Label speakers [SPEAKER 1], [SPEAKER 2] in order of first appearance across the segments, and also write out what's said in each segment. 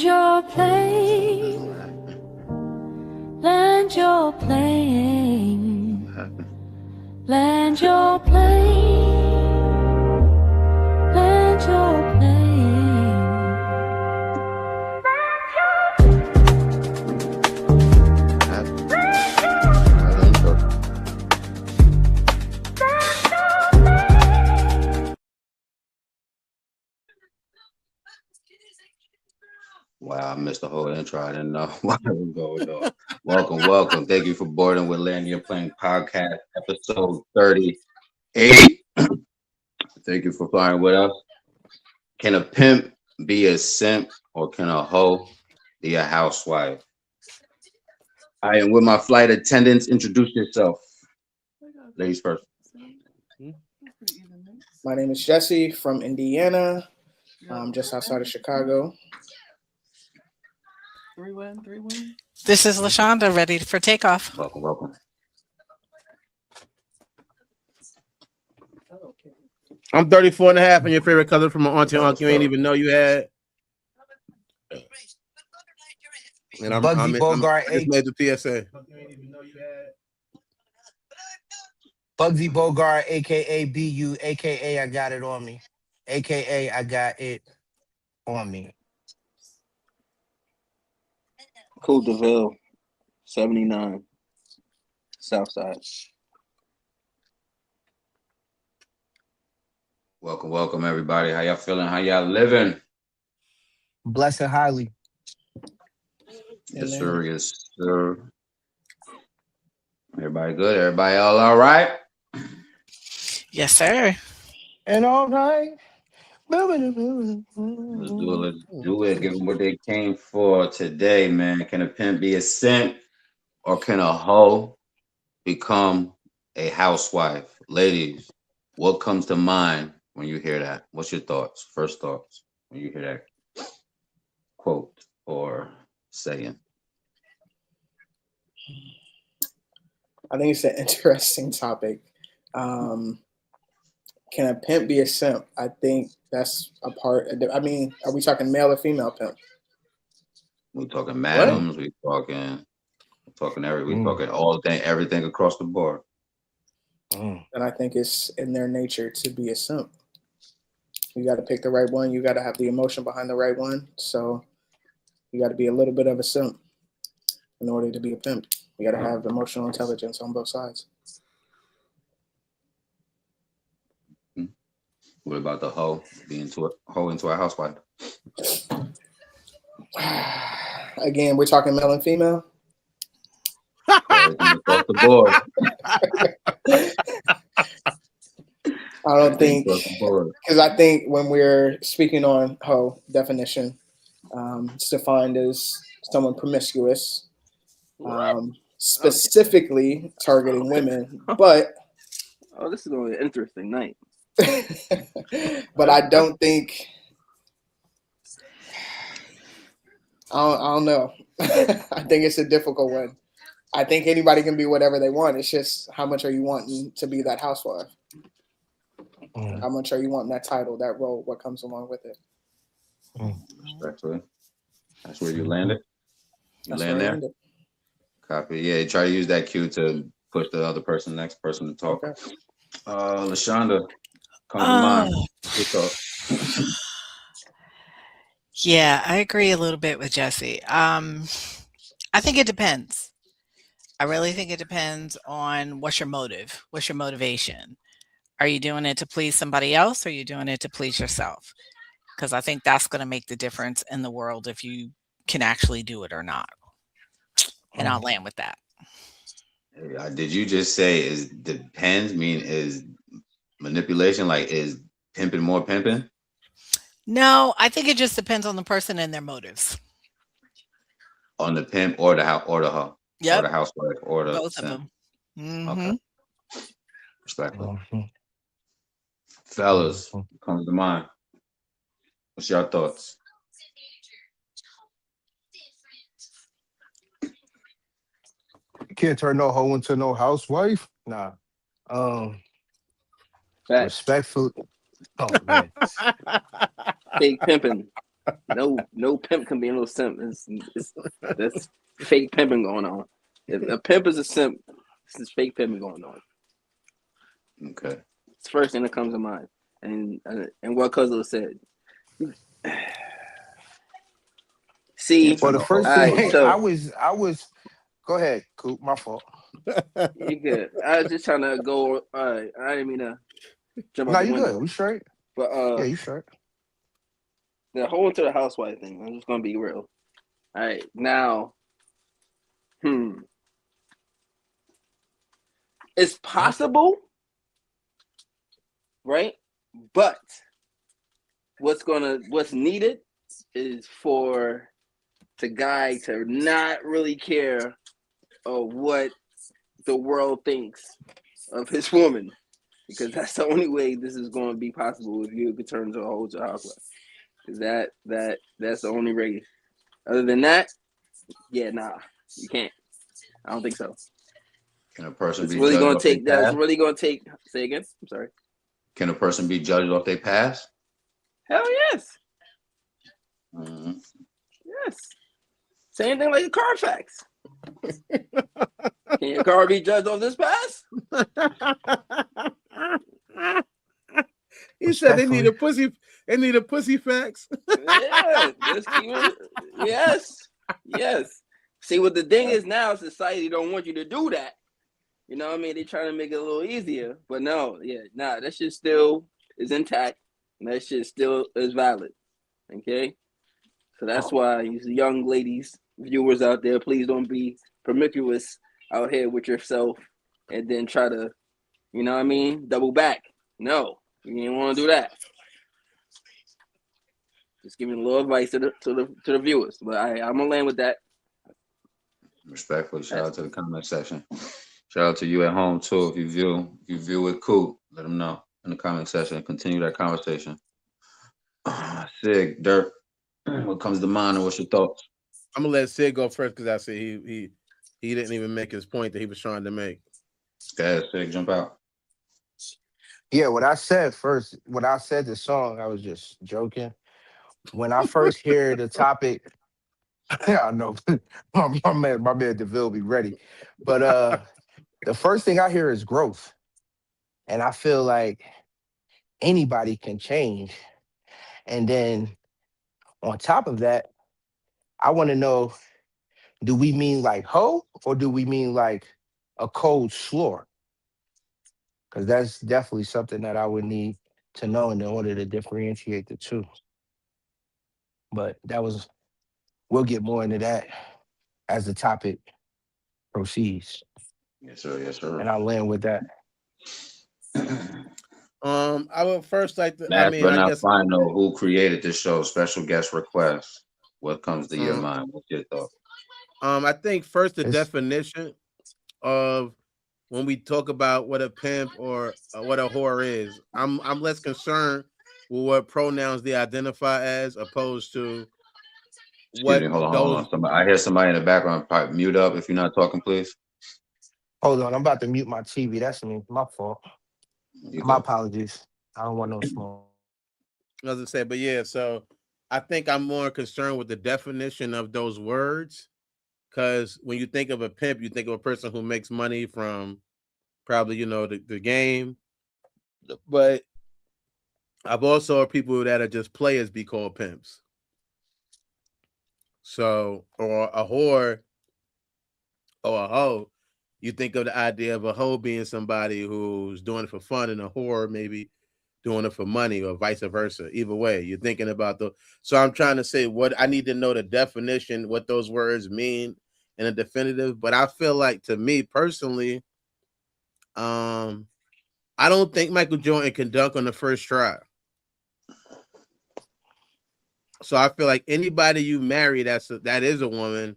[SPEAKER 1] Land your plane. Land your plane. Land your plane. Land your plane.
[SPEAKER 2] Wow, I missed the whole intro. I didn't know why it was going on. Welcome. Thank you for boarding with Land Your Plane podcast, episode 38. Thank you for flying with us. Can a pimp be a simp or can a hoe be a housewife? I am with my flight attendants. Introduce yourself. Ladies first.
[SPEAKER 3] My name is Jesse from Indiana, just outside of Chicago.
[SPEAKER 4] 3-1.
[SPEAKER 5] This is LaShonda, ready for takeoff.
[SPEAKER 2] Welcome.
[SPEAKER 6] I'm 34 and a half, and your favorite cousin from my auntie and uncle you ain't even know you had. And I'm
[SPEAKER 7] Bogart
[SPEAKER 6] I just made the PSA.
[SPEAKER 7] Bugsy Bogart, aka BU, aka I got it on me, aka I got it on me.
[SPEAKER 4] Cool DeVille, 79, Southside.
[SPEAKER 2] Welcome everybody. How y'all feeling? How y'all living?
[SPEAKER 7] Blessed highly.
[SPEAKER 2] Yes, sir. Everybody good? Everybody all right?
[SPEAKER 5] Yes, sir.
[SPEAKER 7] And all right.
[SPEAKER 2] Let's do it. Give them what they came for today, man. Can a pimp be a simp or can a hoe become a housewife? Ladies, what comes to mind when you hear that? What's your thoughts? First thoughts when you hear that quote or saying?
[SPEAKER 3] I think it's an interesting topic. Can a pimp be a simp? I think that's a part. I mean, are we talking male or female pimp?
[SPEAKER 2] We talking madams. We talking everything across the board.
[SPEAKER 3] And I think it's in their nature to be a simp. You got to pick the right one. You got to have the emotion behind the right one. So you got to be a little bit of a simp in order to be a pimp. You got to have emotional intelligence on both sides.
[SPEAKER 2] What about the hoe into a housewife?
[SPEAKER 3] Again, we're talking male and female.
[SPEAKER 2] Everything across the board.
[SPEAKER 3] I don't think, because I think when we're speaking on hoe definition, it's defined as someone promiscuous, specifically targeting women. But
[SPEAKER 4] this is going to be an interesting night.
[SPEAKER 3] but I don't think. I don't know. I think it's a difficult one. I think anybody can be whatever they want. It's just how much are you wanting to be that housewife? How much are you wanting that title, that role? What comes along with it?
[SPEAKER 2] Respectfully, that's where you landed. You
[SPEAKER 3] That's
[SPEAKER 2] land there.
[SPEAKER 3] landed.
[SPEAKER 2] Copy. Yeah, try to use that cue to push the other person, next person to talk.
[SPEAKER 3] Okay.
[SPEAKER 2] LaShonda, come to mind.
[SPEAKER 5] Yeah, I agree a little bit with Jesse. I think it depends. I really think it depends on what's your motive. What's your motivation? Are you doing it to please somebody else or are you doing it to please yourself? Because I think that's going to make the difference in the world if you can actually do it or not. And I'll land with that.
[SPEAKER 2] Did you just say is depends mean is manipulation? Like is pimping more pimping?
[SPEAKER 5] No, I think it just depends on the person and their motives.
[SPEAKER 2] On the pimp or the hoe.
[SPEAKER 5] Yep.
[SPEAKER 2] Or the housewife or the
[SPEAKER 5] both
[SPEAKER 2] simp.
[SPEAKER 5] of them. Mm-hmm.
[SPEAKER 2] Okay. Respectful. Fellas, comes to mind. What's your thoughts?
[SPEAKER 7] You can't turn no hoe into no housewife. Nah. Respectful. Oh man.
[SPEAKER 4] Fake pimping. No pimp can be no simp. That's fake pimping going on. If a pimp is a simp, this is fake pimping going on.
[SPEAKER 2] Okay.
[SPEAKER 4] It's the first thing that comes to mind. And what Cuzzo said. See,
[SPEAKER 2] Answer
[SPEAKER 7] Well, the
[SPEAKER 2] the whole
[SPEAKER 7] first
[SPEAKER 4] all right,
[SPEAKER 7] thing
[SPEAKER 2] question.
[SPEAKER 4] so
[SPEAKER 7] I was. Go ahead, Coop. My fault.
[SPEAKER 4] you good. I was just trying to go. All right, I didn't mean to jump out
[SPEAKER 7] No,
[SPEAKER 4] the
[SPEAKER 7] you good.
[SPEAKER 4] window,
[SPEAKER 7] We straight.
[SPEAKER 4] but
[SPEAKER 7] Yeah, you straight.
[SPEAKER 4] the whole into the housewife thing. I'm just gonna be real. All right, now, it's possible, right? But what's needed is for the guy to not really care of what the world thinks of his woman, because that's the only way this is going to be possible if you could turn into a whole housewife. Because that's the only way. Other than that, yeah, nah, you can't. I don't think so.
[SPEAKER 2] Can a person
[SPEAKER 4] It's
[SPEAKER 2] be
[SPEAKER 4] really
[SPEAKER 2] judged
[SPEAKER 4] going
[SPEAKER 2] off
[SPEAKER 4] to
[SPEAKER 2] their
[SPEAKER 4] take. That's
[SPEAKER 2] past?
[SPEAKER 4] really going to take. Say again. I'm sorry.
[SPEAKER 2] Can a person be judged off their past?
[SPEAKER 4] Hell yes,
[SPEAKER 2] Mm-hmm.
[SPEAKER 4] yes. Same thing like a Carfax. Can your car be judged off this past?
[SPEAKER 6] He said they need a
[SPEAKER 7] Respectfully.
[SPEAKER 6] pussy. They need a pussy facts.
[SPEAKER 4] Yeah, let's keep it. Yes. See, what the thing is now, society don't want you to do that. You know what I mean? They're trying to make it a little easier, but no, that shit still is intact, and that shit still is valid. Okay, so that's why you young ladies, viewers out there, please don't be promiscuous out here with yourself, and then try to, you know what I mean, double back. No, you didn't want to do that. Just giving a little advice to the viewers, but I'm gonna land with that.
[SPEAKER 2] Respectfully, shout out to the comment section. Shout out to you at home too. If you view it, cool. Let them know in the comment section. Continue that conversation. Sig, Dirk, what comes to mind and what's your thoughts?
[SPEAKER 6] I'm gonna let Sid go first because I said he didn't even make his point that he was trying to make.
[SPEAKER 2] Go ahead, Sig, jump out.
[SPEAKER 7] Yeah, what I said first, when I said the song, I was just joking. When I first hear the topic, I know my man DeVille be ready. But the first thing I hear is growth. And I feel like anybody can change. And then on top of that, I want to know, do we mean like hoe or do we mean like a cold slur? Because that's definitely something that I would need to know in order to differentiate the two. But we'll get more into that as the topic proceeds.
[SPEAKER 2] Yes, sir. Yes, sir.
[SPEAKER 7] And I'll land with that.
[SPEAKER 6] I would first like to. I
[SPEAKER 2] Last
[SPEAKER 6] mean,
[SPEAKER 2] but
[SPEAKER 6] I
[SPEAKER 2] not
[SPEAKER 6] guess.
[SPEAKER 2] final, who created this show? Special guest request. What comes to your mind? What's your thought?
[SPEAKER 6] I think first the
[SPEAKER 7] It's
[SPEAKER 6] definition of when we talk about what a pimp or what a whore is. I'm less concerned with what pronouns they identify as, opposed to
[SPEAKER 2] Excuse me.
[SPEAKER 6] what
[SPEAKER 2] Hold on. Hold
[SPEAKER 6] those.
[SPEAKER 2] on. I hear somebody in the background. Probably mute up if you're not talking, please.
[SPEAKER 7] hold on, I'm about to mute my TV. That's me. My fault.
[SPEAKER 2] You
[SPEAKER 7] My
[SPEAKER 2] go.
[SPEAKER 7] apologies. I don't want no smoke.
[SPEAKER 6] As I say, but yeah. So I think I'm more concerned with the definition of those words, because when you think of a pimp, you think of a person who makes money from probably the game, but I've also heard people that are just players be called pimps. So, or a whore or a hoe, you think of the idea of a hoe being somebody who's doing it for fun, and a whore maybe doing it for money, or vice versa. Either way, you're thinking about the. So I'm trying to say what I need to know the definition, what those words mean in a definitive. But I feel like, to me personally, I don't think Michael Jordan can dunk on the first try. So I feel like anybody you marry that is a woman,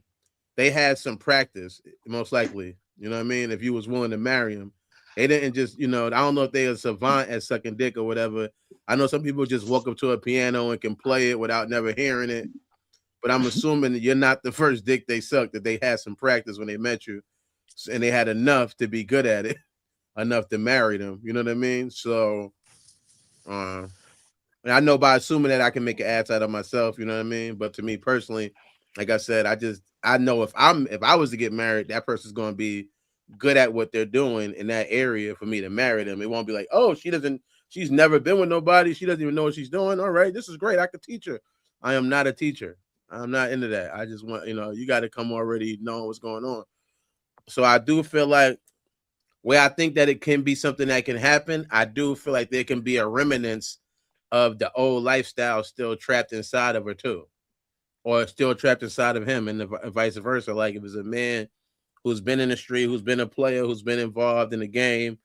[SPEAKER 6] they had some practice, most likely. You know what I mean? If you was willing to marry him, they didn't just, I don't know if they're a savant at sucking dick or whatever. I know some people just walk up to a piano and can play it without never hearing it. But I'm assuming that you're not the first dick they sucked, that they had some practice when they met you, and they had enough to be good at it, enough to marry them. You know what I mean? So, And I know by assuming that I can make an ass out of myself, you know what I mean? But to me personally, like I said, I know if I was to get married, that person's going to be good at what they're doing in that area for me to marry them. It won't be like, oh, she's never been with nobody. She doesn't even know what she's doing. All right, this is great. I could teach her. I am not a teacher. I'm not into that. I just want, you got to come already knowing what's going on. So I do feel like where I think that it can be something that can happen, I do feel like there can be a remnants of the old lifestyle still trapped inside of her too, or still trapped inside of him, and vice versa. Like if it's a man who's been in the street, who's been a player, who's been involved in the game,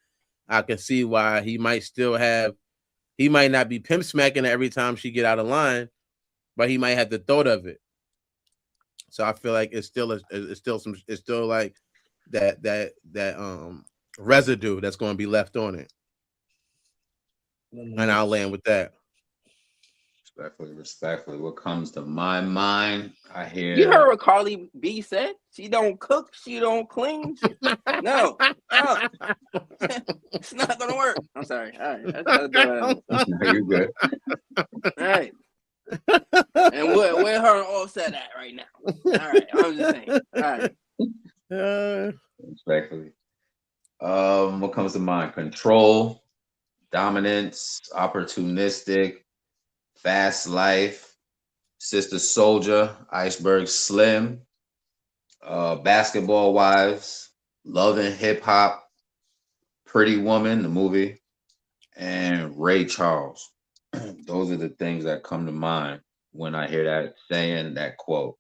[SPEAKER 6] I can see why he might not be pimp smacking her every time she get out of line, but he might have the thought of it. So I feel like it's still like that residue that's going to be left on it. And I'll land with that.
[SPEAKER 2] Respectfully. What comes to my mind, I hear.
[SPEAKER 4] You heard what Carly B said? She don't cook, she don't clean. No. It's not gonna work. I'm sorry. All right.
[SPEAKER 2] You're good.
[SPEAKER 4] All right. And where her and Offset at right now? All right. I'm just saying. All right.
[SPEAKER 2] Respectfully. What comes to mind? Control, dominance, opportunistic, fast life, Sister Soldier, Iceberg Slim, Basketball Wives, Love and Hip Hop, Pretty Woman, the movie, and Ray Charles. Those are the things that come to mind when I hear that saying, that quote.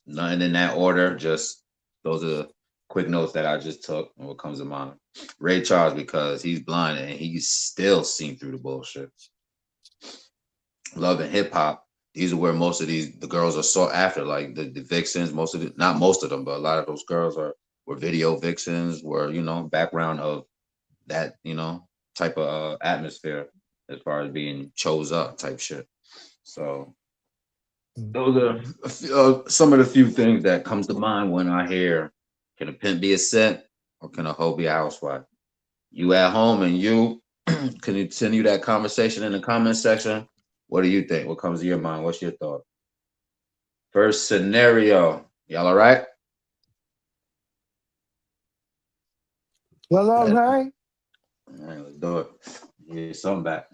[SPEAKER 2] Nothing in that order, just those are the quick notes that I just took and what comes to mind. Ray Charles, because he's blind and he's still seen through the bullshit. Love and Hip Hop, these are where most of the girls are sought after, like the vixens. Not most of them, but a lot of those girls were video vixens, were background of that type of atmosphere as far as being chose up type shit. So those are some of the few things that comes to mind when I hear, can a pimp be a simp or can a hoe be a housewife? You at home and you continue that conversation in the comment section. What do you think? What comes to your mind? What's your thought? First scenario. Y'all all right?
[SPEAKER 7] Well, all right.
[SPEAKER 2] All right, let's do it. Here's something back.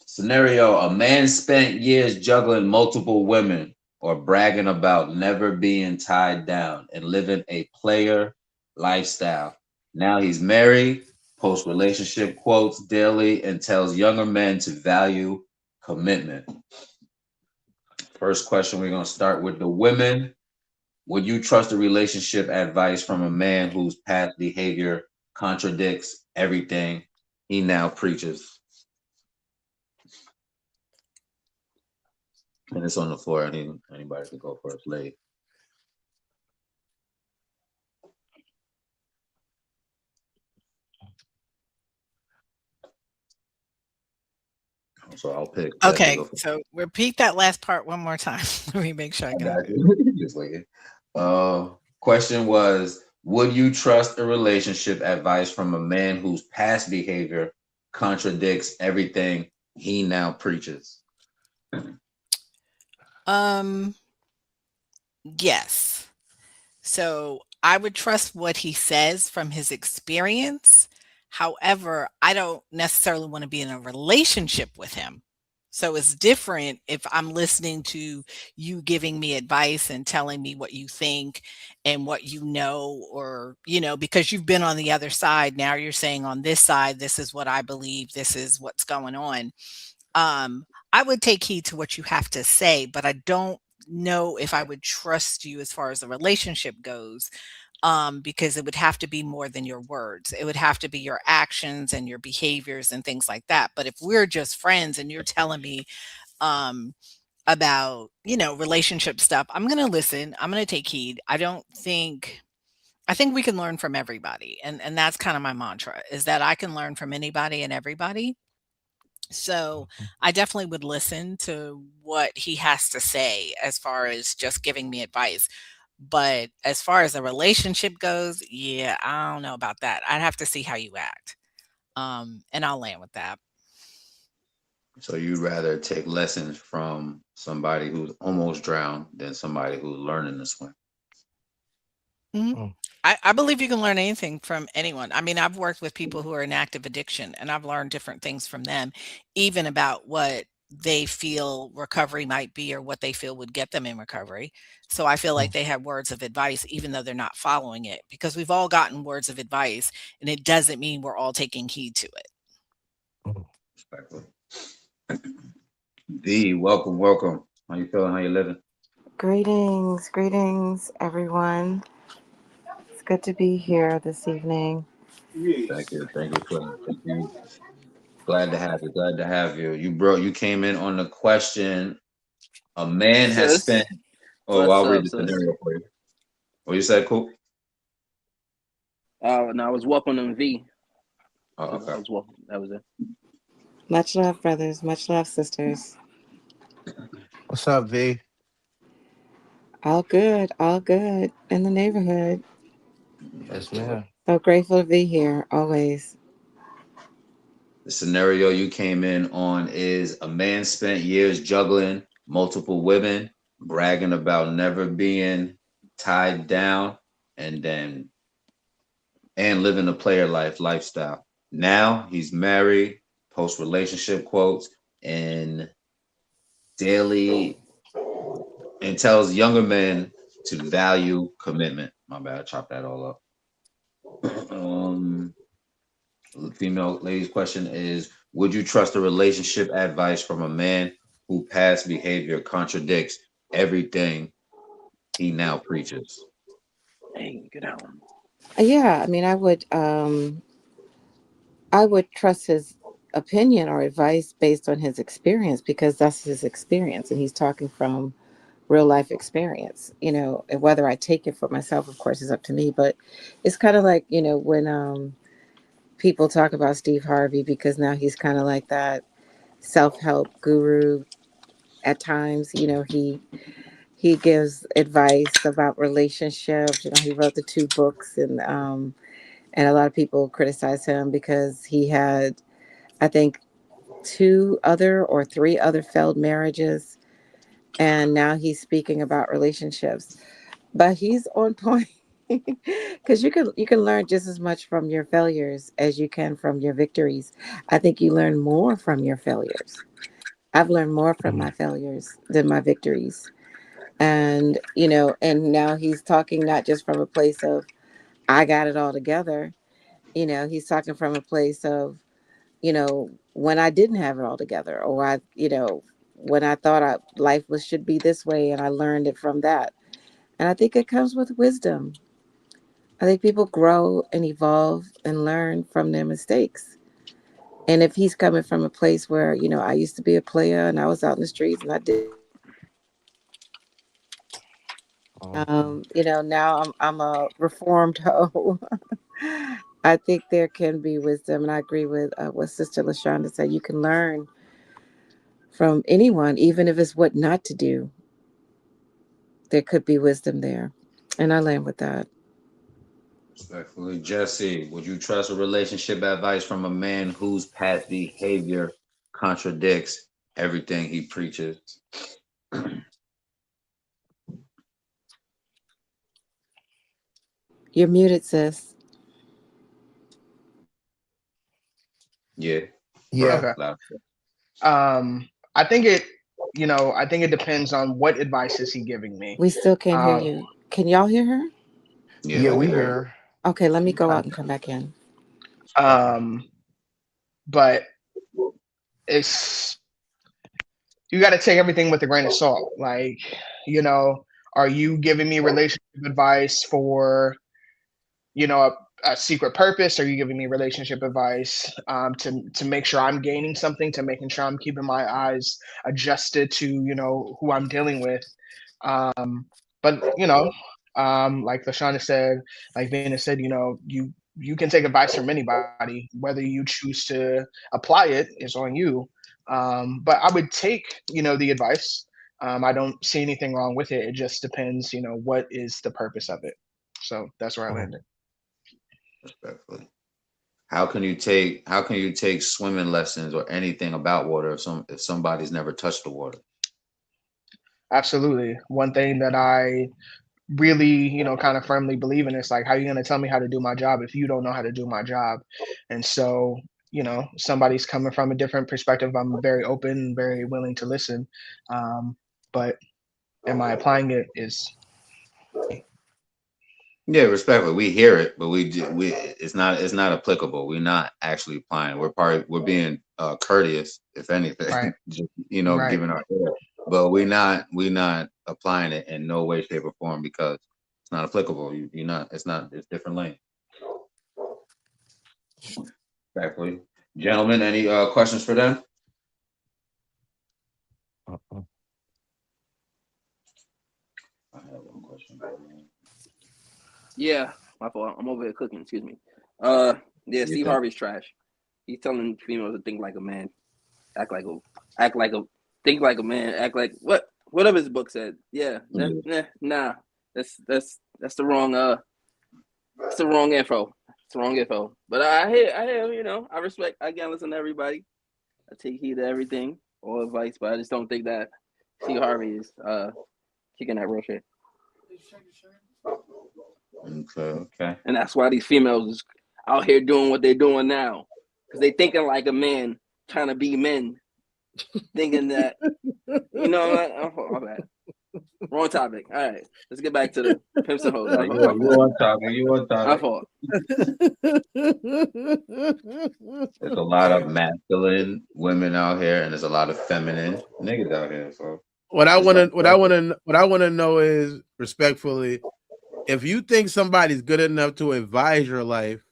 [SPEAKER 2] Scenario: a man spent years juggling multiple women or bragging about never being tied down and living a player lifestyle. Now he's married, posts relationship quotes daily, and tells younger men to value commitment. First question, we're going to start with the women. Would you trust a relationship advice from a man whose past behavior contradicts everything he now preaches? And it's on the floor. Anybody can go first, lady. So I'll pick.
[SPEAKER 5] Okay, so repeat that last part one more time. Let me make sure I got
[SPEAKER 2] it. Just like it. Question was, would you trust a relationship advice from a man whose past behavior contradicts everything he now preaches?
[SPEAKER 5] Yes. So I would trust what he says from his experience. However, I don't necessarily want to be in a relationship with him. So it's different if I'm listening to you giving me advice and telling me what you think and what you know, or, because you've been on the other side. Now you're saying on this side, this is what I believe, this is what's going on. I would take heed to what you have to say, but I don't know if I would trust you as far as the relationship goes. Because it would have to be more than your words. It would have to be your actions and your behaviors and things like that. But if we're just friends and you're telling me about, relationship stuff, I'm going to listen. I'm going to take heed. I think we can learn from everybody. And that's kind of my mantra, is that I can learn from anybody and everybody. So I definitely would listen to what he has to say as far as just giving me advice. But as far as a relationship goes, yeah, I don't know about that. I'd have to see how you act. And I'll land with that.
[SPEAKER 2] So you'd rather take lessons from somebody who's almost drowned than somebody who's learning to swim.
[SPEAKER 5] Mhm.
[SPEAKER 7] Mm.
[SPEAKER 5] I believe you can learn anything from anyone. I mean, I've worked with people who are in active addiction, and I've learned different things from them, even about what they feel recovery might be or what they feel would get them in recovery. So I feel like
[SPEAKER 7] Mm.
[SPEAKER 5] they have words of advice, even though they're not following it, because we've all gotten words of advice, and it doesn't mean we're all taking heed to it.
[SPEAKER 7] Mm.
[SPEAKER 2] Respectfully. D, welcome, welcome. How you feeling? How you living?
[SPEAKER 8] Greetings, greetings, everyone. It's good to be here this evening.
[SPEAKER 2] Thank you. Thank you. Glad to have you. Glad to have you. You came in on the question. A man has spent.
[SPEAKER 4] Sis,
[SPEAKER 2] Oh,
[SPEAKER 4] what's
[SPEAKER 2] I'll read
[SPEAKER 4] up,
[SPEAKER 2] the
[SPEAKER 4] sis?
[SPEAKER 2] scenario for you. What you said, cool?
[SPEAKER 4] And I was welcoming them V.
[SPEAKER 2] Oh,
[SPEAKER 4] So I
[SPEAKER 2] okay.
[SPEAKER 4] was welcome. That was it.
[SPEAKER 8] Much love, brothers. Much love, sisters.
[SPEAKER 7] What's up, V?
[SPEAKER 8] All good in the neighborhood.
[SPEAKER 2] That's
[SPEAKER 7] Yes,
[SPEAKER 2] good.
[SPEAKER 7] ma'am.
[SPEAKER 8] So grateful to be here, always.
[SPEAKER 2] The scenario you came in on is a man spent years juggling multiple women, bragging about never being tied down, and then and living a player lifestyle. Now he's married, post relationship quotes, and daily and tells younger men to value commitment. My bad, I chopped that all up. Female lady's question is: would you trust a relationship advice from a man who past behavior contradicts everything he now preaches?
[SPEAKER 4] Hey, get out.
[SPEAKER 8] Yeah, I mean, I would trust his opinion or advice based on his experience because that's his experience, and he's talking from real life experience. And whether I take it for myself, of course, is up to me. But it's kind of like when people talk about Steve Harvey because now he's kind of like that self-help guru at times. He gives advice about relationships. He wrote the two books, and a lot of people criticize him because he had, I think, two other or three other failed marriages, and now he's speaking about relationships. But he's on point because you can learn just as much from your failures as you can from your victories. I think you learn more from your failures. I've learned more from
[SPEAKER 7] Mm.
[SPEAKER 8] my failures than my victories. And now he's talking not just from a place of I got it all together. He's talking from a place of, when I didn't have it all together, or when I thought life was should be this way, and I learned it from that. And I think it comes with wisdom. I think people grow and evolve and learn from their mistakes. And if he's coming from a place where, I used to be a player and I was out in the streets and I did now I'm a reformed hoe. I think there can be wisdom, and I agree with what Sister Lashonda said. You can learn from anyone, even if it's what not to do. There could be wisdom there, and I land with that.
[SPEAKER 2] Respectfully, Jesse, would you trust a relationship advice from a man whose past behavior contradicts everything he preaches?
[SPEAKER 8] You're muted, sis.
[SPEAKER 2] Yeah,
[SPEAKER 7] Yeah.
[SPEAKER 3] Okay.
[SPEAKER 2] loud.
[SPEAKER 3] Um, I think it depends on what advice is he giving me.
[SPEAKER 8] We still can't hear
[SPEAKER 3] Um,
[SPEAKER 8] you. Can y'all hear her?
[SPEAKER 2] Yeah,
[SPEAKER 7] Yeah,
[SPEAKER 2] we can
[SPEAKER 7] we
[SPEAKER 2] hear her.
[SPEAKER 7] hear.
[SPEAKER 8] Okay, let me go
[SPEAKER 3] okay.
[SPEAKER 8] out and come back in.
[SPEAKER 7] Okay.
[SPEAKER 3] Um, but it's you got to take everything with a grain of salt. Like, you know, are you giving me relationship advice for a secret purpose? Are you giving me relationship advice to make sure I'm gaining something, to making sure I'm keeping my eyes adjusted to who I'm dealing with? But like Lashana said, like Vina said, you can take advice from anybody. Whether you choose to apply it is on you. But I would take the advice. I don't see anything wrong with it. It just depends, what is the purpose of it. So that's where I
[SPEAKER 7] Mm.
[SPEAKER 3] landed.
[SPEAKER 2] Respectfully. how can you take swimming lessons or anything about water if somebody's never touched the water?
[SPEAKER 3] Absolutely. One thing that I really, kind of firmly believe in is like, how are you going to tell me how to do my job if you don't know how to do my job? And so, somebody's coming from a different perspective. I'm very open, very willing to listen. But am I applying it is
[SPEAKER 2] Yeah, respectfully, we hear it, but it's not applicable. We're not actually applying. We're being courteous, if anything,
[SPEAKER 3] right,
[SPEAKER 2] just
[SPEAKER 3] right.
[SPEAKER 2] giving our ear. But we're not applying it in no way, shape, or form because it's not applicable. You're not. It's different lane. Respectfully, gentlemen, any questions for them?
[SPEAKER 7] Uh-uh.
[SPEAKER 2] I have one question.
[SPEAKER 4] Yeah, my fault. I'm over here cooking. Excuse me. Yeah, Steve Harvey's trash. He's telling females to think like a man, act like think like a man, act like whatever his book said. Yeah, nah, that's the wrong it's the wrong info. It's the wrong info. But I hear, I respect. I can't listen to everybody. I take heed to everything, all advice, but I just don't think that Steve Harvey is kicking that real shit.
[SPEAKER 2] Okay.
[SPEAKER 4] And that's why these females is out here doing what they're doing now, because they thinking like a man, trying to be men, thinking that my bad. Wrong topic. All right, let's get back to the pimps and hoes.
[SPEAKER 2] You on topic.
[SPEAKER 4] My fault.
[SPEAKER 2] There's a lot of masculine women out here, and there's a lot of feminine niggas out here. So
[SPEAKER 6] what I want to know is, respectfully, if you think somebody's good enough to advise your life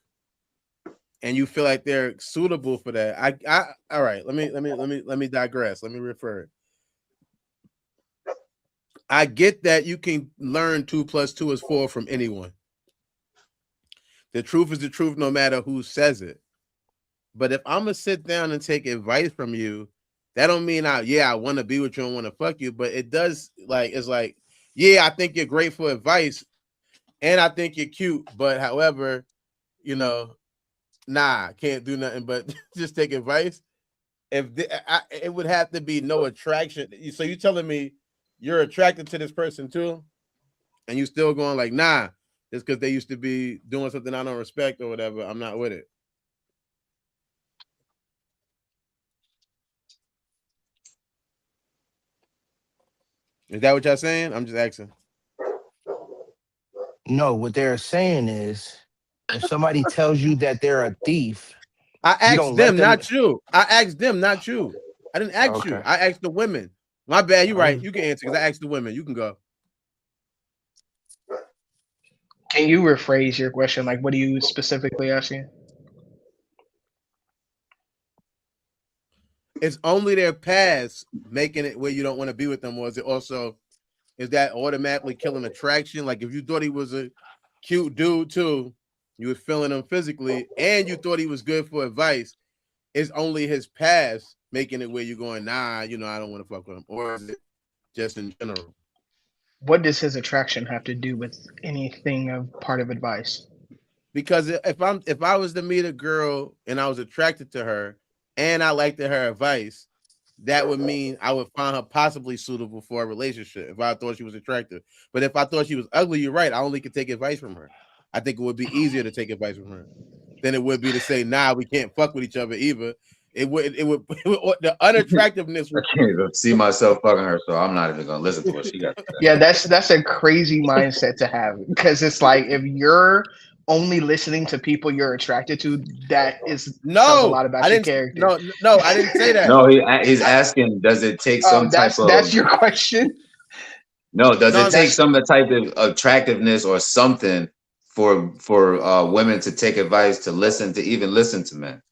[SPEAKER 6] and you feel like they're suitable for that, all right, let me digress. Let me refer it. I get that you can learn 2 + 2 is 4 from anyone. The truth is the truth, no matter who says it. But if I'm gonna sit down and take advice from you, that don't mean I want to be with you and want to fuck you. But it does, it's like, yeah, I think you're great for advice, and I think you're cute. But however, can't do nothing but just take advice. It would have to be no attraction. So you telling me you're attracted to this person too, and you still going like, nah, just because they used to be doing something I don't respect or whatever, I'm not with it. Is that what y'all saying? I'm just asking.
[SPEAKER 7] No, what they're saying is, if somebody tells you that they're a thief,
[SPEAKER 6] I
[SPEAKER 7] you
[SPEAKER 6] asked
[SPEAKER 7] don't let
[SPEAKER 6] them,
[SPEAKER 7] them.
[SPEAKER 6] not you. I asked them, not you. I didn't ask you.
[SPEAKER 7] Okay.
[SPEAKER 6] I asked the women. My bad. You're right. You can answer because I asked the women. You can go.
[SPEAKER 3] Can you rephrase your question? Like, what are you specifically asking?
[SPEAKER 6] It's only their past making it where you don't want to be with them, or is it also, is that automatically killing attraction? Like if you thought he was a cute dude too, you were feeling him physically, and you thought he was good for advice, is only his past making it where you're going, nah, I don't want to fuck with him, or is it just in general?
[SPEAKER 3] What does his attraction have to do with anything of part of advice?
[SPEAKER 6] Because if I was to meet a girl and I was attracted to her and I liked her advice, that would mean I would find her possibly suitable for a relationship if I thought she was attractive. But if I thought she was ugly, you're right, I only could take advice from her. I think it would be easier to take advice from her than it would be to say, nah, we can't fuck with each other either. It would the unattractiveness.
[SPEAKER 2] I can't even see myself fucking her, so I'm not even gonna listen to what she got to say.
[SPEAKER 3] Yeah, that's a crazy mindset to have, because it's like, if you're only listening to people you're attracted to, that tells a lot about your character.
[SPEAKER 6] No, I didn't say that.
[SPEAKER 2] No, he's asking, does it take some type of?
[SPEAKER 3] That's your question.
[SPEAKER 2] No, does it take some type of attractiveness or something for women to take advice, to even listen to men?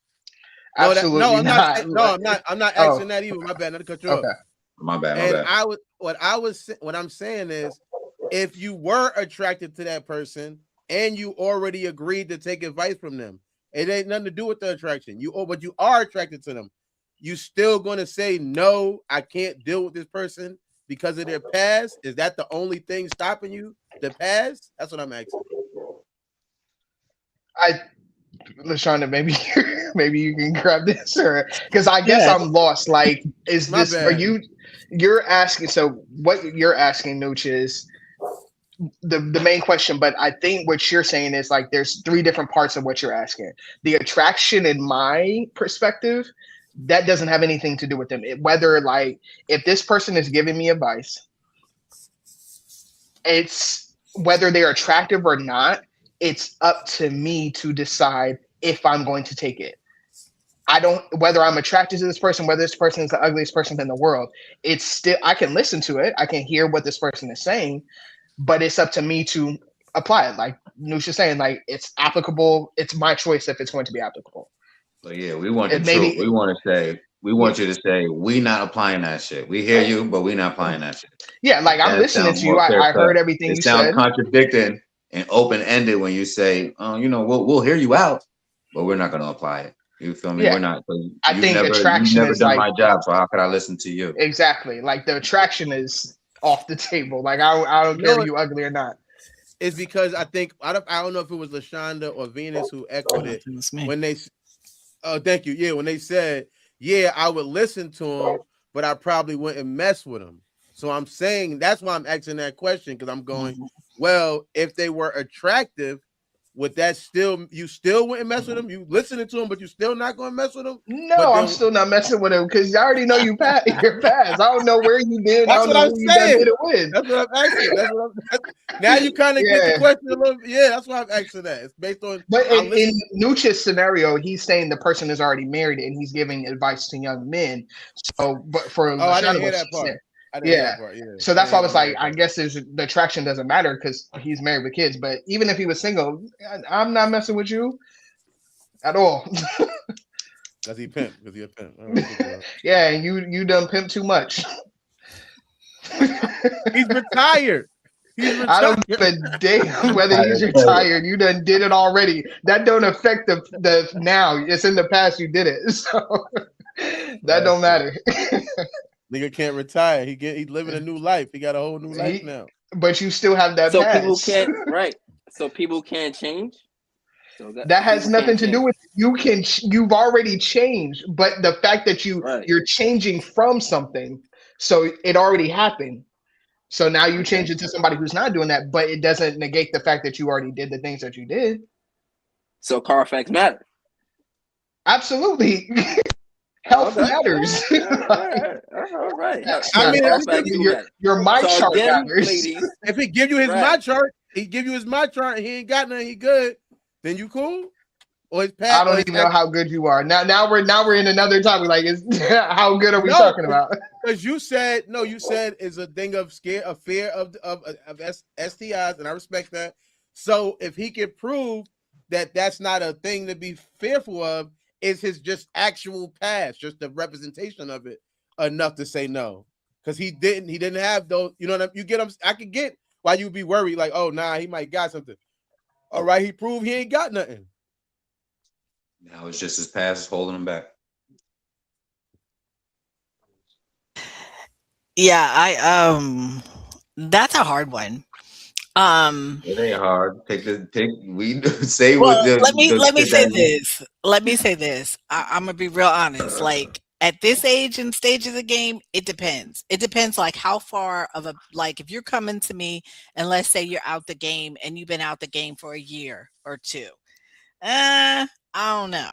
[SPEAKER 3] Absolutely not.
[SPEAKER 6] I'm not asking that either. My bad, not to cut you off.
[SPEAKER 2] My bad.
[SPEAKER 6] And what I'm saying is, if you were attracted to that person and you already agreed to take advice from them, it ain't nothing to do with the attraction. But you are attracted to them. You still going to say, no, I can't deal with this person because of their past? Is that the only thing stopping you? The past? That's what I'm asking.
[SPEAKER 3] LaShonda, maybe you can grab this, or because I guess
[SPEAKER 5] Yeah.
[SPEAKER 3] I'm lost. Like, is
[SPEAKER 6] My
[SPEAKER 3] this are
[SPEAKER 6] bad.
[SPEAKER 3] you're asking? So what you're asking, Nooch, is the main question. But I think what you're saying is like there's three different parts of what you're asking. The attraction, in my perspective, that doesn't have anything to do with them. Whether like if this person is giving me advice, it's whether they're attractive or not. It's up to me to decide if I'm going to take it. I don't whether I'm attracted to this person, whether this person is the ugliest person in the world. It's still I can listen to it. I can hear what this person is saying, but it's up to me to apply it. Like Nusha's saying, like it's applicable. It's my choice if it's going to be applicable.
[SPEAKER 2] So yeah, we want the
[SPEAKER 3] It
[SPEAKER 2] truth.
[SPEAKER 3] maybe
[SPEAKER 2] We want to say, we
[SPEAKER 3] yeah,
[SPEAKER 2] want you to say, we not applying that shit. We hear you, but we not applying that shit.
[SPEAKER 3] yeah. Like I'm
[SPEAKER 2] That
[SPEAKER 3] listening
[SPEAKER 2] sounds
[SPEAKER 3] to you.
[SPEAKER 2] more clear
[SPEAKER 3] I
[SPEAKER 2] cut.
[SPEAKER 3] heard everything
[SPEAKER 2] It
[SPEAKER 3] you
[SPEAKER 2] sounds
[SPEAKER 3] said.
[SPEAKER 2] contradicting and open ended when you say, we'll hear you out, but we're not going to apply it. You feel me? We're
[SPEAKER 3] Yeah,
[SPEAKER 2] not. So
[SPEAKER 3] I think
[SPEAKER 2] you've
[SPEAKER 3] attraction
[SPEAKER 2] never
[SPEAKER 3] is
[SPEAKER 2] done
[SPEAKER 3] like
[SPEAKER 2] my job. So how could I listen to you?
[SPEAKER 3] exactly like the attraction is off the table. Like I don't care
[SPEAKER 6] No,
[SPEAKER 3] if you ugly or not.
[SPEAKER 6] it's because I think I don't know if it was LaShonda or Venus who echoed it
[SPEAKER 5] It was me.
[SPEAKER 6] when they. Oh, thank you. Yeah, when they said, "Yeah, I would listen to him, but I probably wouldn't mess with him." So I'm saying that's why I'm asking that question because I'm going,
[SPEAKER 5] Mhm.
[SPEAKER 6] well, if they were attractive, would that you still wouldn't mess with them? You listening to him, but you still not going to mess with them? But
[SPEAKER 3] No, I'm
[SPEAKER 6] then
[SPEAKER 3] still not messing with him because I already know your past. I don't know where you been. I
[SPEAKER 6] that's
[SPEAKER 3] don't
[SPEAKER 6] what
[SPEAKER 3] know
[SPEAKER 6] I'm
[SPEAKER 3] who you done did
[SPEAKER 6] saying.
[SPEAKER 3] it with.
[SPEAKER 6] That's what I'm asking. Now you kind of get the
[SPEAKER 3] Yeah.
[SPEAKER 6] question a little. Yeah, that's why I'm asking that. It's based on
[SPEAKER 3] But
[SPEAKER 6] I
[SPEAKER 3] in
[SPEAKER 6] listen.
[SPEAKER 3] Nucha's scenario, he's saying the person is already married and he's giving advice to young men. So, but for
[SPEAKER 6] Oh, I didn't
[SPEAKER 3] Lashana,
[SPEAKER 6] hear
[SPEAKER 3] what
[SPEAKER 6] that
[SPEAKER 3] she's saying,
[SPEAKER 6] part. I didn't hear
[SPEAKER 3] yeah.
[SPEAKER 6] that part. Yeah,
[SPEAKER 3] So
[SPEAKER 6] I
[SPEAKER 3] that's why I was
[SPEAKER 6] didn't hear
[SPEAKER 3] like,
[SPEAKER 6] that
[SPEAKER 3] I
[SPEAKER 6] part.
[SPEAKER 3] guess the attraction doesn't matter because he's married with kids. But even if he was single, I'm not messing with you at all.
[SPEAKER 6] Because he pimp. Because he a pimp. All right, good job.
[SPEAKER 3] Yeah, and you done pimp too much.
[SPEAKER 6] He's retired. He's
[SPEAKER 3] I don't
[SPEAKER 6] retired.
[SPEAKER 3] give a damn whether
[SPEAKER 2] I
[SPEAKER 3] he's
[SPEAKER 2] didn't tell you.
[SPEAKER 3] retired. You done did it already. That don't affect the now. It's in the past. You did it, so that
[SPEAKER 6] Oh
[SPEAKER 3] don't
[SPEAKER 6] shit.
[SPEAKER 3] matter.
[SPEAKER 6] Nigga can't retire. He's living a new life. He got a whole new life
[SPEAKER 3] He,
[SPEAKER 6] now.
[SPEAKER 3] but you still have that
[SPEAKER 4] So people
[SPEAKER 3] past.
[SPEAKER 4] can't right. So people can't change. So that
[SPEAKER 3] That has
[SPEAKER 4] people can't
[SPEAKER 3] nothing to do
[SPEAKER 4] change.
[SPEAKER 3] with you. You've already changed, but the fact that
[SPEAKER 4] Right.
[SPEAKER 3] you're changing from something, so it already happened. So now you
[SPEAKER 4] Okay.
[SPEAKER 3] change it to somebody who's not doing that, but it doesn't negate the fact that you already did the things that you did.
[SPEAKER 4] So Carfax matter.
[SPEAKER 3] Absolutely.
[SPEAKER 4] Oh,
[SPEAKER 3] Health
[SPEAKER 4] okay.
[SPEAKER 3] matters.
[SPEAKER 4] All right.
[SPEAKER 3] That's
[SPEAKER 6] I
[SPEAKER 3] not
[SPEAKER 6] mean, if he give
[SPEAKER 4] Carfax
[SPEAKER 6] you,
[SPEAKER 4] do matter.
[SPEAKER 3] your my
[SPEAKER 4] So
[SPEAKER 3] chart
[SPEAKER 4] again,
[SPEAKER 3] matters.
[SPEAKER 4] ladies,
[SPEAKER 6] if he give you his my
[SPEAKER 4] right.
[SPEAKER 6] chart, he give you his my chart, and he ain't got nothing. He good. Then you cool. Or his
[SPEAKER 3] I
[SPEAKER 6] pat. Or
[SPEAKER 3] don't
[SPEAKER 6] his
[SPEAKER 3] even know how good you are. Now we're in another topic. Like, how good are we
[SPEAKER 6] no,
[SPEAKER 3] talking about?
[SPEAKER 6] because you said no. You said it's a thing of a fear of STIs, and I respect that. So if he can prove that that's not a thing to be fearful of, is his just actual past, just the representation of it, enough to say no? Because he didn't have those. You know what I mean? You get him. I could get why you'd be worried, like, oh nah, he might got something. All right, he proved he ain't got nothing.
[SPEAKER 2] Now it's just his past holding him back.
[SPEAKER 5] Yeah, that's a hard one.
[SPEAKER 2] It ain't hard. We say what
[SPEAKER 5] Well, let me
[SPEAKER 2] shit
[SPEAKER 5] say
[SPEAKER 2] that
[SPEAKER 5] this. Let me say this. I'm gonna be real honest. Like at this age and stage of the game, it depends. It depends like how far of a like if you're coming to me and let's say you're out the game and you've been out the game for a year or two. I don't know.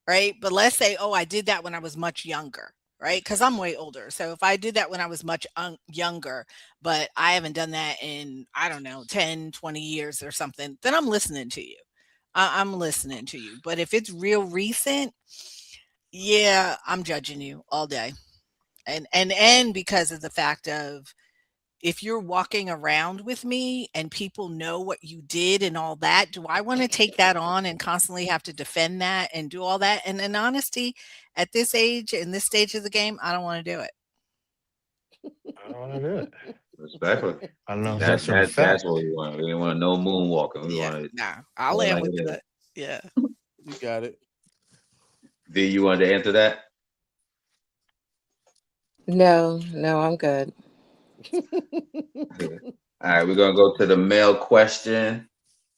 [SPEAKER 5] Right? But let's say, oh, I did that when I was much younger, right? Because I'm way older. So if I did that when I was much younger, but I haven't done that in, I don't know, 10, 20 years or something, then I'm listening to you. I'm listening to you. But if it's real recent, yeah, I'm judging you all day. And because of the fact of if you're walking around with me and people know what you did and all that, do I want to take that on and constantly have to defend that and do all that? And in honesty, at this age, in this stage of the game, I don't want to do it.
[SPEAKER 7] I don't want to do it.
[SPEAKER 2] respectfully.
[SPEAKER 7] I don't know if that's a
[SPEAKER 2] That's
[SPEAKER 7] fact.
[SPEAKER 2] what we want. We want no moonwalking. We
[SPEAKER 5] Yeah,
[SPEAKER 2] want it
[SPEAKER 5] nah, I'll
[SPEAKER 2] all
[SPEAKER 5] land
[SPEAKER 2] like
[SPEAKER 5] with
[SPEAKER 2] it is.
[SPEAKER 5] that. Yeah.
[SPEAKER 6] You got it.
[SPEAKER 2] V, you wanted to answer that?
[SPEAKER 8] No, I'm good.
[SPEAKER 2] All right, we're gonna go to the mail question.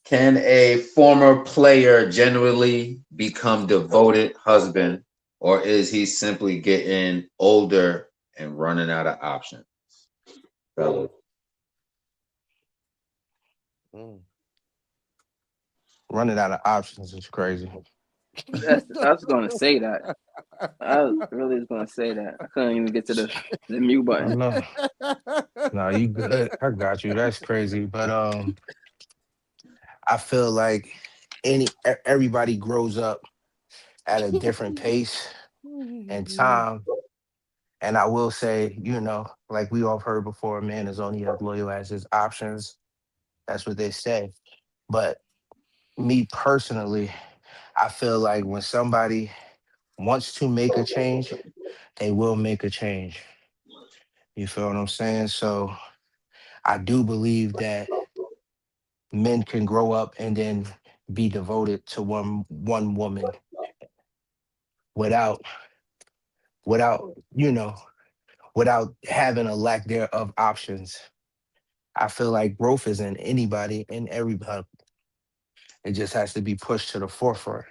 [SPEAKER 2] Can a former player genuinely become devoted husband, or is he simply getting older and running out of options? Fellas.
[SPEAKER 7] Running out of options is crazy.
[SPEAKER 4] I was gonna say that. I really was gonna say that. I couldn't even get to the mute
[SPEAKER 7] I
[SPEAKER 4] button.
[SPEAKER 7] know. No, you good. I got you. That's crazy. But I feel like everybody grows up at a different pace and time. And I will say, like we all heard before, a man is only as loyal as his options. That's what they say. But me personally, I feel like when somebody wants to make a change, they will make a change. You feel what I'm saying? So I do believe that men can grow up and then be devoted to one woman without without without having a lack there of options. I feel like growth is in anybody and everybody. It just has to be pushed to the forefront.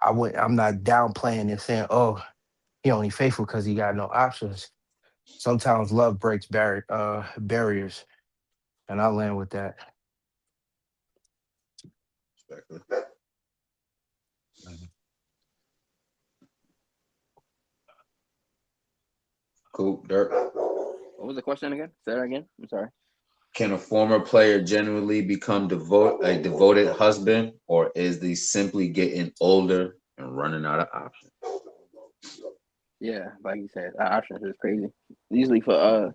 [SPEAKER 7] I'm not downplaying and saying, oh, he only faithful because he got no options. Sometimes love breaks barriers, and I land with that.
[SPEAKER 2] Cool, Dirk.
[SPEAKER 4] What was the question again? Say that again. I'm sorry.
[SPEAKER 2] Can a former player genuinely become a devoted husband, or is he simply getting older and running out of options?
[SPEAKER 4] Yeah, like you said, options is crazy. Usually for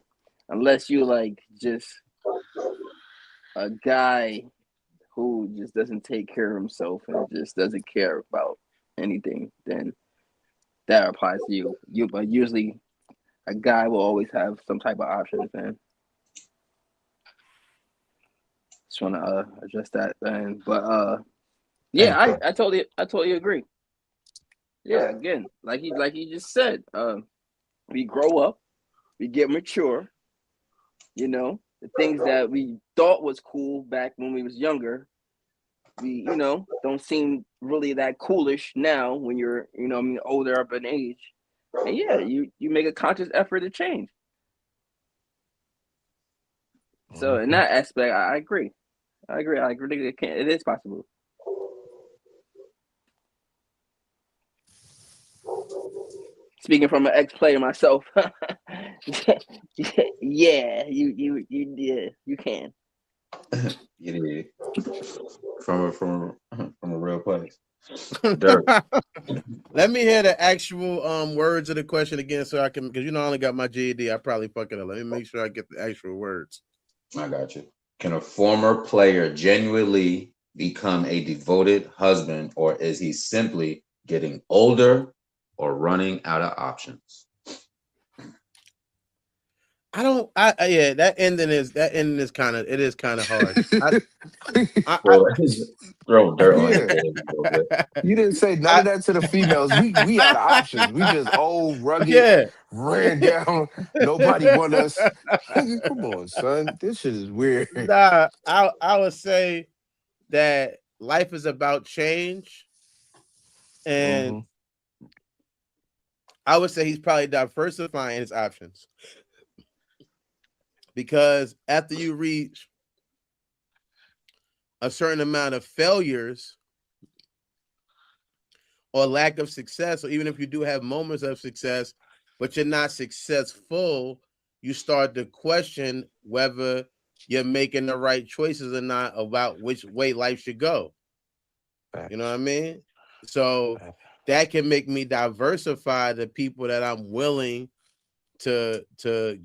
[SPEAKER 4] unless you like just a guy who just doesn't take care of himself and just doesn't care about anything, then that applies to you. But usually a guy will always have some type of options, man. Just want to address that, man. But yeah,
[SPEAKER 7] Thank you.
[SPEAKER 4] I totally agree. Yeah, again, like he just said, we grow up, we get mature. The things that we thought was cool back when we was younger, we don't seem really that coolish now when you're older up in age. And yeah, you make a conscious effort to change. So in
[SPEAKER 7] Mhm.
[SPEAKER 4] that aspect, I agree. I agree. It is possible. Speaking from an ex-player myself, yeah, you can.
[SPEAKER 2] Yeah, from a real place. Dirk.
[SPEAKER 6] Let me hear the actual words of the question again, so I can, because I only got my GED. I probably fuck it up. Let me make sure I get the actual words.
[SPEAKER 2] I got you. Can a former player genuinely become a devoted husband, or is he simply getting older or running out of options?
[SPEAKER 6] I don't. Yeah, that ending is kind of, it is kind of harsh.
[SPEAKER 2] Throw dirt on his
[SPEAKER 7] Yeah.
[SPEAKER 2] head a little bit.
[SPEAKER 7] You didn't say none of that to the females. We had options. We just old, rugged,
[SPEAKER 6] Yeah.
[SPEAKER 7] ran down. Nobody want us. Come on, son. This shit is weird.
[SPEAKER 6] Nah, I would say that life is about change, and
[SPEAKER 7] Mhm.
[SPEAKER 6] I would say he's probably diversifying his options, because after you reach a certain amount of failures or lack of success, or even if you do have moments of success, but you're not successful, you start to question whether you're making the right choices or not about which way life should go. You know what I mean? So that can make me diversify the people that I'm willing to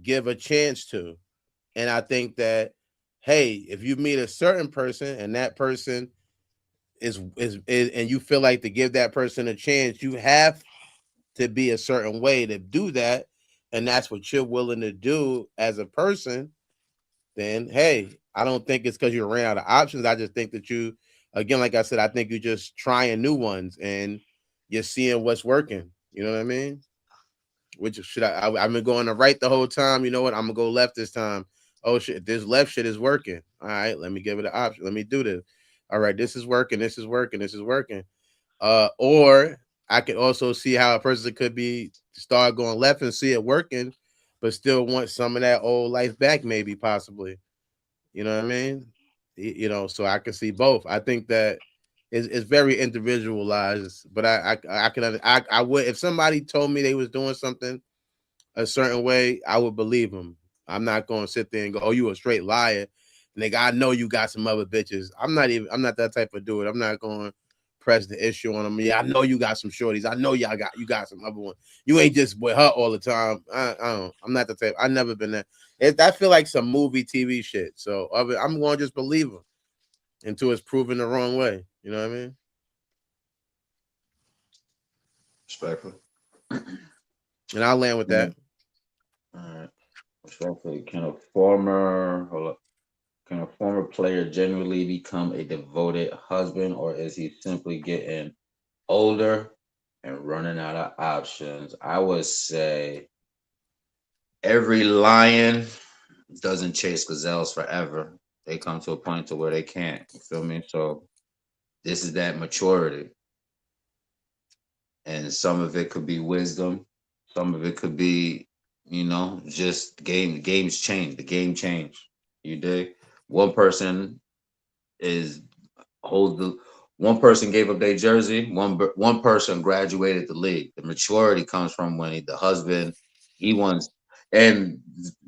[SPEAKER 6] give a chance to. And I think that, hey, if you meet a certain person and that person is and you feel like to give that person a chance, you have to be a certain way to do that, and that's what you're willing to do as a person, then hey, I don't think it's because you ran out of options. I just think that you, again, like I said, I think you're just trying new ones and you're seeing what's working. You know what I mean? Which should I've been going to right the whole time. You know what? I'm gonna go left this time. Oh shit, this left shit is working. All right, let me give it an option. Let me do this. all right, this is working, this is working, this is working. Or I could also see how a person could be start going left and see it working, but still want some of that old life back, maybe possibly. You know what I mean? You know, so I can see both. I think that it's very individualized, but I would, if somebody told me they was doing something a certain way, I would believe them. I'm not going to sit there and go, "Oh, you a straight liar." Nigga, I know you got some other bitches. I'm not that type of dude. I'm not going to press the issue on them. Yeah, I know you got some shorties. I know you got some other one. You ain't just with her all the time. I don't. I'm not the type. I've never been that. I feel like some movie TV shit. So I'm going to just believe them until it's proven the wrong way. You know what I mean?
[SPEAKER 2] Respectfully.
[SPEAKER 6] And I'll land with that.
[SPEAKER 2] All right. Respectfully, can a former player genuinely become a devoted husband, or is he simply getting older and running out of options? I would say every lion doesn't chase gazelles forever. They come to a point to where they can't. You feel me? So this is that maturity. And some of it could be wisdom. Some of it could be, just games change. The game changed. You dig? One person is holds the one person gave up their jersey. One person graduated the league. The maturity comes from when the husband he wants. And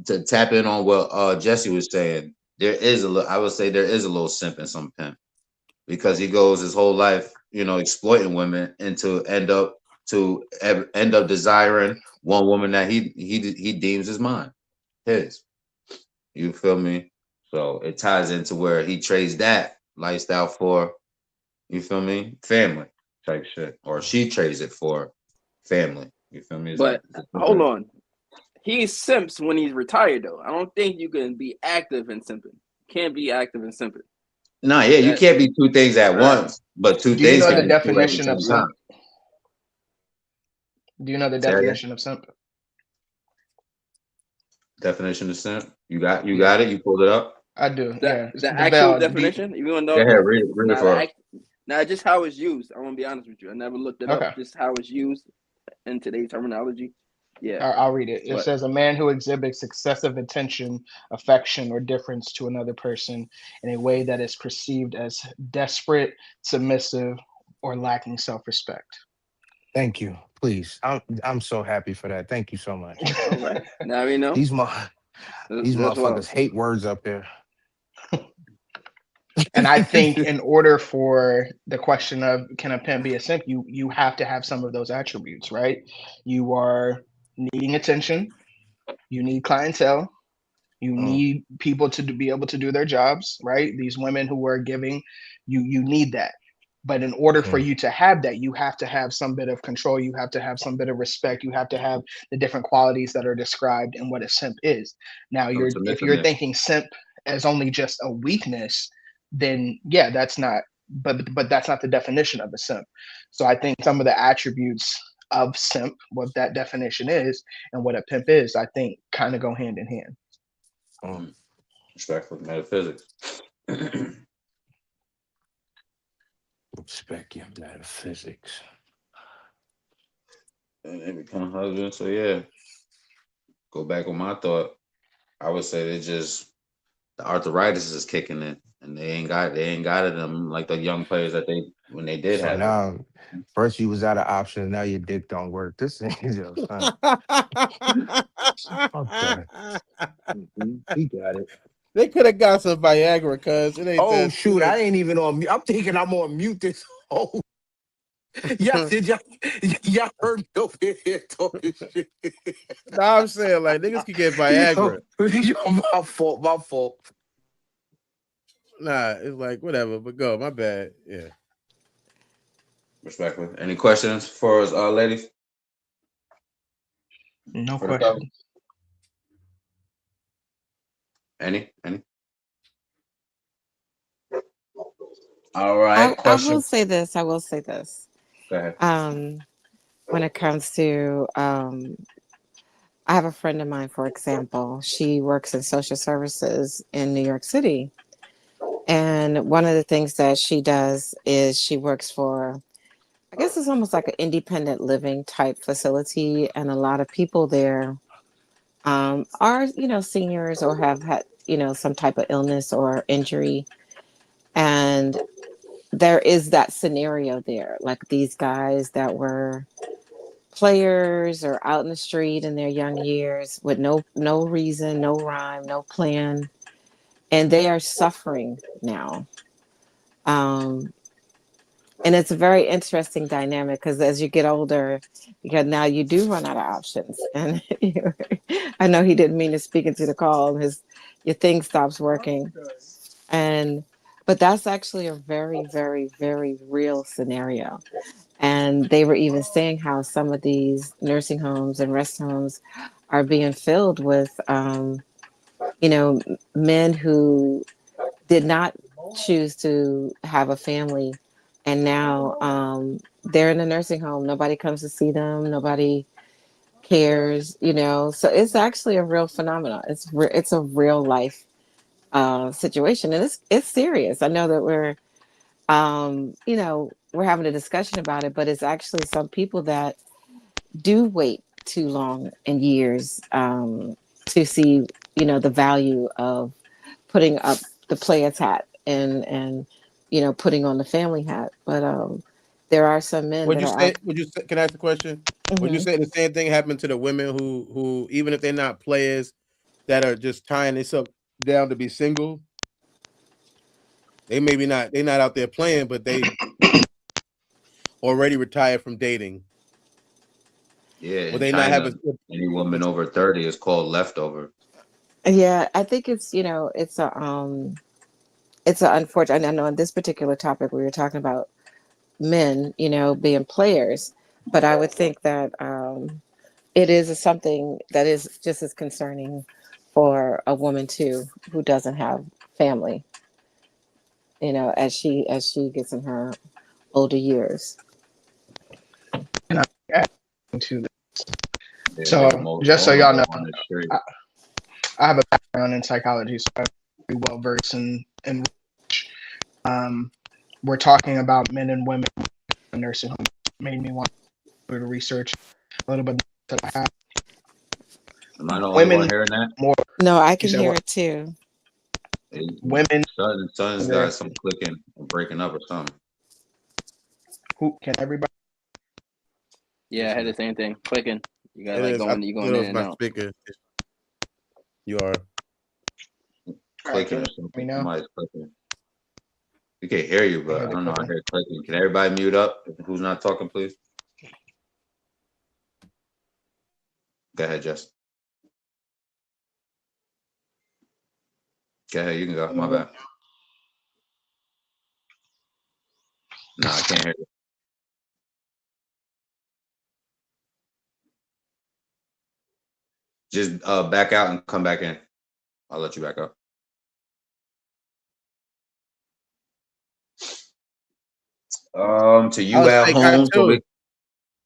[SPEAKER 2] to tap in on what Jesse was saying, I would say there is a little simp in some pimp, because he goes his whole life, exploiting women, and to end up desiring one woman that he deems as his. You feel me? So it ties into where he trades that lifestyle for, you feel me, family type shit, or she trades it for family. You feel me?
[SPEAKER 4] But hold on, he simps when he's retired though. I don't think you can be active in simping. Can't be active in simping.
[SPEAKER 2] No, yeah, you can't be two things at once, but two
[SPEAKER 3] Do you
[SPEAKER 2] things
[SPEAKER 3] know
[SPEAKER 2] can
[SPEAKER 3] the
[SPEAKER 2] be true at the
[SPEAKER 3] definition
[SPEAKER 2] same
[SPEAKER 3] of
[SPEAKER 2] time.
[SPEAKER 3] simp? Do you know the
[SPEAKER 2] Say again?
[SPEAKER 3] definition of simp?
[SPEAKER 2] Definition of simp? You got it? You pulled it up?
[SPEAKER 3] I do. Yeah.
[SPEAKER 4] The actual definition, you want to know?
[SPEAKER 2] Go ahead, read it for us.
[SPEAKER 4] Now, just how it's used. I want to be honest with you. I never looked it
[SPEAKER 3] Okay.
[SPEAKER 4] up. Just how it's used in today's terminology. Yeah.
[SPEAKER 3] I'll read it. It says a man who exhibits excessive attention, affection, or difference to another person in a way that is perceived as desperate, submissive, or lacking self-respect.
[SPEAKER 7] Thank you. Please. I'm so happy for that. Thank you so much.
[SPEAKER 4] All right. Now we know.
[SPEAKER 7] These motherfuckers hate words up there.
[SPEAKER 3] And I think in order for the question of can a pimp be a simp, you have to have some of those attributes, right? You are needing attention, you need clientele, you need people to be able to do their jobs, right? These women who are giving, you need that. But in order for you to have that, you have to have some bit of control, you have to have some bit of respect, you have to have the different qualities that are described in what a simp is. Now, if you're thinking simp as only just a weakness, then yeah, that's not, but that's not the definition of a simp. So I think some of the attributes of simp, what that definition is and what a pimp is, I think kind of go hand in hand.
[SPEAKER 2] Respectful metaphysics.
[SPEAKER 7] Respect your metaphysics.
[SPEAKER 2] And they become husbands. So yeah, go back on my thought. I would say the arthritis is kicking in, and they ain't got it in them like the young players that when they did have
[SPEAKER 7] now, first you was out of options, now your dick don't work. This thing is just fun. Okay. He got it.
[SPEAKER 6] They could have got some Viagra, cuz it ain't.
[SPEAKER 7] Oh shoot, I ain't even on mute. I'm thinking I'm on mute this whole. Y'all heard me over here talking shit.
[SPEAKER 6] Nah, I'm saying like niggas can get Viagra.
[SPEAKER 7] Yo, my fault.
[SPEAKER 6] Nah, it's like whatever, but go. My bad. Yeah.
[SPEAKER 2] Respectfully. Any questions for us, ladies?
[SPEAKER 3] No questions.
[SPEAKER 2] Any? All right.
[SPEAKER 8] I will say this.
[SPEAKER 2] Go ahead.
[SPEAKER 8] When it comes to, I have a friend of mine, for example, she works in social services in New York City. And one of the things that she does is she works for, I guess it's almost like an independent living type facility. And a lot of people there are, seniors or have had, some type of illness or injury. And there is that scenario there, like these guys that were players or out in the street in their young years with no reason, no rhyme, no plan, and they are suffering now. Um, and it's a very interesting dynamic because as you get older, because now you do run out of options. And I know he didn't mean to speak into the call. Your thing stops working, and but that's actually a very, very, very real scenario. And they were even saying how some of these nursing homes and rest homes are being filled with, men who did not choose to have a family. And now they're in a nursing home. Nobody comes to see them. Nobody cares, So it's actually a real phenomenon. It's a real life situation. And it's serious. I know that we're having a discussion about it, but it's actually some people that do wait too long in years to see, the value of putting up the player's hat and putting on the family hat. But there are some men that are out.
[SPEAKER 6] Would you say? Can I ask a question? Would you
[SPEAKER 8] Mhm.
[SPEAKER 6] say the same thing happened to the women who even if they're not players, that are just tying themselves down to be single? They maybe not. They're not out there playing, but they already retired from dating.
[SPEAKER 2] Yeah,
[SPEAKER 6] Will
[SPEAKER 2] in
[SPEAKER 6] they not have
[SPEAKER 2] China,
[SPEAKER 6] a?
[SPEAKER 2] any woman over 30 is called leftover.
[SPEAKER 8] Yeah, I think it's a unfortunate. I know in this particular topic we were talking about men, being players, but I would think that it is something that is just as concerning for a woman too who doesn't have family, as she gets in her older years.
[SPEAKER 3] And I add to that.
[SPEAKER 2] Yeah,
[SPEAKER 3] So
[SPEAKER 2] they're the most
[SPEAKER 3] just so y'all know,
[SPEAKER 2] vulnerable on the street.
[SPEAKER 3] I have a background in psychology, so I'm pretty well versed in um, we're talking about men and women in nursing homes. It made me want to research a little bit that I have.
[SPEAKER 2] Am I the only one
[SPEAKER 3] Women
[SPEAKER 2] hearing that?
[SPEAKER 3] more.
[SPEAKER 8] No, I
[SPEAKER 3] You
[SPEAKER 8] can
[SPEAKER 3] said
[SPEAKER 8] hear
[SPEAKER 3] what?
[SPEAKER 8] it too.
[SPEAKER 2] Hey,
[SPEAKER 3] Women.
[SPEAKER 2] Son's got some clicking or breaking up or something.
[SPEAKER 3] Who can everybody?
[SPEAKER 4] Yeah, I had the same thing. Clicking. You got
[SPEAKER 6] It
[SPEAKER 4] like
[SPEAKER 6] is. I
[SPEAKER 4] you
[SPEAKER 6] thought
[SPEAKER 4] going
[SPEAKER 6] it
[SPEAKER 4] in
[SPEAKER 6] was
[SPEAKER 4] and
[SPEAKER 6] my
[SPEAKER 4] out.
[SPEAKER 6] speaker. You are.
[SPEAKER 3] All right,
[SPEAKER 2] Clicking
[SPEAKER 3] can
[SPEAKER 2] or
[SPEAKER 3] you hear me
[SPEAKER 2] something.
[SPEAKER 3] now?
[SPEAKER 2] Somebody's clicking. We can hear you,
[SPEAKER 3] I
[SPEAKER 2] but
[SPEAKER 3] hear
[SPEAKER 2] I
[SPEAKER 3] the
[SPEAKER 2] don't know. I
[SPEAKER 3] clicking.
[SPEAKER 2] hear clicking. Can everybody mute up? Who's not talking, please? Go ahead, Jess. Go ahead. You can go. My bad. No, I can't hear you. Just back out and come back in. I'll let you back up. To
[SPEAKER 6] I
[SPEAKER 2] you
[SPEAKER 6] was
[SPEAKER 2] at
[SPEAKER 6] fake hype
[SPEAKER 2] home. So
[SPEAKER 6] too.
[SPEAKER 2] we,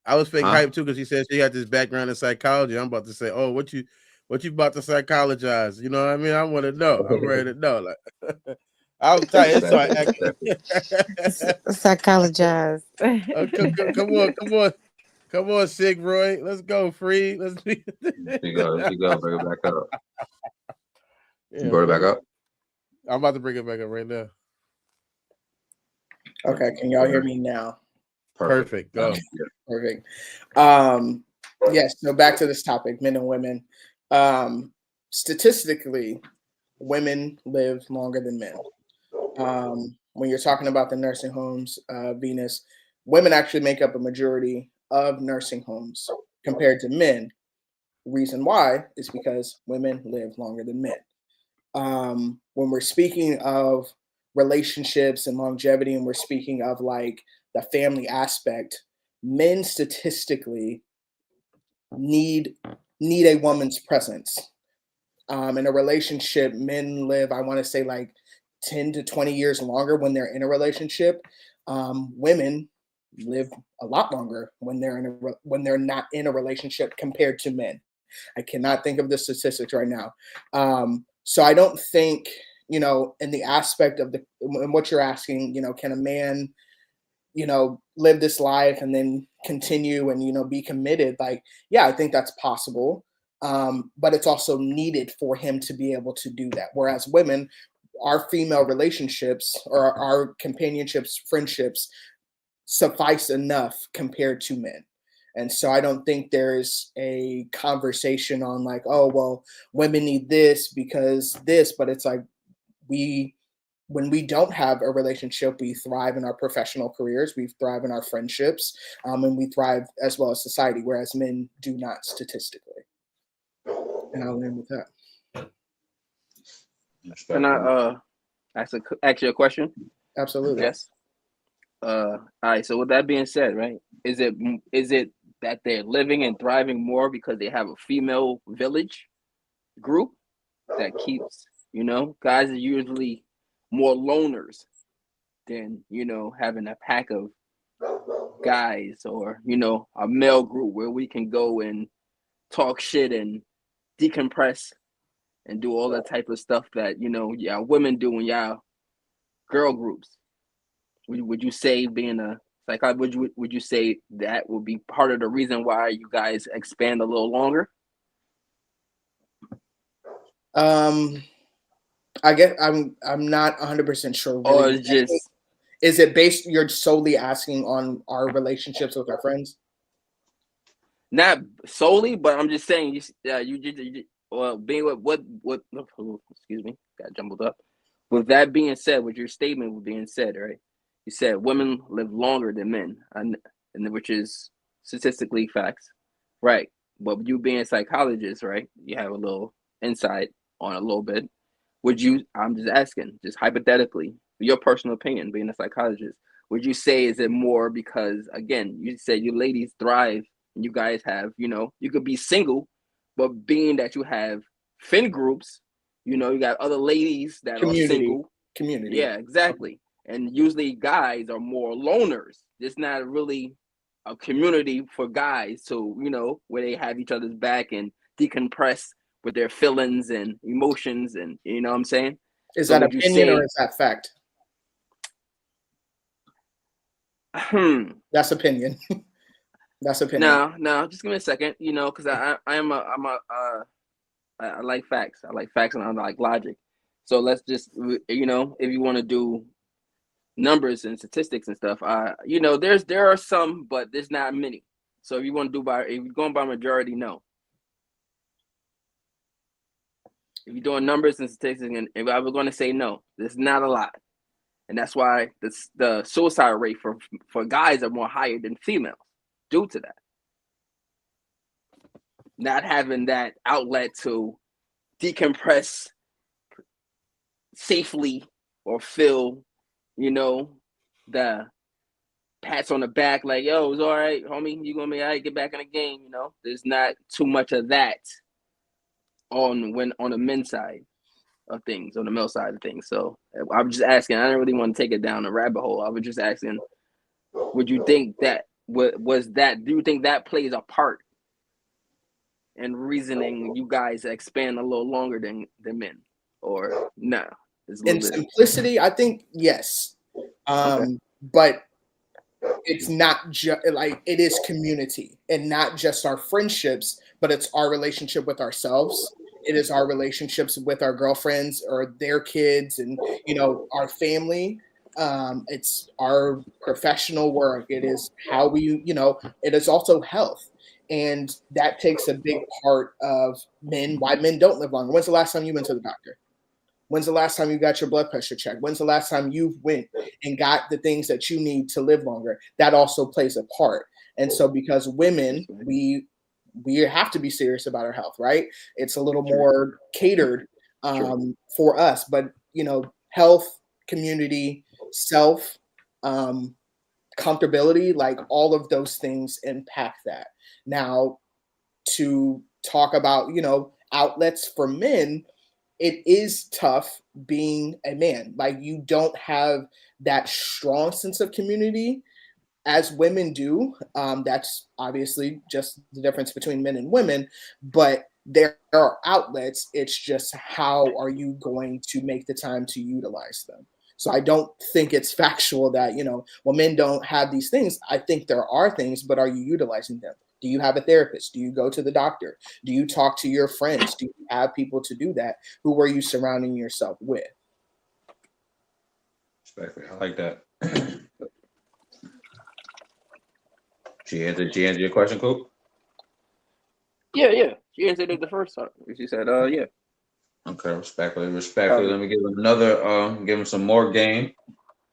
[SPEAKER 6] I was fake
[SPEAKER 2] huh?
[SPEAKER 6] hype too because she said she had this background in psychology. I'm about to say, oh, what you about to psychologize? You know what I mean? I want to know. I'm ready to know. Like, I'm tired. It's all right.
[SPEAKER 8] Psychologize.
[SPEAKER 6] Come on, Sig Roy. Let's go, free. Let's be.
[SPEAKER 2] She go. Bring it back up.
[SPEAKER 6] Yeah,
[SPEAKER 2] You brought it back
[SPEAKER 6] man.
[SPEAKER 2] up.
[SPEAKER 6] I'm about to bring it back up right now.
[SPEAKER 3] Okay, can y'all hear me now?
[SPEAKER 6] Perfect. Go.
[SPEAKER 3] Perfect. Yes, so back to this topic, men and women. Statistically, women live longer than men. When you're talking about the nursing homes, Venus, women actually make up a majority of nursing homes compared to men. Reason why is because women live longer than men. When we're speaking of relationships and longevity, and we're speaking of like the family aspect, men statistically need a woman's presence. In a relationship, men live, I want to say, like 10 to 20 years longer when they're in a relationship. Women live a lot longer when when they're not in a relationship compared to men. I cannot think of the statistics right now. So I don't think you know, in the aspect of in what you're asking, you know, can a man, you know, live this life and then continue and, you know, be committed? Like, yeah, I think that's possible. But it's also needed for him to be able to do that. Whereas women, our female relationships or our companionships, friendships suffice enough compared to men. And so I don't think there's a conversation on like, oh, well, women need this because this, but it's like when we don't have a relationship, we thrive in our professional careers, we thrive in our friendships, and we thrive as well as society, whereas men do not statistically. And I'll end with that.
[SPEAKER 4] Can I ask you a question?
[SPEAKER 3] Absolutely.
[SPEAKER 4] Yes. All right. So with that being said, right, is it that they're living and thriving more because they have a female village group that keeps, you know, guys are usually more loners than, you know, having a pack of guys or, you know, a male group where we can go and talk shit and decompress and do all that type of stuff that, you know, yeah, women do in y'all girl groups. Would you say being a psychologist, would you say that would be part of the reason why you guys expand a little longer?
[SPEAKER 3] I guess I'm not 100% sure. Really,
[SPEAKER 4] Or it's just
[SPEAKER 3] is it based? You're solely asking on our relationships with our friends?
[SPEAKER 4] not solely, but I'm just saying well, being what excuse me, got jumbled up. With that being said, with your statement being said, right? You said women live longer than men, and which is statistically facts, right? But you being a psychologist, right? You have a little insight on a little bit. Would you? I'm just asking, just hypothetically, your personal opinion, being a psychologist, would you say is it more because again, you said you ladies thrive and you guys have, you know, you could be single, but being that you have fin groups, you know, you got other ladies that are single.
[SPEAKER 3] Community.
[SPEAKER 4] Yeah, exactly. And usually guys are more loners. It's not really a community for guys to, you know, where they have each other's back and decompress with their feelings and emotions, and you know what I'm saying?
[SPEAKER 3] Is
[SPEAKER 4] So
[SPEAKER 3] that
[SPEAKER 4] would you
[SPEAKER 3] opinion
[SPEAKER 4] say
[SPEAKER 3] or is that fact? That's opinion. That's opinion.
[SPEAKER 4] No, just give me a second, you know, because I like facts. I like facts and I like logic. So let's just, you know, if you want to do numbers and statistics and stuff, you know, there are some, but there's not many. So if you want to if you're going by majority, no. If you're doing numbers and statistics, and if I was going to say no, there's not a lot, and that's why the suicide rate for guys are more higher than females due to that. Not having that outlet to decompress safely or feel, you know, the pats on the back like, yo, it's all right, homie, you gonna be all right, get back in the game, you know. There's not too much of that on the men's side of things, on the male side of things. So I'm just asking, I didn't really want to take it down a rabbit hole. I was just asking, would you think that do you think that plays a part in reasoning you guys expand a little longer than men? Or no?
[SPEAKER 3] In simplicity, I think yes.
[SPEAKER 4] Okay.
[SPEAKER 3] But it's not just like it is community and not just our friendships, but it's our relationship with ourselves. It is our relationships with our girlfriends or their kids and, you know, our family. It's our professional work. It is how we, you know, it is also health. And that takes a big part of why men don't live longer. When's the last time you went to the doctor? When's the last time you got your blood pressure checked? When's the last time you went and got the things that you need to live longer? That also plays a part. And so because women, we have to be serious about our health, right? It's a little more catered for us, but you know, health, community, self, comfortability, like all of those things impact that. Now, to talk about, you know, outlets for men, it is tough being a man. Like you don't have that strong sense of community as women do. That's obviously just the difference between men and women. But there are outlets. It's just how are you going to make the time to utilize them? So I don't think it's factual that, well, men don't have these things. I think there are things, but are you utilizing them? Do you have a therapist? Do you go to the doctor? Do you talk to your friends? Do you have people to do that? Who are you surrounding yourself with?
[SPEAKER 2] Respectfully, I like that. She answered your question, Coop?
[SPEAKER 4] Yeah. She answered it the first time. She said, yeah.
[SPEAKER 2] Okay, respectfully. Let me give him give him some more game.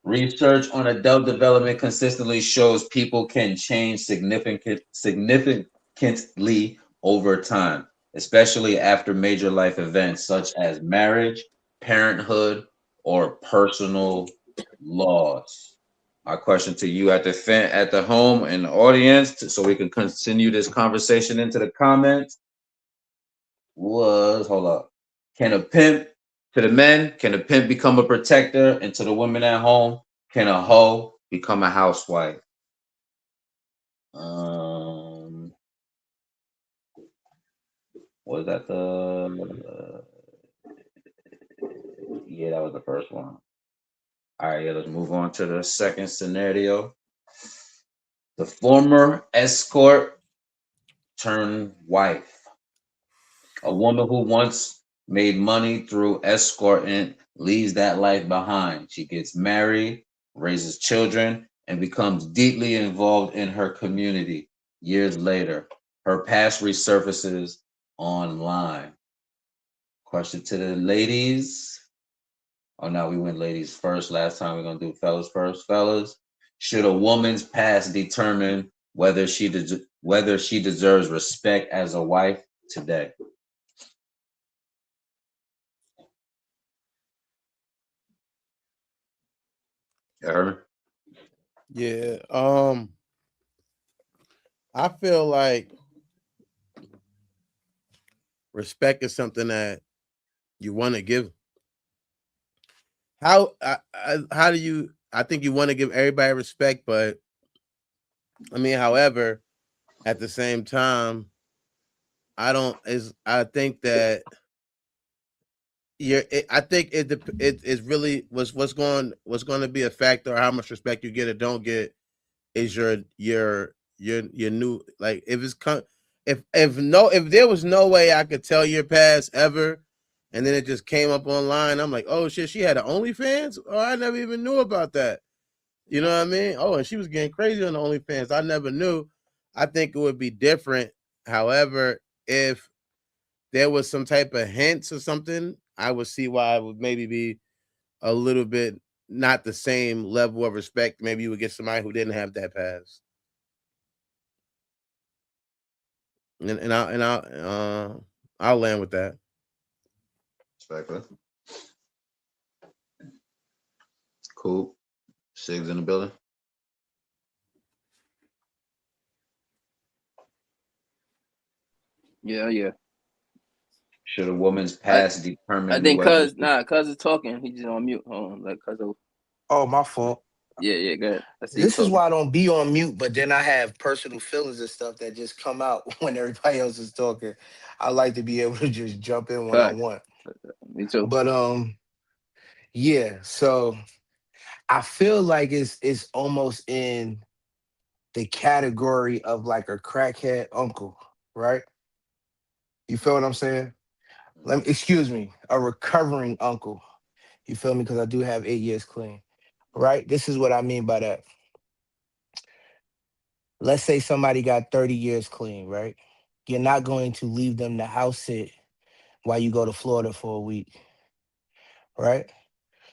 [SPEAKER 2] Research on adult development consistently shows people can change significantly over time, especially after major life events such as marriage, parenthood, or personal loss. My question to you at the home and the audience, so we can continue this conversation into the comments, was, hold up. Can a pimp, to the men, can a pimp become a protector? And to the women at home, can a hoe become a housewife? Was that yeah, that was the first one. All right, yeah, let's move on to the second scenario. The former escort turned wife. A woman who once made money through escorting leaves that life behind. She gets married, raises children, and becomes deeply involved in her community. Years later, her past resurfaces online. Question to the ladies. Oh, no, we went ladies first last time. We're going to do fellas first. Fellas, should a woman's past determine whether she deserves respect as a wife today? Herman?
[SPEAKER 6] Yeah. I feel like respect is something that you want to give. How do you? I think you want to give everybody respect, but I mean, however, at the same time, I don't. I think that I think it is really what's going to be a factor. How much respect you get or don't get is your new, like, if it's if there was no way I could tell your past ever, and then it just came up online, I'm like, oh shit, she had an OnlyFans. Oh, I never even knew about that. You know what I mean? Oh, and she was getting crazy on the OnlyFans. I never knew. I think it would be different. However, if there was some type of hints or something, I would see why it would maybe be a little bit not the same level of respect. Maybe you would get somebody who didn't have that past. I'll land with that.
[SPEAKER 2] Respectfully. Cool. Sig's in the building.
[SPEAKER 4] Yeah.
[SPEAKER 2] Should a woman's past determine
[SPEAKER 4] I think
[SPEAKER 2] whether
[SPEAKER 4] cuz is talking. He's just on mute. Hold on, like cuz.
[SPEAKER 7] Oh, my fault.
[SPEAKER 4] Yeah, go ahead. I see you
[SPEAKER 7] This is
[SPEAKER 4] talking.
[SPEAKER 7] why I don't be on mute, but then I have personal feelings and stuff that just come out when everybody else is talking. I like to be able to just jump in when I
[SPEAKER 4] Fact.
[SPEAKER 7] want.
[SPEAKER 4] Me too.
[SPEAKER 7] But yeah, so I feel like it's almost in the category of like a crackhead uncle, right? You feel what I'm saying? Excuse me, a recovering uncle. You feel me? Because I do have 8 years clean, right? This is what I mean by that. Let's say somebody got 30 years clean, right? You're not going to leave them to house sit while you go to Florida for a week, right?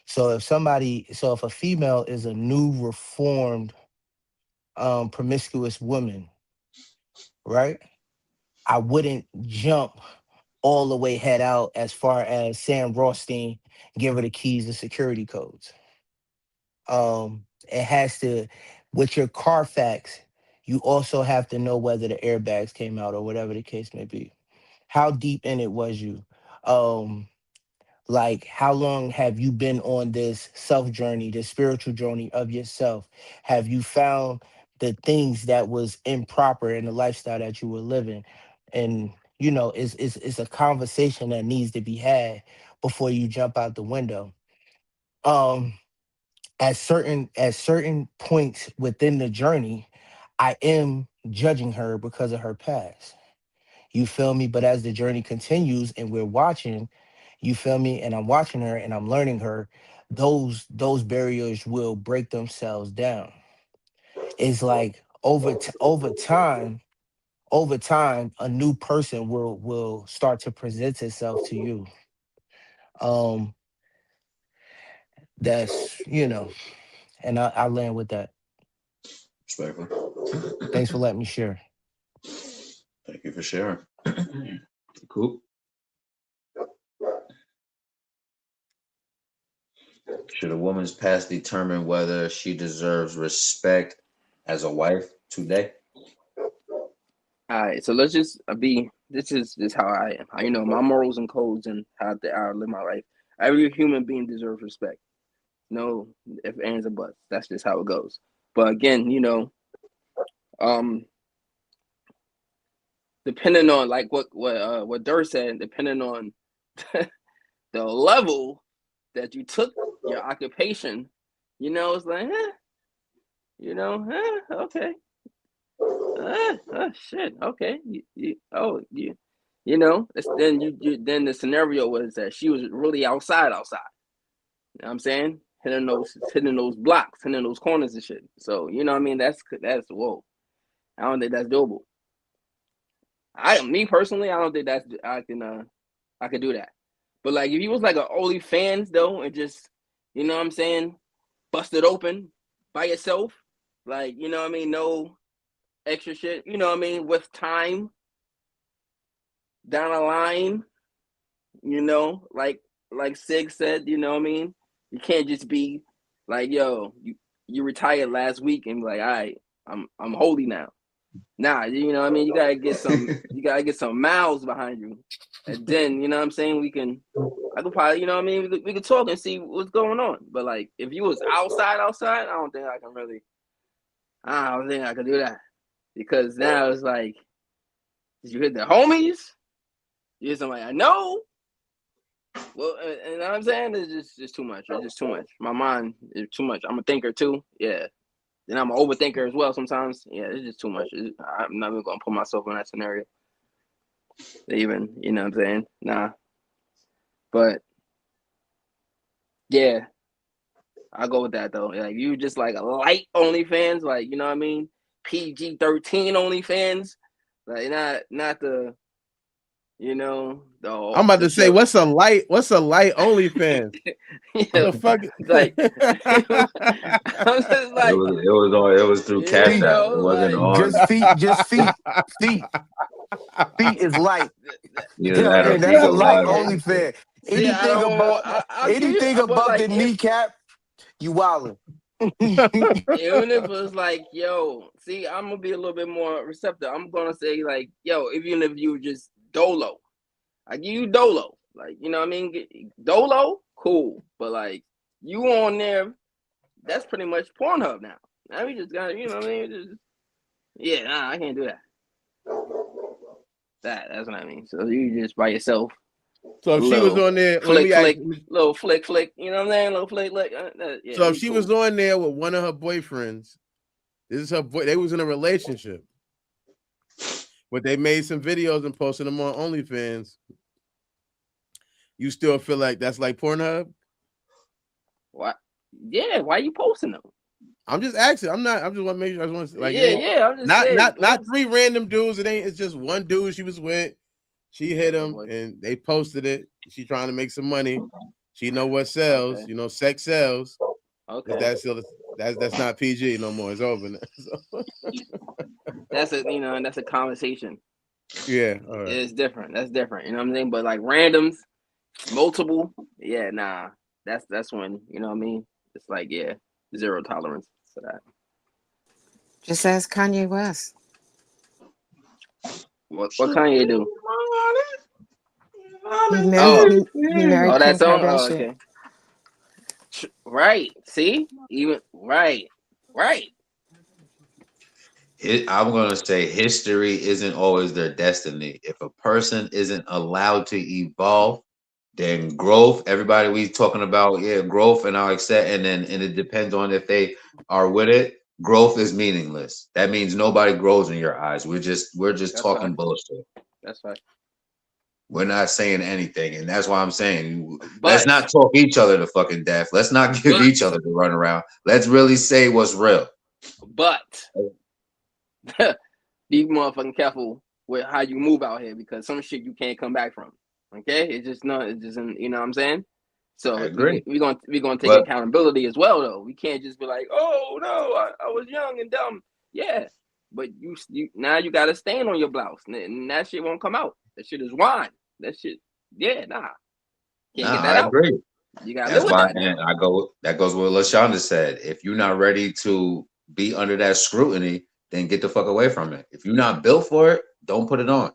[SPEAKER 7] So if a female is a new reformed promiscuous woman, right? I wouldn't jump all the way head out as far as Sam Rothstein give her the keys to security codes. It has to, with your Carfax, you also have to know whether the airbags came out or whatever the case may be. How deep in it was you? Um, like, how long have you been on this self journey, this spiritual journey of yourself? Have you found the things that was improper in the lifestyle that you were living? And it's a conversation that needs to be had before you jump out the window. Um, at certain points within the journey, I am judging her because of her past. You feel me? But as the journey continues and we're watching, you feel me? And I'm watching her and I'm learning her, those barriers will break themselves down. It's like over time, a new person will start to present itself to you. Um, that's. And I land with that.
[SPEAKER 2] Respectful.
[SPEAKER 7] Thanks for letting me share.
[SPEAKER 2] Thank you for sharing. Cool. Should a woman's past determine whether she deserves respect as a wife today?
[SPEAKER 4] All right, so let's just be. This is how I am. How, my morals and codes and how I live my life. Every human being deserves respect. No, if ands or buts. That's just how it goes. But again, um, depending on like what Durr said, depending on the level that you took your occupation, it's like, okay, shit, okay, then the scenario was that she was really outside. You know what I'm saying? Hitting those blocks, hitting those corners and shit. So what I mean, that's whoa. I don't think that's doable. Me personally, I don't think that's I could do that. But like if you was like an OnlyFans though and just what I'm saying, bust it open by yourself, like what I mean, no extra shit, what I mean, with time down the line, like Sig said, what I mean, you can't just be like, yo, you retired last week and be like, all right, I'm holy now. Nah, what I mean, you gotta get some miles behind you, and then what I'm saying, I could probably what I mean, we could talk and see what's going on. But like if you was outside, I don't think I could do that, because now it's like, did you hit the homies? You hit somebody I know. Well, and what I'm saying, it's just too much. It's just too much. My mind is too much. I'm a thinker too. Yeah. And I'm an overthinker as well sometimes. Yeah, it's just too much. I'm not even going to put myself in that scenario. Even, what I'm saying? Nah. But, yeah, I'll go with that, though. Like, you just like a light OnlyFans, like, what I mean? PG-13 OnlyFans. Like, not the,
[SPEAKER 6] I'm about to say,
[SPEAKER 4] show.
[SPEAKER 6] what's a light OnlyFans? The fuck?
[SPEAKER 4] Like, I'm just like,
[SPEAKER 2] it was through Cash App. It wasn't
[SPEAKER 4] like,
[SPEAKER 2] on.
[SPEAKER 7] Just feet. Feet is light.
[SPEAKER 2] Either that or
[SPEAKER 7] And that's a
[SPEAKER 2] Bigo
[SPEAKER 7] light
[SPEAKER 2] Live.
[SPEAKER 7] OnlyFans.
[SPEAKER 4] See,
[SPEAKER 7] Anything above the kneecap, you wildin'.
[SPEAKER 4] Even if it's like, yo, see, I'm gonna be a little bit more receptive. I'm gonna say like, yo, even if you just dolo, I give you dolo, like, what I mean, dolo, cool, but like you on there, that's pretty much Pornhub now. Now we just got, what I mean, I can't do that. That's what I mean. So you just by yourself.
[SPEAKER 6] So if she was on there, let me ask,
[SPEAKER 4] little flick, you know what I'm saying? Little flick. Yeah,
[SPEAKER 6] so if she was on there with one of her boyfriends, this is her boy. They was in a relationship, but they made some videos and posted them on OnlyFans. You still feel like that's like Pornhub?
[SPEAKER 4] What? Yeah. Why are you posting them?
[SPEAKER 6] I'm just asking. I'm just want to make sure. I just want to like.
[SPEAKER 4] Yeah. I'm just saying,
[SPEAKER 6] not three random dudes. It's just one dude she was with. She hit him and they posted it. She trying to make some money. She know what sells.
[SPEAKER 4] Okay.
[SPEAKER 6] Sex sells.
[SPEAKER 4] Okay.
[SPEAKER 6] That's not PG no more. It's over now. So.
[SPEAKER 4] That's a conversation.
[SPEAKER 6] Yeah. All right.
[SPEAKER 4] It's different. That's different. You know what I'm saying? But like randoms, multiple, yeah, nah. That's when, what I mean? It's like, yeah, zero tolerance for that.
[SPEAKER 8] Just ask Kanye West.
[SPEAKER 4] What Kanye do?
[SPEAKER 8] He married
[SPEAKER 4] that
[SPEAKER 8] Kim
[SPEAKER 4] song?
[SPEAKER 8] Kardashian.
[SPEAKER 4] Okay. Right. See? Even right.
[SPEAKER 2] I'm going to say history isn't always their destiny. If a person isn't allowed to evolve, then growth. Everybody we talking about, yeah, growth, and I'll accept. And it depends on if they are with it. Growth is meaningless. That means nobody grows in your eyes. We're just
[SPEAKER 4] That's
[SPEAKER 2] talking
[SPEAKER 4] fine.
[SPEAKER 2] bullshit.
[SPEAKER 4] That's fine.
[SPEAKER 2] We're not saying anything, and that's why I'm saying let's
[SPEAKER 4] But
[SPEAKER 2] not talk each other to fucking death. Let's not give each other the runaround. Let's really say what's real.
[SPEAKER 4] but be motherfucking careful with how you move out here because some shit you can't come back from. Okay, it's just not. It's just you know what I'm saying.
[SPEAKER 2] I
[SPEAKER 4] So
[SPEAKER 2] agree,
[SPEAKER 4] we gonna take
[SPEAKER 2] but
[SPEAKER 4] accountability as well though. We can't just be like, oh no, I was young and dumb. Yeah, but you now you got to stand on your blouse and that shit won't come out. That shit is wine. That shit, yeah, nah, can't get that
[SPEAKER 2] I
[SPEAKER 4] out.
[SPEAKER 2] agree.
[SPEAKER 4] You gotta live
[SPEAKER 2] That's
[SPEAKER 4] with
[SPEAKER 2] why,
[SPEAKER 4] that
[SPEAKER 2] and
[SPEAKER 4] now.
[SPEAKER 2] I go. That goes with what LaShonda said. If you're not ready to be under that scrutiny, then get the fuck away from it. If you're not built for it, don't put it on.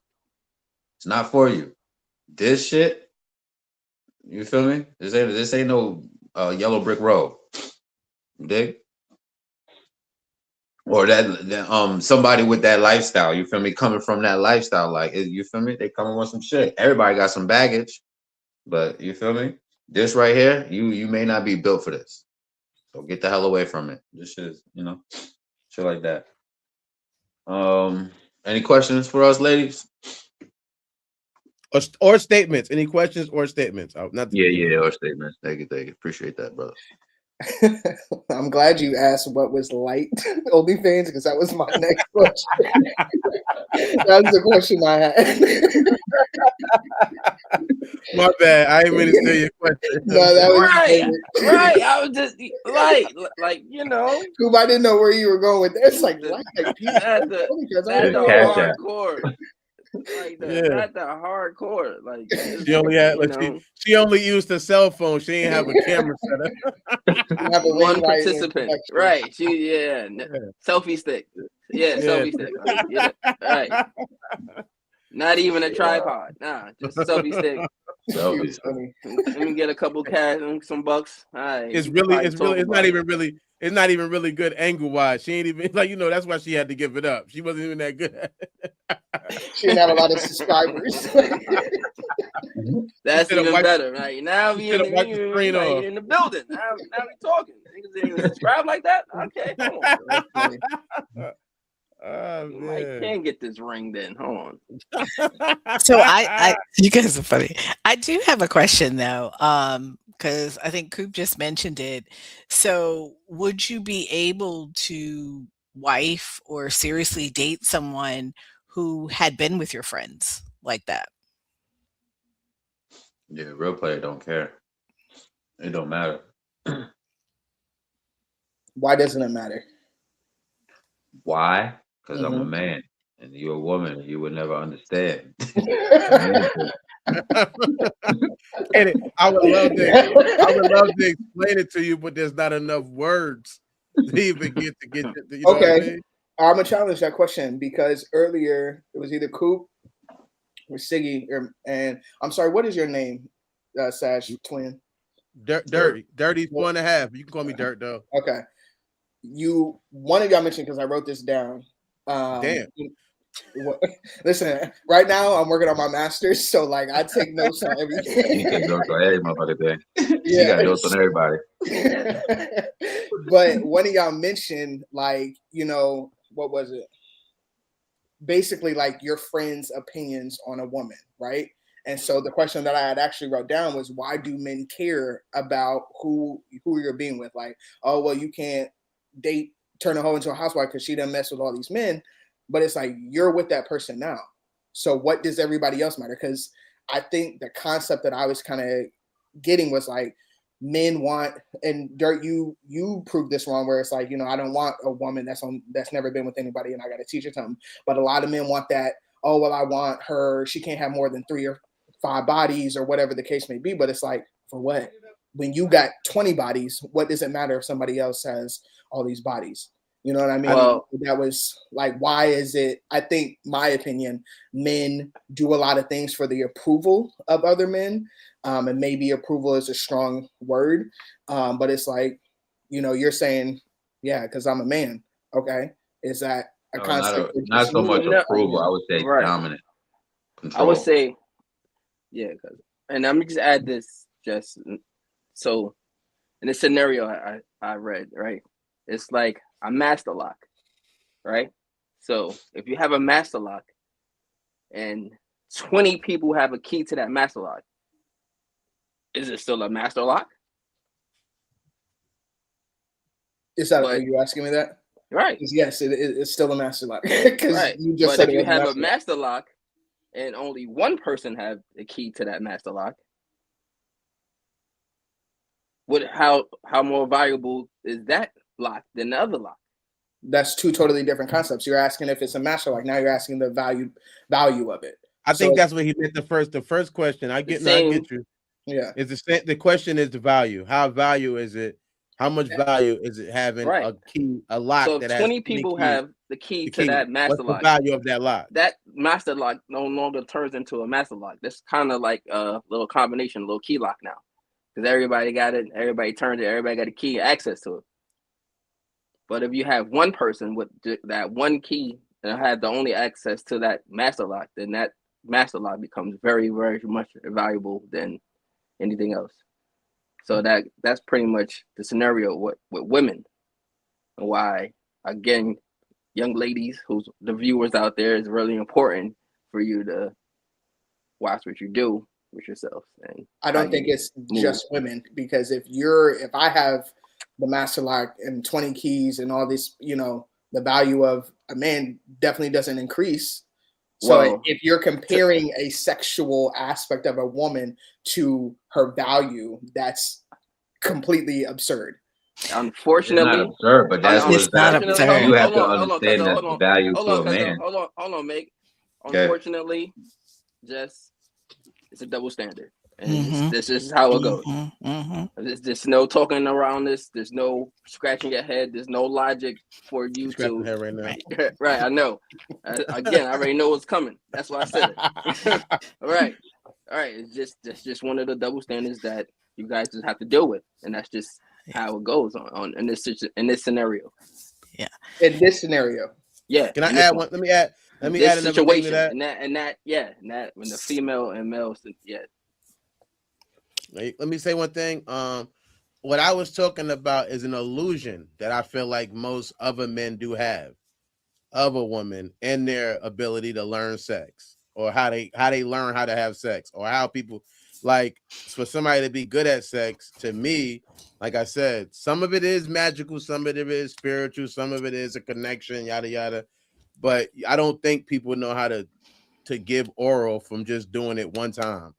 [SPEAKER 2] It's not for you. This shit, you feel me? This ain't no yellow brick road. You dig? Or that somebody with that lifestyle. You feel me? Coming from that lifestyle, like you feel me? They coming with some shit. Everybody got some baggage, but you feel me? This right here, you may not be built for this. So get the hell away from it. This shit is, shit like that. Any questions for us, ladies?
[SPEAKER 6] Or statements. Any questions or statements? Not to,
[SPEAKER 2] Yeah, or statements. Thank you. Appreciate that, brother.
[SPEAKER 3] I'm glad you asked what was light OnlyFans because that was my next question. That was the question I had.
[SPEAKER 6] My bad. I didn't mean to steal your question.
[SPEAKER 3] No, that was
[SPEAKER 4] Right. I was just like
[SPEAKER 3] Coop, I didn't know where you were going with that. It's like
[SPEAKER 4] the-
[SPEAKER 3] light, like
[SPEAKER 4] that's the
[SPEAKER 2] Cash App.
[SPEAKER 4] hardcore. Like
[SPEAKER 6] Yeah.
[SPEAKER 4] that's the hardcore. Like
[SPEAKER 6] She only had she only used her cell phone. She didn't have a camera set up.
[SPEAKER 3] have a ring
[SPEAKER 4] one
[SPEAKER 3] light
[SPEAKER 4] participant.
[SPEAKER 3] and
[SPEAKER 4] Right. Selfie stick. Yeah, selfie stick. Like, right. Not even a tripod. Nah, just selfie stick.
[SPEAKER 2] Selfies.
[SPEAKER 4] Let me get a couple cash and some bucks. All right.
[SPEAKER 6] It's not even really good angle wise. She ain't even that's why she had to give it up. She wasn't even that good.
[SPEAKER 3] She didn't have a lot of subscribers.
[SPEAKER 4] That's even better, right? Now we in the building. Now we talking. Niggas ain't subscribe like that. Okay, hold on. I can't get this ring then. Hold on.
[SPEAKER 5] So you guys are funny. I do have a question though, because I think Coop just mentioned it. So would you be able to wife or seriously date someone who had been with your friends like that?
[SPEAKER 2] Yeah, real player don't care. It don't matter.
[SPEAKER 3] Why doesn't it matter?
[SPEAKER 2] Why? Because I'm a man and you're a woman. You would never understand.
[SPEAKER 6] And I would love to explain it to you, but there's not enough words to even get you know
[SPEAKER 3] Okay.
[SPEAKER 6] what I mean?
[SPEAKER 3] I'm gonna challenge that question because earlier it was either Coop or Siggy, and I'm sorry, what is your name, Sash twin?
[SPEAKER 6] Dirty's 1.5. You can call me Dirt though.
[SPEAKER 3] Okay. One of y'all mentioned because I wrote this down.
[SPEAKER 6] Damn.
[SPEAKER 3] Listen, right now I'm working on my master's, so like I take notes on everything.
[SPEAKER 2] You take notes on every motherfucker thing.
[SPEAKER 3] Yeah.
[SPEAKER 2] She got notes on everybody.
[SPEAKER 3] But one of y'all mentioned what was it? Basically, like your friends' opinions on a woman, right? And so the question that I had actually wrote down was, why do men care about who you're being with? Like, oh well, you can't turn a hoe into a housewife because she done mess with all these men. But it's like you're with that person now. So what does everybody else matter? Because I think the concept that I was kind of getting was like men want, and Dirt, you proved this wrong, where it's like, I don't want a woman that's never been with anybody and I got to teach her something. But a lot of men want that, oh well, I want her, she can't have more than 3 or 5 bodies or whatever the case may be. But it's like, for what? When you got 20 bodies, what does it matter if somebody else has all these bodies? You know what I mean?
[SPEAKER 4] Well,
[SPEAKER 3] that was like, why is it? I think, my opinion, men do a lot of things for the approval of other men. And maybe approval is a strong word. But it's like, you're saying, yeah, because I'm a man. Okay. Is that a
[SPEAKER 2] No,
[SPEAKER 3] constant
[SPEAKER 2] not so much
[SPEAKER 4] No,
[SPEAKER 2] approval. I would say
[SPEAKER 4] right.
[SPEAKER 2] dominant
[SPEAKER 4] I
[SPEAKER 2] control.
[SPEAKER 4] would say, yeah, and let me just add this, just so in this scenario I read, right? It's like a master lock, right? So if you have a master lock and 20 people have a key to that master lock, is it still a master lock?
[SPEAKER 3] Is that?
[SPEAKER 4] But
[SPEAKER 3] Are you asking me that?
[SPEAKER 4] right,
[SPEAKER 3] Yes, it's still a master lock because
[SPEAKER 4] right.
[SPEAKER 3] you just
[SPEAKER 4] But
[SPEAKER 3] said
[SPEAKER 4] if
[SPEAKER 3] it
[SPEAKER 4] you
[SPEAKER 3] was a
[SPEAKER 4] have a
[SPEAKER 3] master lock.
[SPEAKER 4] master lock and only one person have the key to that master lock, how more valuable is that lock than the other lock?
[SPEAKER 3] That's two totally different concepts. You're asking if it's a master lock. Now you're asking the value of it.
[SPEAKER 6] I think
[SPEAKER 3] So
[SPEAKER 6] that's what he meant. The first question. I
[SPEAKER 4] The
[SPEAKER 6] get
[SPEAKER 4] same,
[SPEAKER 6] you.
[SPEAKER 3] yeah,
[SPEAKER 6] Is the question is the value. How value is it? How much value is it having
[SPEAKER 4] right.
[SPEAKER 6] a key, a lock
[SPEAKER 4] So if
[SPEAKER 6] that has
[SPEAKER 4] 20
[SPEAKER 6] 20
[SPEAKER 4] people
[SPEAKER 6] keys?
[SPEAKER 4] have the key
[SPEAKER 6] The
[SPEAKER 4] to
[SPEAKER 6] key.
[SPEAKER 4] that master
[SPEAKER 6] What's the
[SPEAKER 4] lock,
[SPEAKER 6] value of that lock?
[SPEAKER 4] that master lock no longer turns into a master lock. That's kind of like a little combination, a little key lock now. Because everybody got it, everybody turned it, everybody got a key access to it. But if you have one person with that one key and have the only access to that master lock, then that master lock becomes very, very much valuable than anything else. So that's pretty much the scenario with women, and why, again, young ladies, who's the viewers out there, is really important for you to watch what you do with yourself. And
[SPEAKER 3] I don't think it's just women, because if I have the master lock and 20 keys and all this, the value of a man definitely doesn't increase. So
[SPEAKER 4] Well,
[SPEAKER 3] if you're comparing a sexual aspect of a woman to her value, that's completely absurd.
[SPEAKER 2] It's not
[SPEAKER 4] unfortunately,
[SPEAKER 2] absurd, but that's what
[SPEAKER 5] It's not
[SPEAKER 4] unfortunately,
[SPEAKER 5] absurd.
[SPEAKER 2] you have to
[SPEAKER 4] hold on,
[SPEAKER 2] understand
[SPEAKER 4] Cuzzo,
[SPEAKER 2] that's the value
[SPEAKER 4] hold
[SPEAKER 2] to
[SPEAKER 4] on,
[SPEAKER 2] a man.
[SPEAKER 4] hold on, Meg.
[SPEAKER 2] Okay.
[SPEAKER 4] Unfortunately, just it's a double standard, and
[SPEAKER 5] Mhm.
[SPEAKER 4] this is how it goes.
[SPEAKER 5] Mhm. Mhm.
[SPEAKER 4] There's no talking around this. There's no scratching your head. There's no logic for you
[SPEAKER 6] Scratching
[SPEAKER 4] to.
[SPEAKER 6] head right now.
[SPEAKER 4] Right, I know. Again, I already know what's coming. That's why I said it. all right. It's just one of the double standards that you guys just have to deal with, and that's just how it goes on in this scenario.
[SPEAKER 5] Yeah.
[SPEAKER 3] In this scenario,
[SPEAKER 4] Yeah.
[SPEAKER 6] Can I add one? Let me add
[SPEAKER 4] This
[SPEAKER 6] another thing to
[SPEAKER 4] situation,
[SPEAKER 6] that.
[SPEAKER 4] and that when the female and male, yeah.
[SPEAKER 6] Let me say one thing. What I was talking about is an illusion that I feel like most other men do have of a woman and their ability to learn sex, or how they learn how to have sex, or how people, like, for somebody to be good at sex. To me, like I said, some of it is magical, some of it is spiritual, some of it is a connection, yada yada. But I don't think people know how to give oral from just doing it one time.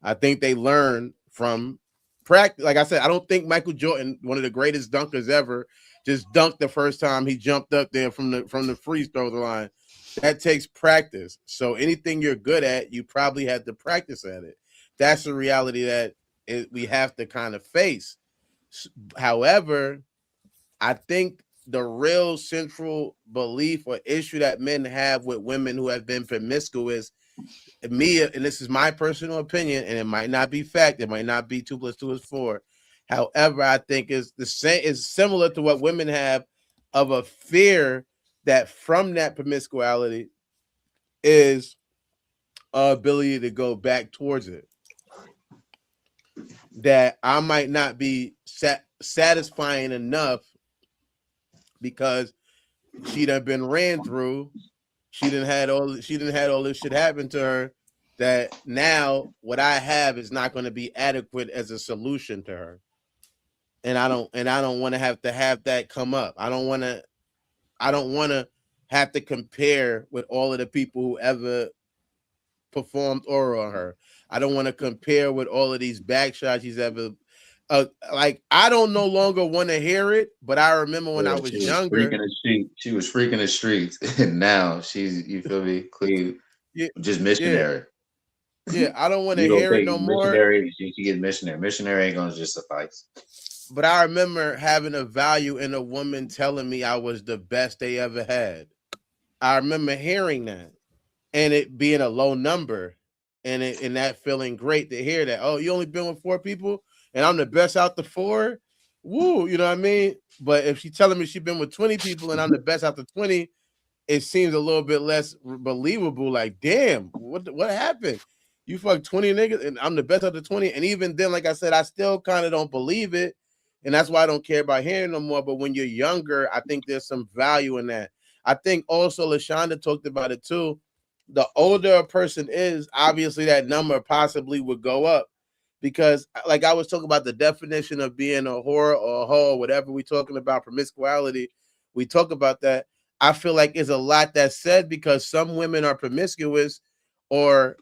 [SPEAKER 6] I think they learn from practice. Like I said, I don't think Michael Jordan, one of the greatest dunkers ever, just dunked the first time he jumped up there from the free throw line. That takes practice. So anything you're good at, you probably had to practice at it. That's the reality that we have to kind of face. However, I think the real central belief or issue that men have with women who have been promiscuous, me, and this is my personal opinion, and it might not be fact, it might not be 2 + 2 is 4. However, I think is the same, is similar to what women have, of a fear that from that promiscuity is our ability to go back towards it. That I might not be satisfying enough because she done been ran through. She didn't had all this shit happen to her, that now what I have is not going to be adequate as a solution to her. And I don't want to have that come up. I don't want to have to compare with all of the people who ever performed oral on her. I don't want to compare with all of these back shots she's ever like. I don't no longer want to hear it, but I remember when I was younger.
[SPEAKER 2] She was freaking the streets, and now she's, you feel me, clean, just missionary.
[SPEAKER 6] Yeah, I don't want to
[SPEAKER 2] You don't
[SPEAKER 6] hear it
[SPEAKER 2] think
[SPEAKER 6] no more.
[SPEAKER 2] missionary? She gets missionary. Missionary ain't gonna just suffice.
[SPEAKER 6] But I remember having a value in a woman telling me I was the best they ever had. I remember hearing that, and it being a low number, and that feeling great to hear that. Oh, you only been with 4 people, and I'm the best out the 4. Woo, you know what I mean? But if she's telling me she's been with 20 people and I'm the best out the 20, it seems a little bit less believable. Like, damn, what happened? You fucked 20 niggas, and I'm the best of the 20. And even then, like I said, I still kind of don't believe it, and that's why I don't care about hearing no more. But when you're younger, I think there's some value in that. I think also LaShonda talked about it too. The older a person is, obviously that number possibly would go up because, like I was talking about the definition of being a whore or a hoe, whatever we're talking about, promiscuity, we talk about that. I feel like there's a lot that's said because some women are promiscuous or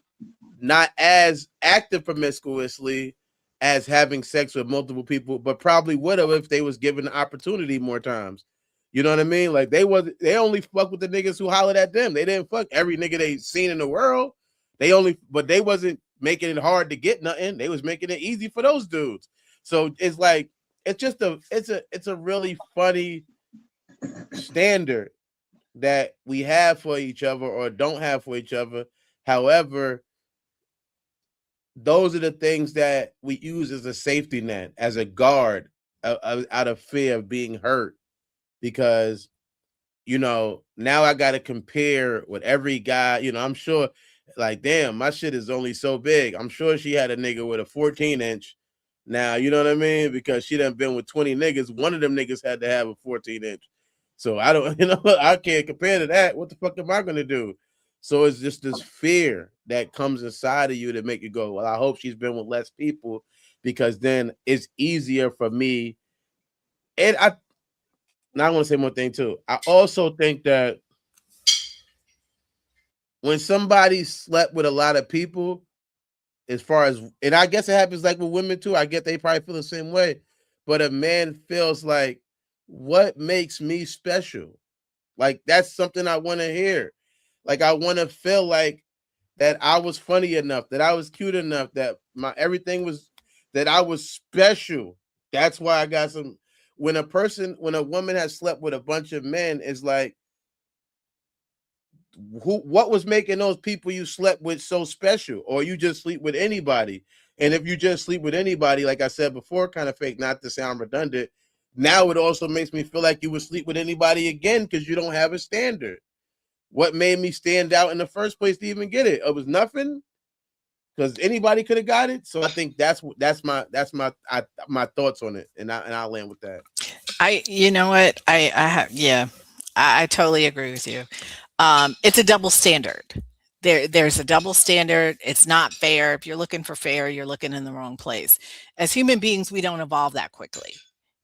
[SPEAKER 6] not as active promiscuously as having sex with multiple people, but probably would have if they was given the opportunity more times. You know what I mean? Like they only fuck with the niggas who hollered at them. They didn't fuck every nigga they seen in the world. But they wasn't making it hard to get nothing. They was making it easy for those dudes. So it's like it's a really funny standard that we have for each other or don't have for each other. However, those are the things that we use as a safety net, as a guard out of fear of being hurt. Because, now I got to compare with every guy, I'm sure, like, damn, my shit is only so big. I'm sure she had a nigga with a 14-inch. Now, you know what I mean? Because she done been with 20 niggas. One of them niggas had to have a 14-inch. So I don't, I can't compare to that. What the fuck am I going to do? So it's just this fear that comes inside of you to make you go, well, I hope she's been with less people because then it's easier for me. And now I want to say one thing too. I also think that when somebody slept with a lot of people, as far as, and I guess it happens like with women too. I get they probably feel the same way, but a man feels like, what makes me special? Like that's something I want to hear. Like I want to feel like that I was funny enough, that I was cute enough, that my everything was, that I was special. That's why I got some. When a woman has slept with a bunch of men, it's like, what was making those people you slept with so special? Or you just sleep with anybody? And if you just sleep with anybody, like I said before, kind of fake, not to sound redundant, now it also makes me feel like you would sleep with anybody again because you don't have a standard. What made me stand out in the first place to even get it? It was nothing, because anybody could have got it. So I think that's my thoughts on it, and I'll land with that.
[SPEAKER 5] You know what? I totally agree with you. It's a double standard. There's a double standard. It's not fair. If you're looking for fair, you're looking in the wrong place. As human beings, we don't evolve that quickly.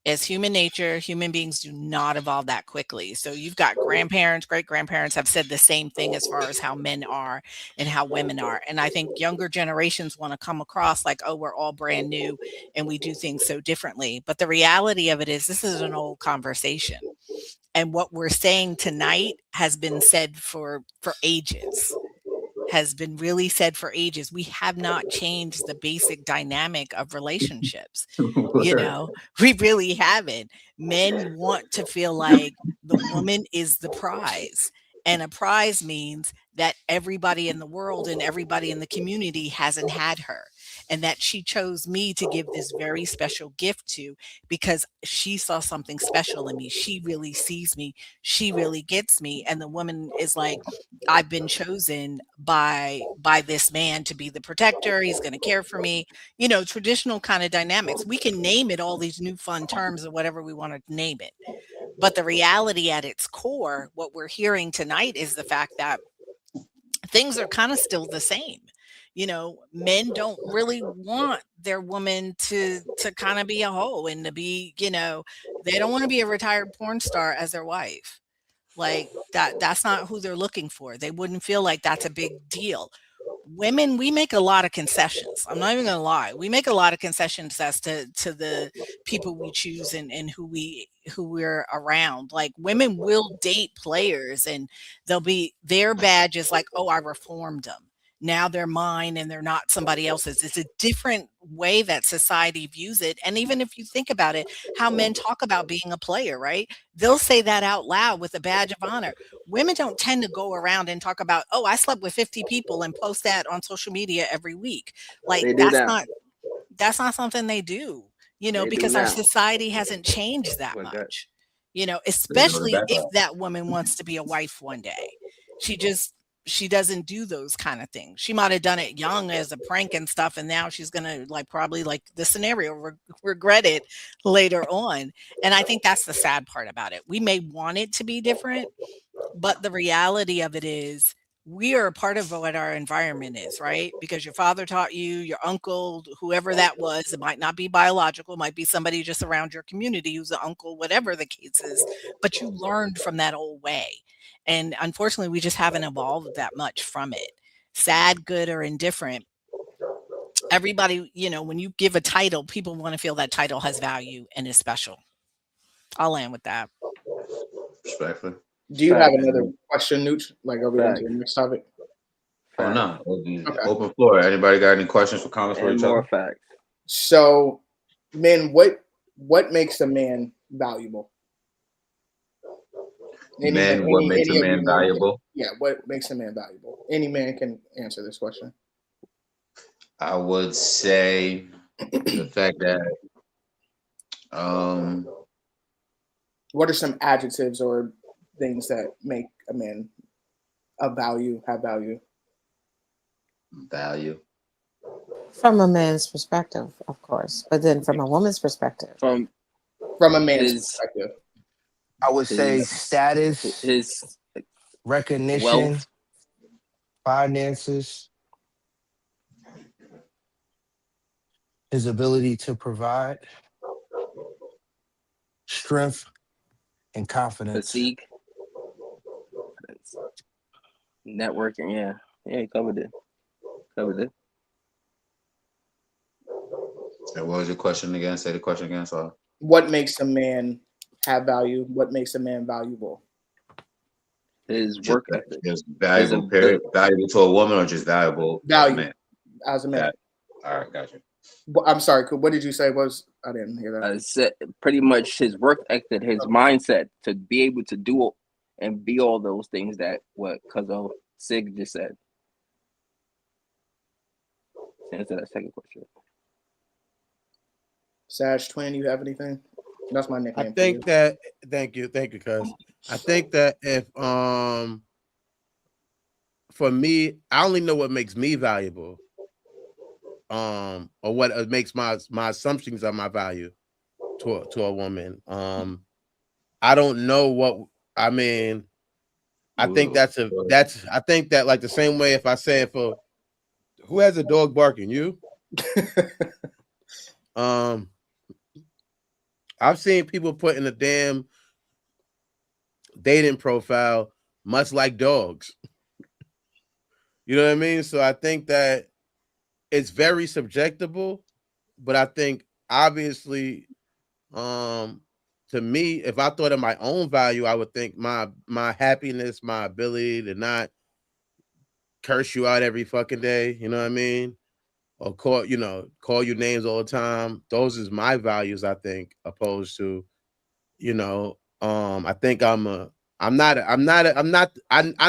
[SPEAKER 5] As human nature, human beings do not evolve that quickly. So you've got grandparents, great grandparents have said the same thing as far as how men are and how women are. And I think younger generations want to come across like, oh, we're all brand new and we do things so differently. But the reality of it is this is an old conversation. And what we're saying tonight has been said for ages, has been really said for ages. We have not changed the basic dynamic of relationships. We really haven't. Men want to feel like the woman is the prize. And a prize means that everybody in the world and everybody in the community hasn't had her. And that she chose me to give this very special gift to because she saw something special in me. She really sees me. She really gets me. And the woman is like, I've been chosen by this man to be the protector. He's going to care for me. Traditional kind of dynamics. We can name it all these new fun terms or whatever we want to name it. But the reality at its core, what we're hearing tonight is the fact that things are kind of still the same. Men don't really want their woman to kind of be a hoe and to be, they don't want to be a retired porn star as their wife. Like that's not who they're looking for. They wouldn't feel like that's a big deal. Women, we make a lot of concessions. I'm not even gonna lie. We make a lot of concessions as to the people we choose and who we're around. Like women will date players and they'll be their badge is like, oh, I reformed them. Now they're mine and they're not somebody else's. It's a different way that society views it. And even if you think about it, how men talk about being a player, right? They'll say that out loud with a badge of honor. Women don't tend to go around and talk about, oh, I slept with 50 people and post that on social media every week. Like
[SPEAKER 4] They do now.
[SPEAKER 5] that's not something they do,
[SPEAKER 4] They do
[SPEAKER 5] because our
[SPEAKER 4] now.
[SPEAKER 5] society hasn't changed that
[SPEAKER 2] But that-
[SPEAKER 5] much. You know,
[SPEAKER 2] They know the
[SPEAKER 5] especially if
[SPEAKER 2] background.
[SPEAKER 5] that woman wants to be a wife one day. She just she doesn't do those kind of things. She might have done it young as a prank and stuff, and now she's gonna like probably like the scenario regret it later on. And I think that's the sad part about it. We may want it to be different, but the reality of it is we are a part of what our environment is, right? Because your father taught you, your uncle, whoever that was, it might not be biological, it might be somebody just around your community who's an uncle, whatever the case is, but you learned from that old way. And unfortunately, we just haven't evolved that much from it. Sad, good, or indifferent. Everybody, you know, when you give a title, people want to feel that title has value and is special. I'll land with that.
[SPEAKER 2] Respectfully.
[SPEAKER 3] Do you have
[SPEAKER 4] Facts.
[SPEAKER 3] another question, Nooch? Like, are we on to the
[SPEAKER 4] Facts.
[SPEAKER 3] next topic?
[SPEAKER 2] Oh
[SPEAKER 4] Facts.
[SPEAKER 2] no,
[SPEAKER 3] Okay.
[SPEAKER 2] open floor. Anybody got any questions for comments for
[SPEAKER 4] And
[SPEAKER 2] each
[SPEAKER 4] more
[SPEAKER 2] other?
[SPEAKER 4] facts.
[SPEAKER 3] So, men, what makes a man valuable?
[SPEAKER 2] Men, what makes a
[SPEAKER 3] any of you
[SPEAKER 2] man
[SPEAKER 3] men can-
[SPEAKER 2] valuable?
[SPEAKER 3] Yeah, what makes a man valuable? Any man can answer this question.
[SPEAKER 2] I would say the fact that um
[SPEAKER 3] What are some adjectives or things that make a man of value, have value?
[SPEAKER 2] value.
[SPEAKER 8] From a man's perspective, of course, but then from a woman's perspective,
[SPEAKER 4] From
[SPEAKER 3] From a man's
[SPEAKER 4] his
[SPEAKER 3] perspective.
[SPEAKER 7] I would say
[SPEAKER 4] his
[SPEAKER 7] status,
[SPEAKER 4] his
[SPEAKER 7] recognition,
[SPEAKER 4] wealth,
[SPEAKER 7] finances, his ability to provide, strength, and confidence.
[SPEAKER 4] physique, networking. Yeah, yeah, he covered it. Covered it.
[SPEAKER 2] And what was your question again? Say the question again. So
[SPEAKER 3] What makes a man have value? What makes a man valuable?
[SPEAKER 4] His
[SPEAKER 2] just,
[SPEAKER 4] work ethic.
[SPEAKER 2] just valuable,
[SPEAKER 4] His
[SPEAKER 2] period. Valuable to a woman or just valuable as a
[SPEAKER 3] Value
[SPEAKER 2] man?
[SPEAKER 3] as a man.
[SPEAKER 2] Got it. All right, got you.
[SPEAKER 3] I'm sorry. What did you say? I didn't hear that.
[SPEAKER 4] Said pretty much his work ethic, his mindset to be able to do and be all those things that what Cuzzo Sig just said. To answer that second question.
[SPEAKER 3] Sash Twin, you have anything? That's my nickname.
[SPEAKER 6] I think that thank you, cuz. I think that if for me, I only know what makes me valuable. Or what makes my assumptions of my value to a woman. I don't know what I mean. I think I think that like the same way if I say it for who has a dog barking, you? I've seen people put in a damn dating profile, much like dogs. You know what I mean? So I think that it's very subjectable, but I think obviously, to me, if I thought of my own value, I would think my happiness, my ability to not curse you out every fucking day. You know what I mean? Or call you names all the time. Those is my values, I think, opposed to, I think I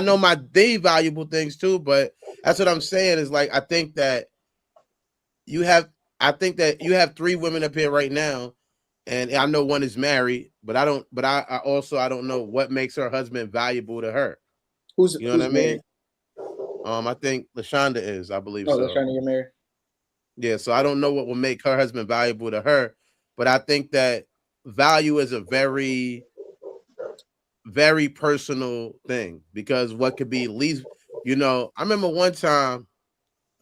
[SPEAKER 6] know they valuable things too, but that's what I'm saying is like, I think that you have three women up here right now, and I know one is married, but I don't know what makes her husband valuable to her.
[SPEAKER 3] Who's
[SPEAKER 6] what I mean?
[SPEAKER 3] Married?
[SPEAKER 6] I think LaShonda is, I believe so.
[SPEAKER 3] LaShonda, you're married?
[SPEAKER 6] Yeah, so I don't know what will make her husband valuable to her, but I think that value is a very, very personal thing because what could be least, I remember one time,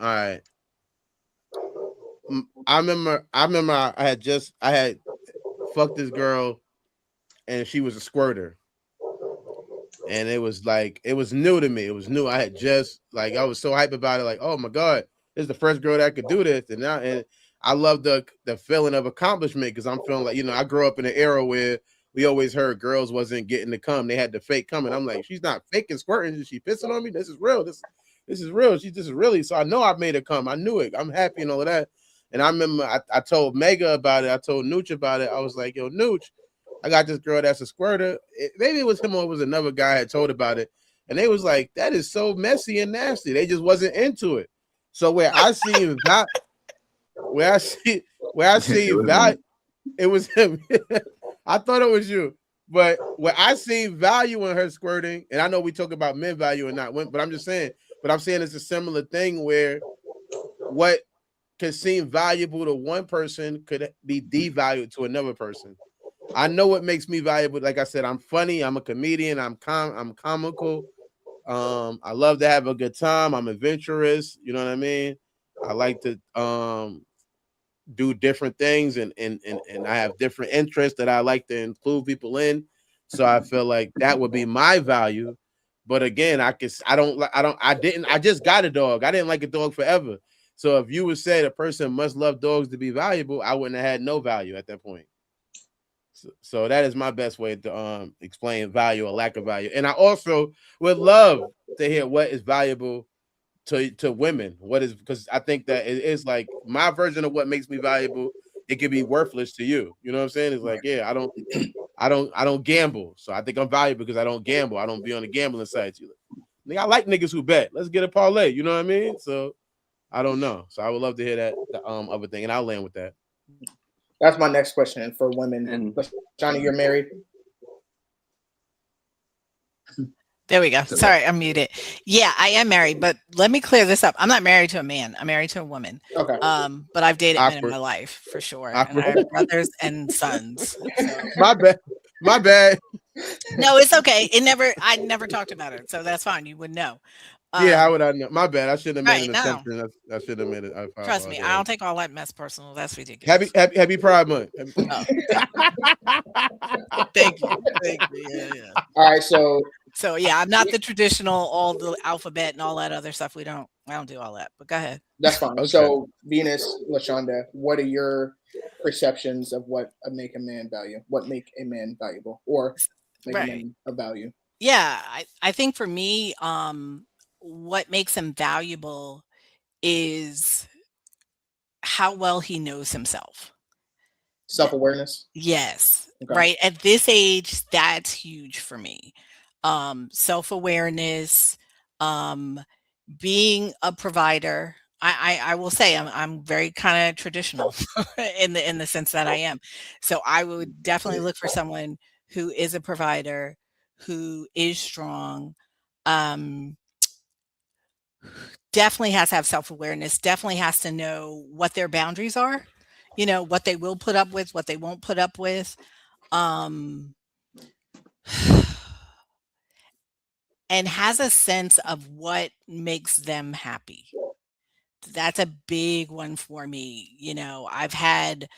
[SPEAKER 6] all right, I remember I had fucked this girl and she was a squirter. And it was new to me. It was new. I had just I was so hyped about it. Like, oh my God, this is the first girl that could do this. And I love the feeling of accomplishment because I'm feeling like, I grew up in an era where we always heard girls wasn't getting to come. They had to fake coming. I'm like, she's not faking squirting. Is she pissing on me? This is real. This is real. This is really. So I know I made her come. I knew it. I'm happy and all of that. And I remember I told Mega about it. I told Nooch about it. I was like, yo, Nooch, I got this girl that's a squirter. Maybe it was him or it was another guy I had told about it. And they was like, that is so messy and nasty. They just wasn't into it. So where I see value, it was him. I thought it was you. But what I see value in her squirting, and I know we talk about men value and not women, but I'm just saying, it's a similar thing where what can seem valuable to one person could be devalued to another person. I know what makes me valuable. Like I said, I'm funny. I'm a comedian. I'm comical. I love to have a good time. I'm adventurous. You know what I mean? I like to do different things, and I have different interests that I like to include people in. So I feel like that would be my value. But again, I just got a dog. I didn't like a dog forever. So if you would say a person must love dogs to be valuable, I wouldn't have had no value at that point. So that is my best way to explain value or lack of value. And I also would love to hear what is valuable to women. What is, because I think that it is like my version of what makes me valuable. It could be worthless to you. You know what I'm saying? It's like, yeah, I don't gamble. So I think I'm valuable because I don't gamble. I don't be on the gambling side. Nigga, I like niggas who bet. Let's get a parlay. You know what I mean? So I don't know. So I would love to hear that other thing, and I'll land with that.
[SPEAKER 3] That's my next question for women.
[SPEAKER 4] And
[SPEAKER 3] Johnny, you're married.
[SPEAKER 5] There we go. Sorry, I'm muted. Yeah, I am married, but let me clear this up. I'm not married to a man. I'm married to a woman.
[SPEAKER 3] Okay.
[SPEAKER 5] But I've dated men in
[SPEAKER 6] Awkward.
[SPEAKER 5] my life for sure, and
[SPEAKER 6] Awkward.
[SPEAKER 5] I have brothers and sons. So.
[SPEAKER 6] My bad.
[SPEAKER 5] No, it's okay. I never talked about it, so that's fine. You would know.
[SPEAKER 6] Yeah, how would I know? My bad. I should have made
[SPEAKER 5] Right,
[SPEAKER 6] an
[SPEAKER 5] no.
[SPEAKER 6] assumption. I should have made it. I
[SPEAKER 5] Trust me, I
[SPEAKER 6] apologize.
[SPEAKER 5] don't take all that mess personal. That's ridiculous.
[SPEAKER 6] Happy Pride Month.
[SPEAKER 5] Oh, thank you. Yeah.
[SPEAKER 3] All right.
[SPEAKER 5] So yeah, I'm not the traditional all the alphabet and all that other stuff. I don't do all that. But go ahead.
[SPEAKER 3] That's fine.
[SPEAKER 6] Okay.
[SPEAKER 3] So Venus, LaShonda, what are your perceptions of what make a man value? What make a man valuable, or make a man of value?
[SPEAKER 5] Yeah, I think for me, what makes him valuable is how well he knows himself.
[SPEAKER 3] Self-awareness.
[SPEAKER 5] Yes.
[SPEAKER 3] Okay.
[SPEAKER 5] Right. At this age, that's huge for me. Self-awareness, being a provider. I will say I'm very kind of traditional in the sense that I am. So I would definitely look for someone who is a provider, who is strong, definitely has to have self-awareness, definitely has to know what their boundaries are, what they will put up with, what they won't put up with. And has a sense of what makes them happy. That's a big one for me. I've had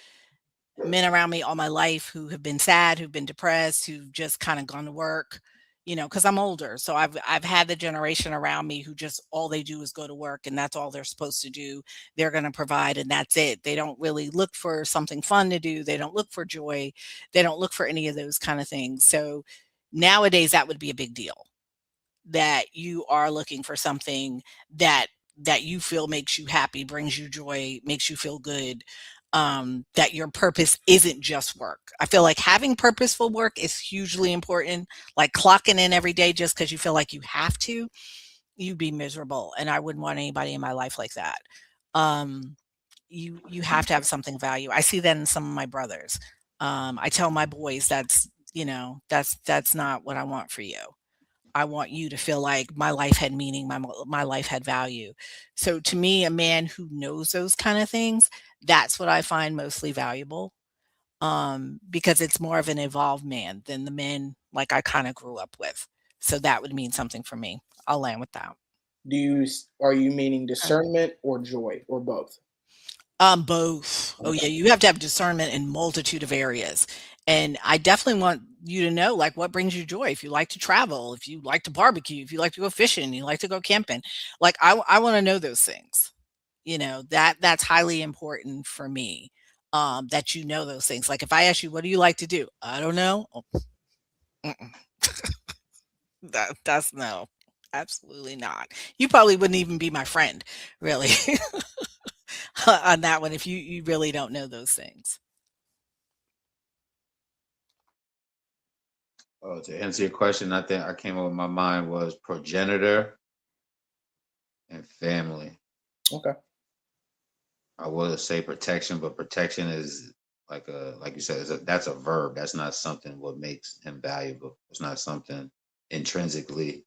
[SPEAKER 5] men around me all my life who have been sad, who've been depressed, who've just kind of gone to work, because I'm older. So I've had the generation around me who just all they do is go to work and that's all they're supposed to do. They're going to provide and that's it. They don't really look for something fun to do. They don't look for joy. They don't look for any of those kind of things. So nowadays that would be a big deal, that you are looking for something that you feel makes you happy, brings you joy, makes you feel good. That your purpose isn't just work. I feel like having purposeful work is hugely important. Like clocking in every day just because you feel like you have to, you'd be miserable. And I wouldn't want anybody in my life like that. You have to have something of value. I see that in some of my brothers. I tell my boys that's not what I want for you. I want you to feel like my life had meaning, my life had value. So to me, a man who knows those kind of things, that's what I find mostly valuable, because it's more of an evolved man than the men like I kind of grew up with. So that would mean something for me. I'll land with that.
[SPEAKER 3] Are you meaning discernment or joy or both?
[SPEAKER 5] Both. Oh yeah, you have to have discernment in multitude of areas. And I definitely want you to know like what brings you joy. If you like to travel, if you like to barbecue, if you like to go fishing, you like to go camping. Like I want to know those things. That's highly important for me. That you know those things. Like if I ask you, what do you like to do? I don't know. Oh, that's no. Absolutely not. You probably wouldn't even be my friend, really. On that one, if you really don't know those things.
[SPEAKER 2] Oh, to answer your question, I think I came up with my mind was progenitor and family.
[SPEAKER 3] Okay.
[SPEAKER 2] I would say protection, but protection is like you said, that's a verb. That's not something what makes him valuable. It's not something intrinsically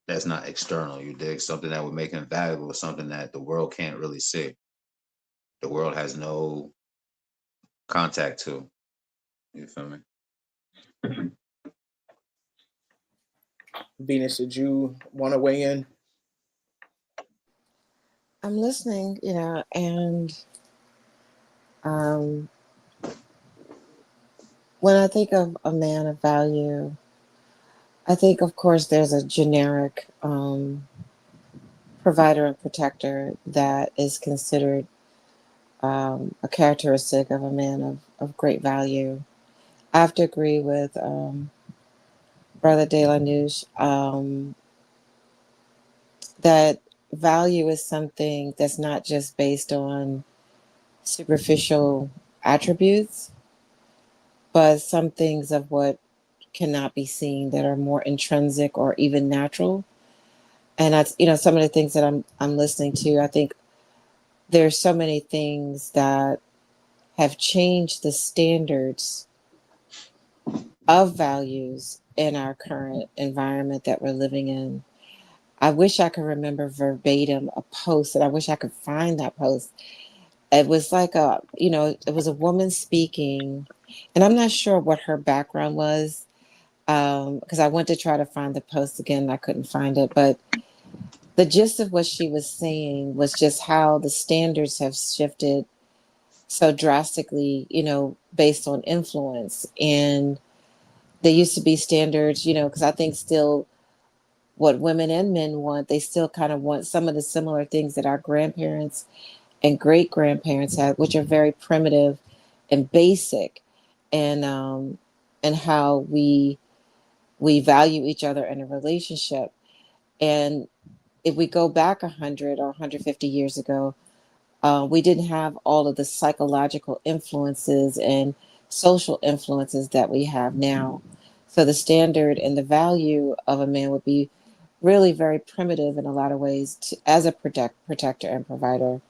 [SPEAKER 2] that's not external. You dig? Something that would make him valuable is something that the world can't really see. The world has no contact to. You feel me?
[SPEAKER 3] Venus, did you want to weigh in?
[SPEAKER 8] I'm listening, and um, when I think of a man of value, I think, of course, there's a generic provider and protector that is considered a characteristic of a man of great value. I have to agree with Brother De La Nouche that value is something that's not just based on superficial attributes, but some things of what cannot be seen that are more intrinsic or even natural. And that's some of the things that I'm listening to. I think there's so many things that have changed the standards of values in our current environment that we're living in. I wish I could remember verbatim a post, and I wish I could find that post. It was like it was a woman speaking, and I'm not sure what her background was, because I went to try to find the post again and I couldn't find it. But the gist of what she was saying was just how the standards have shifted so drastically, based on influence. And there used to be standards, because I think still what women and men want, they still kind of want some of the similar things that our grandparents and great grandparents had, which are very primitive and basic, and how we value each other in a relationship. And if we go back 100 or 150 years ago, we didn't have all of the psychological influences and social influences that we have now. So the standard and the value of a man would be really very primitive in a lot of ways as a protector and provider.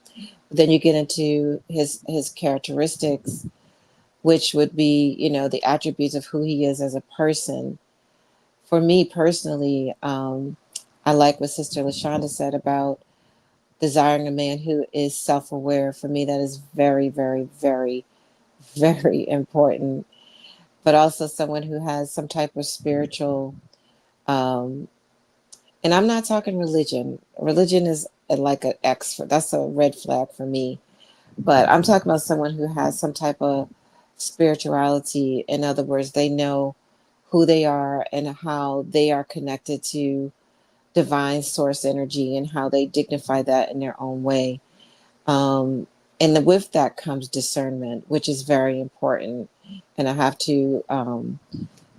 [SPEAKER 8] Then you get into his characteristics, which would be, the attributes of who he is as a person. For me personally, I like what Sister LaShonda said about desiring a man who is self-aware. For me, that is very, very, very, very important. But also someone who has some type of spiritual, um, and I'm not talking religion. Religion is like an X. That's a red flag for me. But I'm talking about someone who has some type of spirituality. In other words, they know who they are and how they are connected to divine source energy and how they dignify that in their own way. Um, with that comes discernment, which is very important. And I have to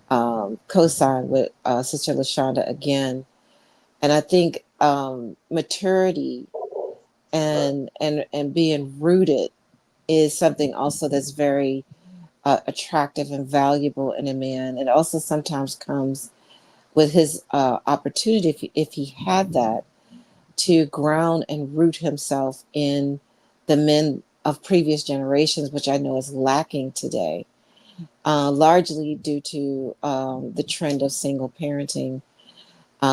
[SPEAKER 8] co-sign with Sister LaShonda again. And I think maturity and being rooted is something also that's very attractive and valuable in a man. It also sometimes comes with his opportunity, if he had that, to ground and root himself in the men of previous generations, which I know is lacking today, largely due to the trend of single parenting,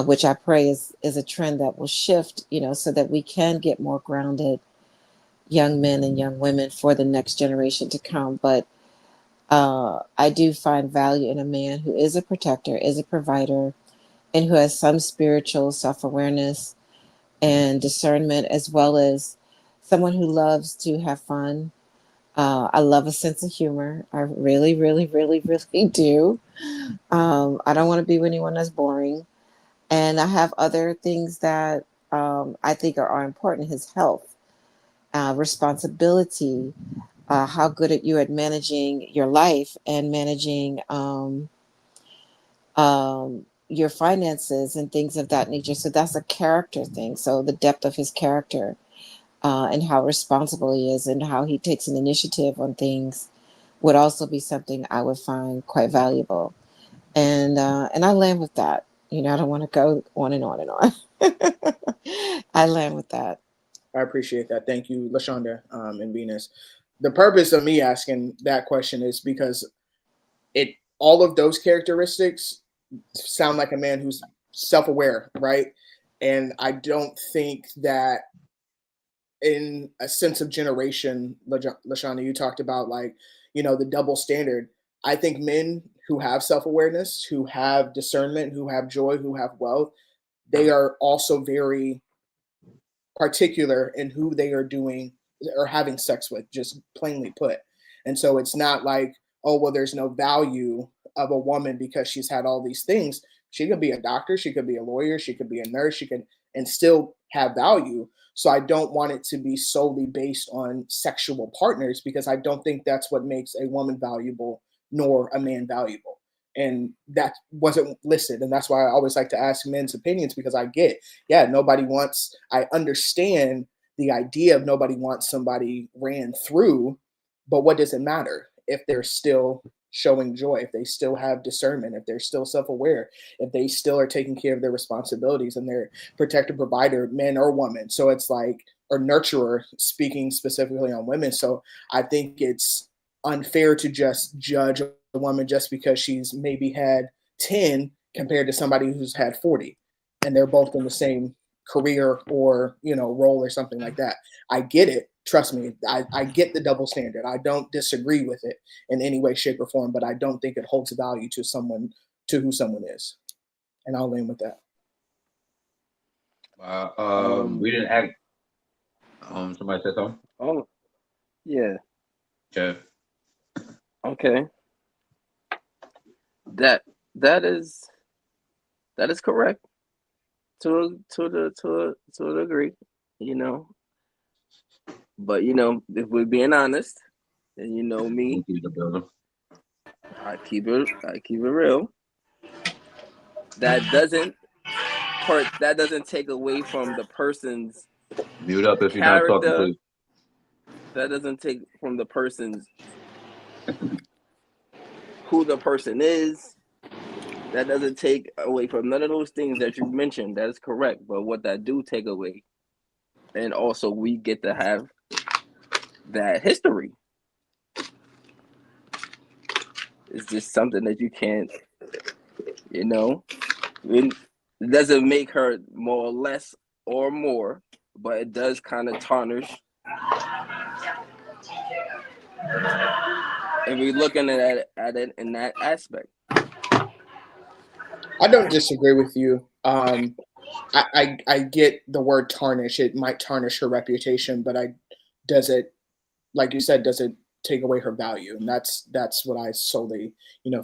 [SPEAKER 8] which I pray is a trend that will shift, so that we can get more grounded young men and young women for the next generation to come. But I do find value in a man who is a protector, is a provider, and who has some spiritual self-awareness and discernment, as well as someone who loves to have fun. I love a sense of humor. I really, really, really, really do. I don't want to be with anyone that's boring. And I have other things that I think are important: his health, responsibility, how good at you at managing your life and managing your finances and things of that nature. So that's a character thing. So the depth of his character, and how responsible he is and how he takes an initiative on things would also be something I would find quite valuable. And I land with that. I don't want to go on and on and on. I land with that.
[SPEAKER 3] I appreciate that. Thank you, LaShonda and Venus. The purpose of me asking that question is because it all of those characteristics sound like a man who's self-aware, right? And I don't think that in a sense of generation, Lashana, you talked about like, the double standard. I think men who have self-awareness, who have discernment, who have joy, who have wealth, they are also very particular in who they are doing or having sex with, just plainly put. And so it's not like, oh, well, there's no value of a woman because she's had all these things. She could be a doctor, she could be a lawyer, she could be a nurse, she could, and still have value. So I don't want it to be solely based on sexual partners because I don't think that's what makes a woman valuable nor a man valuable. And that wasn't listed. And that's why I always like to ask men's opinions because I get, I understand the idea of nobody wants somebody ran through, but what does it matter if they're still showing joy, if they still have discernment, if they're still self-aware, if they still are taking care of their responsibilities and they're protective provider, men or women. So it's like, or nurturer, speaking specifically on women. So I think it's unfair to just judge a woman just because she's maybe had 10 compared to somebody who's had 40 and they're both in the same career or role or something like that. I get it. Trust me, I get the double standard. I don't disagree with it in any way, shape, or form, but I don't think it holds value to who someone is. And I'll end with that.
[SPEAKER 2] We didn't act. Somebody said something.
[SPEAKER 4] Oh, yeah.
[SPEAKER 2] Okay.
[SPEAKER 4] That is correct to the degree, But if we're being honest, and me, I keep it real. That doesn't take away from the person's
[SPEAKER 2] Mute up if you're not talking,
[SPEAKER 4] character.
[SPEAKER 2] please.
[SPEAKER 4] That doesn't take from the person's who the person is. That doesn't take away from none of those things that you mentioned. That is correct. But what that do take away, and also we get to have that history. It's just something that you can't, it doesn't make her more or less or more, but it does kind of tarnish. And we're looking at it in that aspect.
[SPEAKER 3] I don't disagree with you. I get the word tarnish. It might tarnish her reputation, but does it, like you said, does it take away her value? And that's what I solely,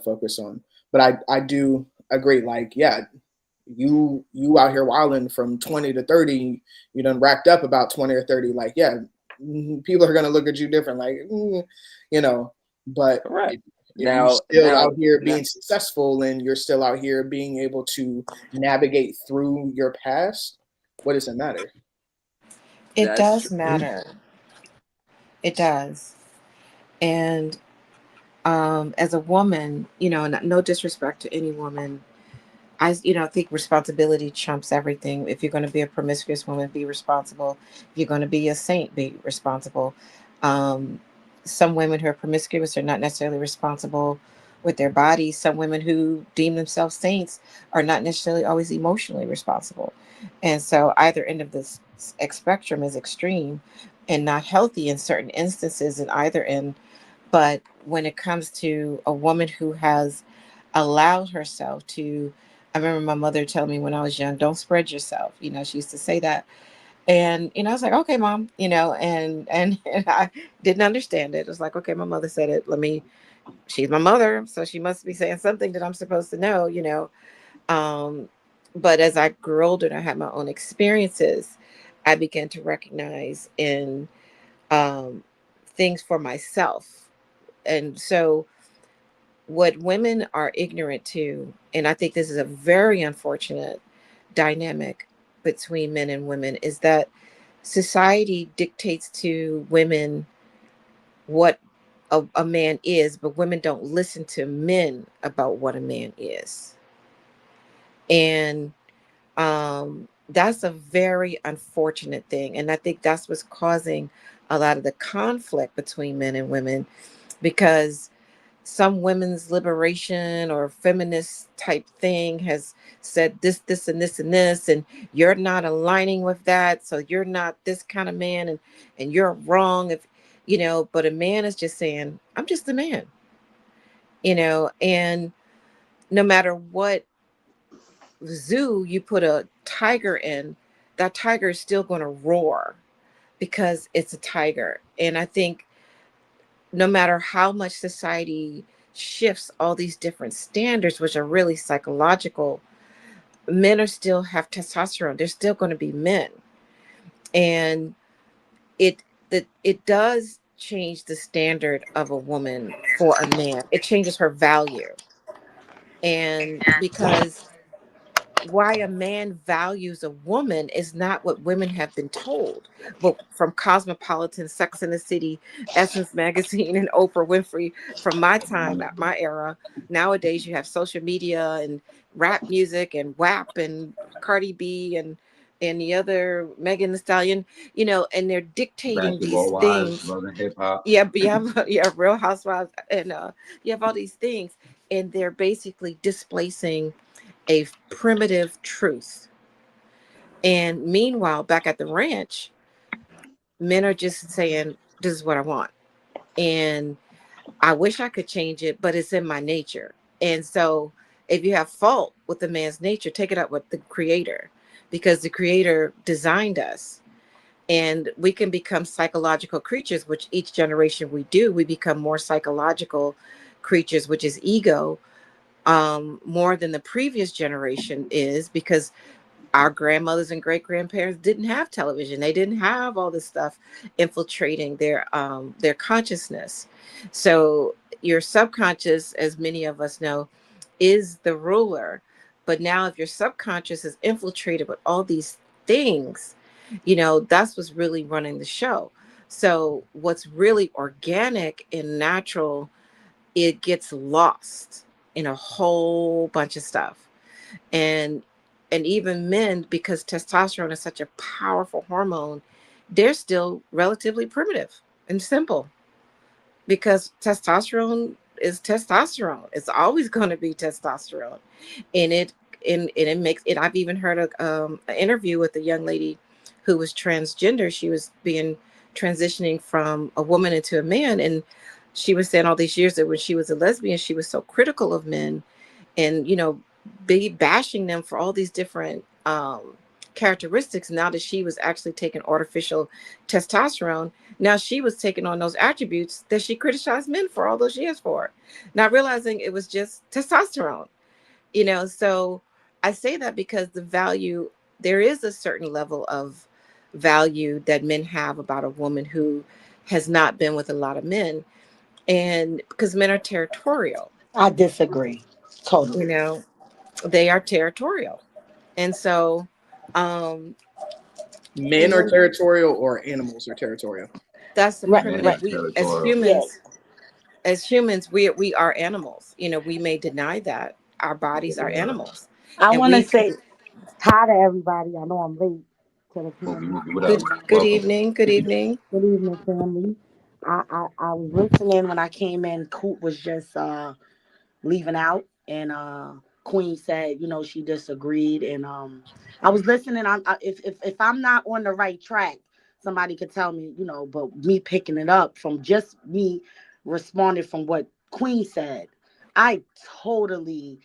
[SPEAKER 3] focus on. But I do agree. Like, yeah, you out here wilding from 20 to 30, you done racked up about 20 or 30. Like, yeah, people are gonna look at you different. Like, but
[SPEAKER 4] Correct.
[SPEAKER 3] if you're still out here being successful and you're still out here being able to navigate through your past, what does it matter?
[SPEAKER 8] It does matter. It does. And as a woman, no disrespect to any woman, I think responsibility trumps everything. If you're going to be a promiscuous woman, be responsible. If you're going to be a saint, be responsible. Some women who are promiscuous are not necessarily responsible with their bodies. Some women who deem themselves saints are not necessarily always emotionally responsible. And so either end of this spectrum is extreme and not healthy in certain instances in either end. But when it comes to a woman who has allowed herself to, I remember my mother telling me when I was young, don't spread yourself. She used to say that. And, I was like, okay, mom, and I didn't understand it. It was like, okay, my mother said it. She's my mother. So she must be saying something that I'm supposed to know. But as I grew older and I had my own experiences, I began to recognize in things for myself. And so what women are ignorant to, and I think this is a very unfortunate dynamic between men and women, is that society dictates to women what a man is, but women don't listen to men about what a man is. And That's a very unfortunate thing. And I think that's what's causing a lot of the conflict between men and women, because some women's liberation or feminist type thing has said this, and this, and this, and you're not aligning with that. So you're not this kind of man, and you're wrong if, but a man is just saying, I'm just a man, and no matter what zoo you put a tiger in, that tiger is still going to roar because it's a tiger. And I think no matter how much society shifts all these different standards, which are really psychological, men are still have testosterone. They're still going to be men. And it does change the standard of a woman for a man. It changes her value. And because why a man values a woman is not what women have been told. But from Cosmopolitan, Sex and the City, Essence Magazine, and Oprah Winfrey, from my time, my era, nowadays you have social media and rap music and WAP and Cardi B and the other Megan Thee Stallion, and they're dictating
[SPEAKER 2] Basketball
[SPEAKER 8] these
[SPEAKER 2] wives,
[SPEAKER 8] things.
[SPEAKER 2] love and hip hop.
[SPEAKER 8] Yeah, but you have Real Housewives, and you have all these things, and they're basically displacing a primitive truth. And meanwhile, back at the ranch, men are just saying, this is what I want. And I wish I could change it, but it's in my nature. And so if you have fault with the man's nature, take it up with the creator, because the creator designed us. And we can become psychological creatures, which each generation we do, we become more psychological creatures, which is ego, more than the previous generation is, because our grandmothers and great grandparents didn't have television. They didn't have all this stuff infiltrating their consciousness. So your subconscious, as many of us know, is the ruler. But now if your subconscious is infiltrated with all these things, that's what's really running the show. So what's really organic and natural, it gets lost in a whole bunch of stuff. And and even men, because testosterone is such a powerful hormone, they're still relatively primitive and simple, because testosterone is testosterone. It's always going to be testosterone. And it and, and it makes it. I've even heard an interview with a young lady who was transgender. She was being transitioning from a woman into a man, and she was saying all these years that when she was a lesbian, she was so critical of men, and be bashing them for all these different characteristics. Now that she was actually taking artificial testosterone, now she was taking on those attributes that she criticized men for all those years for, not realizing it was just testosterone. So I say that because the value, there is a certain level of value that men have about a woman who has not been with a lot of men, and because men are territorial,
[SPEAKER 9] I disagree
[SPEAKER 8] you
[SPEAKER 9] totally.
[SPEAKER 8] know they are territorial. And so, um,
[SPEAKER 3] Men are
[SPEAKER 8] when
[SPEAKER 3] territorial or animals are territorial?
[SPEAKER 8] that's the
[SPEAKER 9] Right,
[SPEAKER 2] Men are
[SPEAKER 8] primitive,
[SPEAKER 9] right.
[SPEAKER 8] we
[SPEAKER 2] territorial.
[SPEAKER 9] Yeah.
[SPEAKER 8] as humans, we are animals. We may deny that our bodies are animals,
[SPEAKER 9] I
[SPEAKER 8] and
[SPEAKER 9] want to
[SPEAKER 8] we
[SPEAKER 9] say hi to everybody. I know I'm late to the
[SPEAKER 2] Mookie
[SPEAKER 9] family.
[SPEAKER 2] Mookie, what up?
[SPEAKER 8] good
[SPEAKER 2] Welcome.
[SPEAKER 8] evening, good evening.
[SPEAKER 9] Good evening, family. I was listening when I came in. Coop was just leaving out, and Queen said, she disagreed, and I was listening. If I'm not on the right track, somebody could tell me, but me picking it up from just me responding from what Queen said, I totally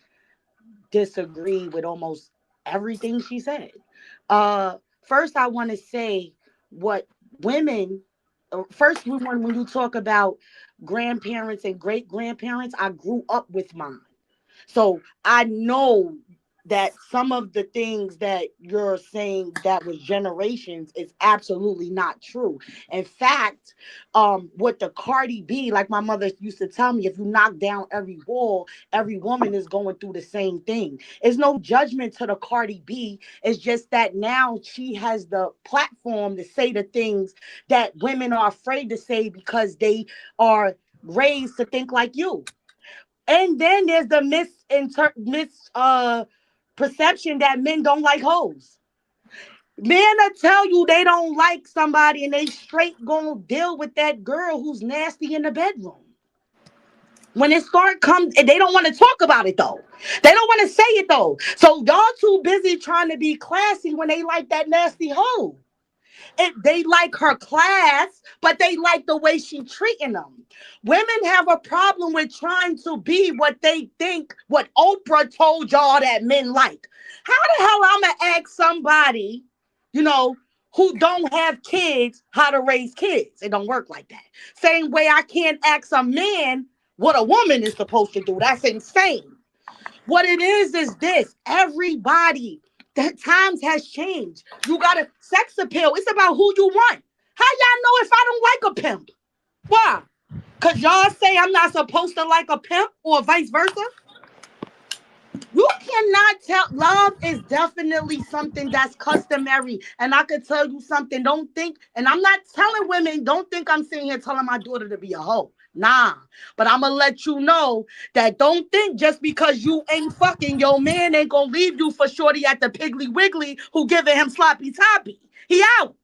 [SPEAKER 9] disagree with almost everything she said. Uh, First, I want to say what women. First, when you talk about grandparents and great grandparents, I grew up with mine. So I know that some of the things that you're saying that was generations is absolutely not true. In fact, with the Cardi B, like my mother used to tell me, if you knock down every wall, every woman is going through the same thing. It's no judgment to the Cardi B. It's just that now she has the platform to say the things that women are afraid to say because they are raised to think like you. And then there's the mis perception that men don't like hoes. Men will tell you they don't like somebody and they straight gonna deal with that girl who's nasty in the bedroom. When it start comes, they don't want to talk about it though. They don't want to say it though. So y'all too busy trying to be classy when they like that nasty hoe. They like her class, but they like the way she treating them. Women have a problem with trying to be what they think, what Oprah told y'all that men like. How the hell I'm gonna ask somebody, you know, who don't have kids how to raise kids? It don't work like that. Same way I can't ask a man what a woman is supposed to do. That's insane. What it is this. Everybody, that times has changed. You got a sex appeal. It's about who you want. How y'all know if I don't like a pimp? Why? Because y'all say I'm not supposed to like a pimp or vice versa? You cannot tell. Love is definitely something that's customary. And I could tell you something. Don't think, and I'm not telling women, don't think I'm sitting here telling my daughter to be a hoe. Nah. But I'm going to let you know that don't think just because you ain't fucking, your man ain't going to leave you for shorty at the Piggly Wiggly who giving him sloppy toppy. He out.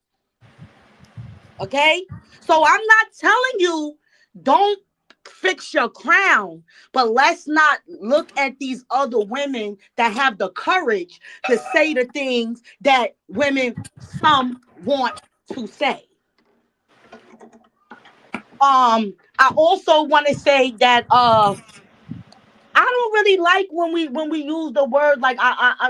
[SPEAKER 9] Okay? So I'm not telling you, don't fix your crown, but let's not look at these other women that have the courage to say the things that some want to say. I also want to say that I don't really like when we use the word like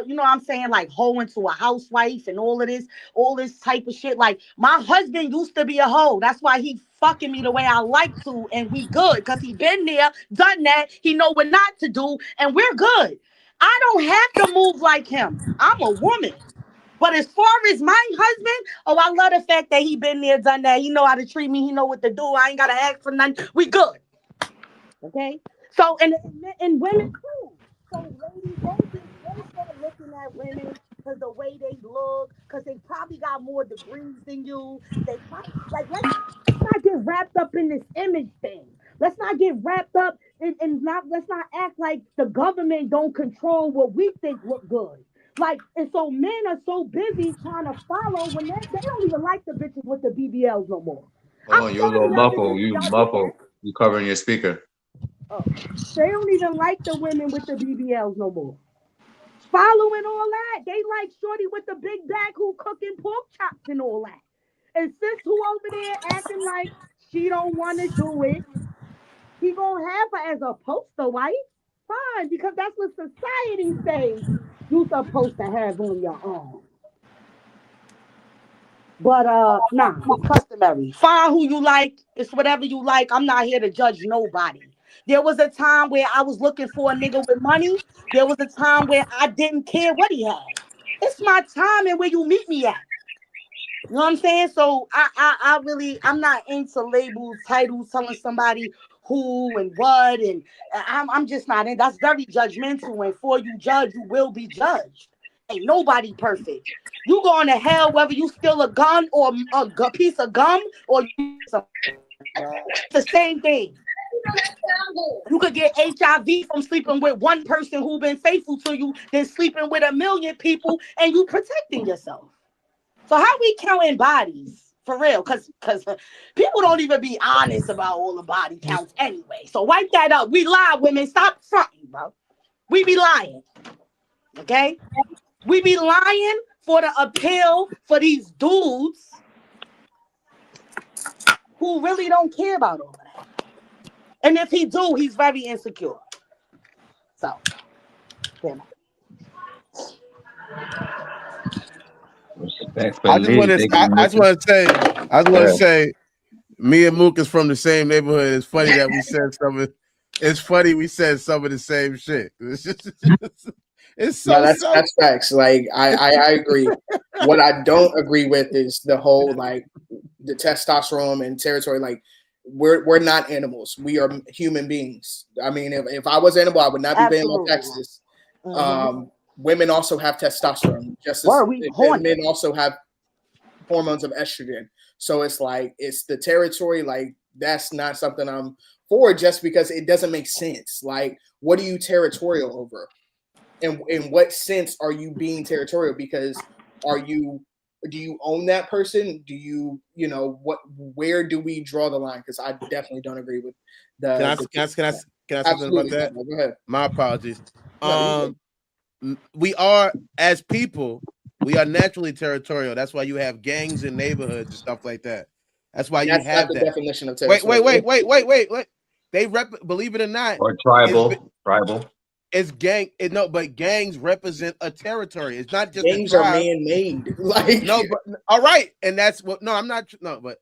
[SPEAKER 9] you know what I'm saying, like hoe into a housewife and all this type of shit. Like my husband used to be a hoe. That's why he fucking me the way I like to, and we good because he been there, done that. He know what not to do, and we're good. I don't have to move like him. I'm a woman. But as far as my husband, oh, I love the fact that he been there, done that. He know how to treat me. He know what to do. I ain't gotta ask for nothing. We good. Okay. So and women too. So ladies, don't start looking at women because the way they look, because they probably got more degrees than you. They probably like let's not get wrapped up in this image thing. Let's not get wrapped up and not let's not act like the government don't control what we think look good. Like, and so men are so busy trying to follow when they don't even like the bitches with the BBLs no more.
[SPEAKER 2] Hold
[SPEAKER 9] I'm
[SPEAKER 2] on, you're a little
[SPEAKER 9] telling y'all
[SPEAKER 2] muffled.
[SPEAKER 9] bitches if
[SPEAKER 2] You
[SPEAKER 9] y'all did
[SPEAKER 2] muffled.
[SPEAKER 9] that.
[SPEAKER 2] You covering your speaker.
[SPEAKER 9] Oh, they don't even like the women with the BBLs no more. Following all that, they like shorty with the big bag who cooking pork chops and all that. And sis who over there acting like she don't want to do it, he gonna have her as a poster wife. Fine, because that's what society say you supposed to have on your arm. But nah, it's customary. Find who you like. It's whatever you like. I'm not here to judge nobody. There was a time where I was looking for a nigga with money. There was a time where I didn't care what he had. It's my time and where you meet me at. You know what I'm saying? So I really I'm not into labels, titles, telling somebody who and what, and I'm just not in. That's very judgmental. And for you judge, you will be judged. Ain't nobody perfect. You going to hell whether you steal a gun or a piece of gum or you it's the same thing. You could get HIV from sleeping with one person who been faithful to you than sleeping with a million people and you protecting yourself. So how we counting bodies for real? Cause people don't even be honest about all the body counts anyway. So wipe that up. We lie, women. Stop fronting, bro. We be lying. Okay? We be lying for the appeal for these dudes who really don't care about all of that. And if he do, he's very insecure. So, yeah.
[SPEAKER 6] I just
[SPEAKER 2] Respectfully,
[SPEAKER 6] want to.
[SPEAKER 2] thank you,
[SPEAKER 6] I just
[SPEAKER 2] Mr.
[SPEAKER 6] want to say. I just want to
[SPEAKER 2] Yeah.
[SPEAKER 6] say. Me and Mook is from the same neighborhood. It's funny that we said some of. It's funny we said some of the same shit. It's
[SPEAKER 3] No,
[SPEAKER 6] so
[SPEAKER 3] that's facts. Like I agree. What I don't agree with is the whole like the testosterone and territory. Like we're not animals. We are human beings. I mean, if I was animal, I would not be paying my
[SPEAKER 9] Absolutely not.
[SPEAKER 3] taxes.
[SPEAKER 9] Mm-hmm.
[SPEAKER 3] Women also have testosterone, just as
[SPEAKER 9] Word, we
[SPEAKER 3] and
[SPEAKER 9] horny.
[SPEAKER 3] men also have hormones of estrogen. So it's like it's the territory. Like that's not something I'm for, just because it doesn't make sense. Like, what are you territorial over? And in what sense are you being territorial? Because are you do you own that person? Do you, where do we draw the line? Because I definitely don't agree with the.
[SPEAKER 6] Can I say something about
[SPEAKER 3] Absolutely.
[SPEAKER 6] that?
[SPEAKER 3] Go ahead.
[SPEAKER 6] My apologies.
[SPEAKER 3] No,
[SPEAKER 6] We are, as people, we are naturally territorial. That's why you have gangs in neighborhoods and stuff like that. That's why you have
[SPEAKER 3] the
[SPEAKER 6] that.
[SPEAKER 3] definition of
[SPEAKER 6] Wait.
[SPEAKER 3] territorial.
[SPEAKER 6] They believe it or not,
[SPEAKER 2] Or tribal.
[SPEAKER 6] it's gang. But gangs represent a territory. It's not just
[SPEAKER 3] Gangs
[SPEAKER 6] a
[SPEAKER 3] are
[SPEAKER 6] tribe.
[SPEAKER 3] man-made. Like
[SPEAKER 6] No, but all right, and that's what. No, I'm not. No, but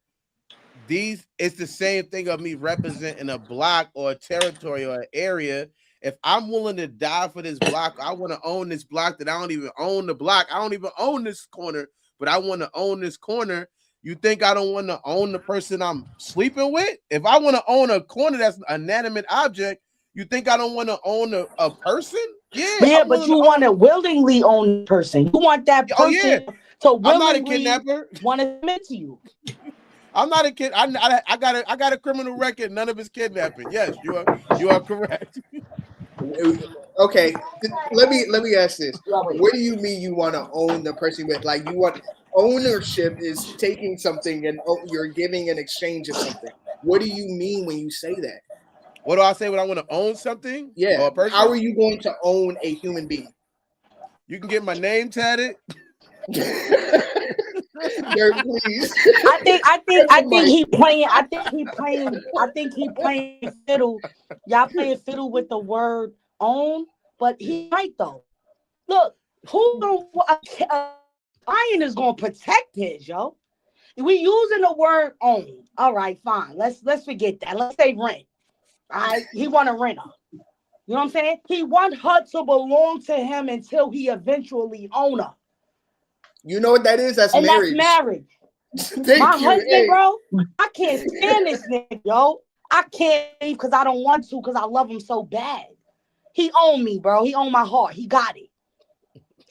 [SPEAKER 6] it's the same thing of me representing a block or a territory or an area. If I'm willing to die for this block, I want to own this block that I don't even own the block. I don't even own this corner, but I want to own this corner. You think I don't want to own the person I'm sleeping with? If I want to own a corner that's an inanimate object, you think I don't want to own a person?
[SPEAKER 9] Yeah, but you want to willingly own the person. You want that person to willingly want to submit to you.
[SPEAKER 6] I'm not a kid. I got a criminal record. None of it's kidnapping. Yes, you are correct.
[SPEAKER 3] Okay, let me ask this. What do you mean you want to own the person with? Like you want ownership is taking something and you're giving an exchange of something. What do you mean when you say that?
[SPEAKER 6] What do I say when I want to own something?
[SPEAKER 3] Yeah.
[SPEAKER 6] Or a person?
[SPEAKER 3] How are you going to own a human being?
[SPEAKER 6] You can get my name tatted.
[SPEAKER 3] Please.
[SPEAKER 9] I think he playing. I think he playing fiddle. Y'all playing fiddle with the word own, but he right though. Look, a lion is gonna protect his, yo. We using the word own. All right, fine. Let's forget that. Let's say rent. All right, he want to rent her. You know what I'm saying? He want her to belong to him until he eventually own her.
[SPEAKER 3] You know what that is? That's marriage.
[SPEAKER 9] That's marriage. My husband, bro, I can't stand this nigga, yo. I can't leave because I don't want to because I love him so bad. He owned me, bro. He owned my heart. He got it.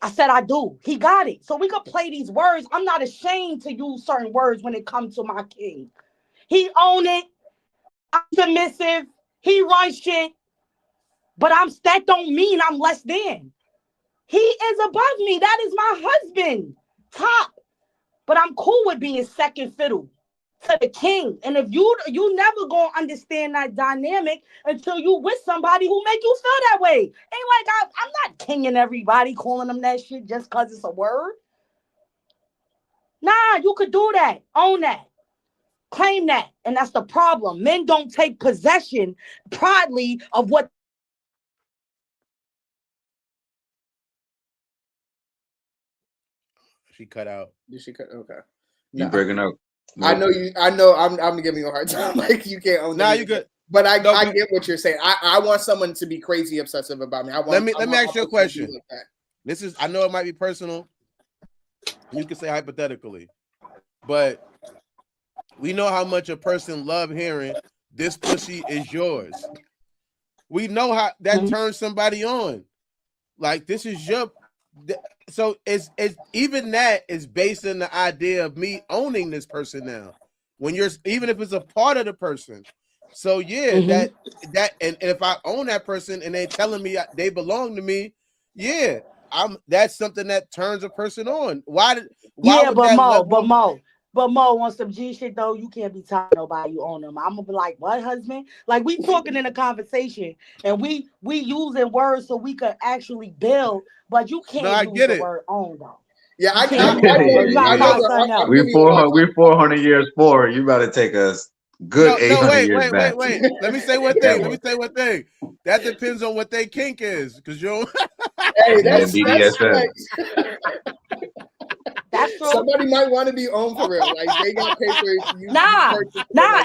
[SPEAKER 9] I said I do. He got it. So we could play these words. I'm not ashamed to use certain words when it comes to my king. He own it. I'm submissive. He runs shit. But that don't mean I'm less than. He is above me. That is my husband. Top. But I'm cool with being second fiddle to the king. And if you never gonna understand that dynamic until you with somebody who make you feel that way. Ain't like I'm not kinging everybody, calling them that shit just because it's a word. Nah, you could do that. Own that. Claim that. And that's the problem. Men don't take possession proudly of what.
[SPEAKER 6] She cut out.
[SPEAKER 3] Did she cut? Okay.
[SPEAKER 2] You breaking up.
[SPEAKER 3] I know you. I know. I'm giving you a hard time. Like you can't own.
[SPEAKER 6] Nah, you good.
[SPEAKER 3] But I get what you're saying. I want someone to be crazy obsessive about me. Let me
[SPEAKER 6] ask you a question. Like this is. I know it might be personal. You can say hypothetically, but we know how much a person love hearing this pussy is yours. We know how that turns somebody on. Like this is your. So it's even that is based on the idea of me owning this person now. When you're even if it's a part of the person. So yeah, that and if I own that person and they telling me they belong to me, yeah, that's something that turns a person on.
[SPEAKER 9] But Mo, on some G shit though, you can't be telling nobody you own them. I'm gonna be like, what, husband? Like we talking in a conversation and we using words so we could actually build, but you can't use the word own though.
[SPEAKER 3] Yeah, I
[SPEAKER 2] know. We're 400 years forward. You better take us good 800 years back.
[SPEAKER 6] Wait. Let me say one thing. That depends on what they kink is, because you don't.
[SPEAKER 3] Hey, that's
[SPEAKER 2] BDSM.
[SPEAKER 9] That's true.
[SPEAKER 3] Somebody might want to be owned for real. Like they got papers.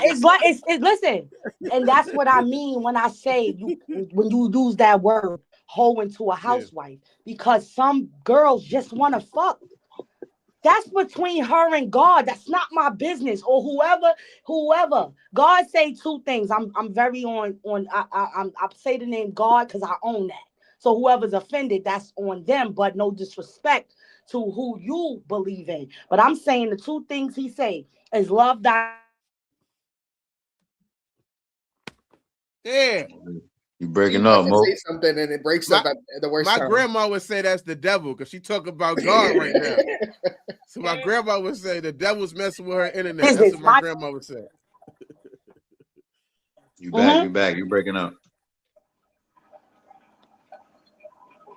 [SPEAKER 9] It's listen, and that's what I mean when I say when you use that word hoe into a housewife, because some girls just want to fuck. That's between her and God. That's not my business. Or whoever. God say two things. I'm very on. I say the name God because I own that. So whoever's offended, that's on them. But no disrespect to who you believe in. But I'm saying the two things he say is love thy.
[SPEAKER 6] Yeah.
[SPEAKER 2] You
[SPEAKER 3] He
[SPEAKER 2] breaking
[SPEAKER 3] wants
[SPEAKER 2] up,
[SPEAKER 3] to
[SPEAKER 2] Mo.
[SPEAKER 3] say something and it breaks
[SPEAKER 6] My,
[SPEAKER 3] up at the worst
[SPEAKER 6] my
[SPEAKER 3] time.
[SPEAKER 6] grandma would say that's the devil because she talk about God right now. So my grandma would say the devil's messing with her internet.
[SPEAKER 9] Is
[SPEAKER 6] That's
[SPEAKER 9] this
[SPEAKER 6] what my
[SPEAKER 9] my?
[SPEAKER 6] grandma would say.
[SPEAKER 2] You back. You back. You breaking up.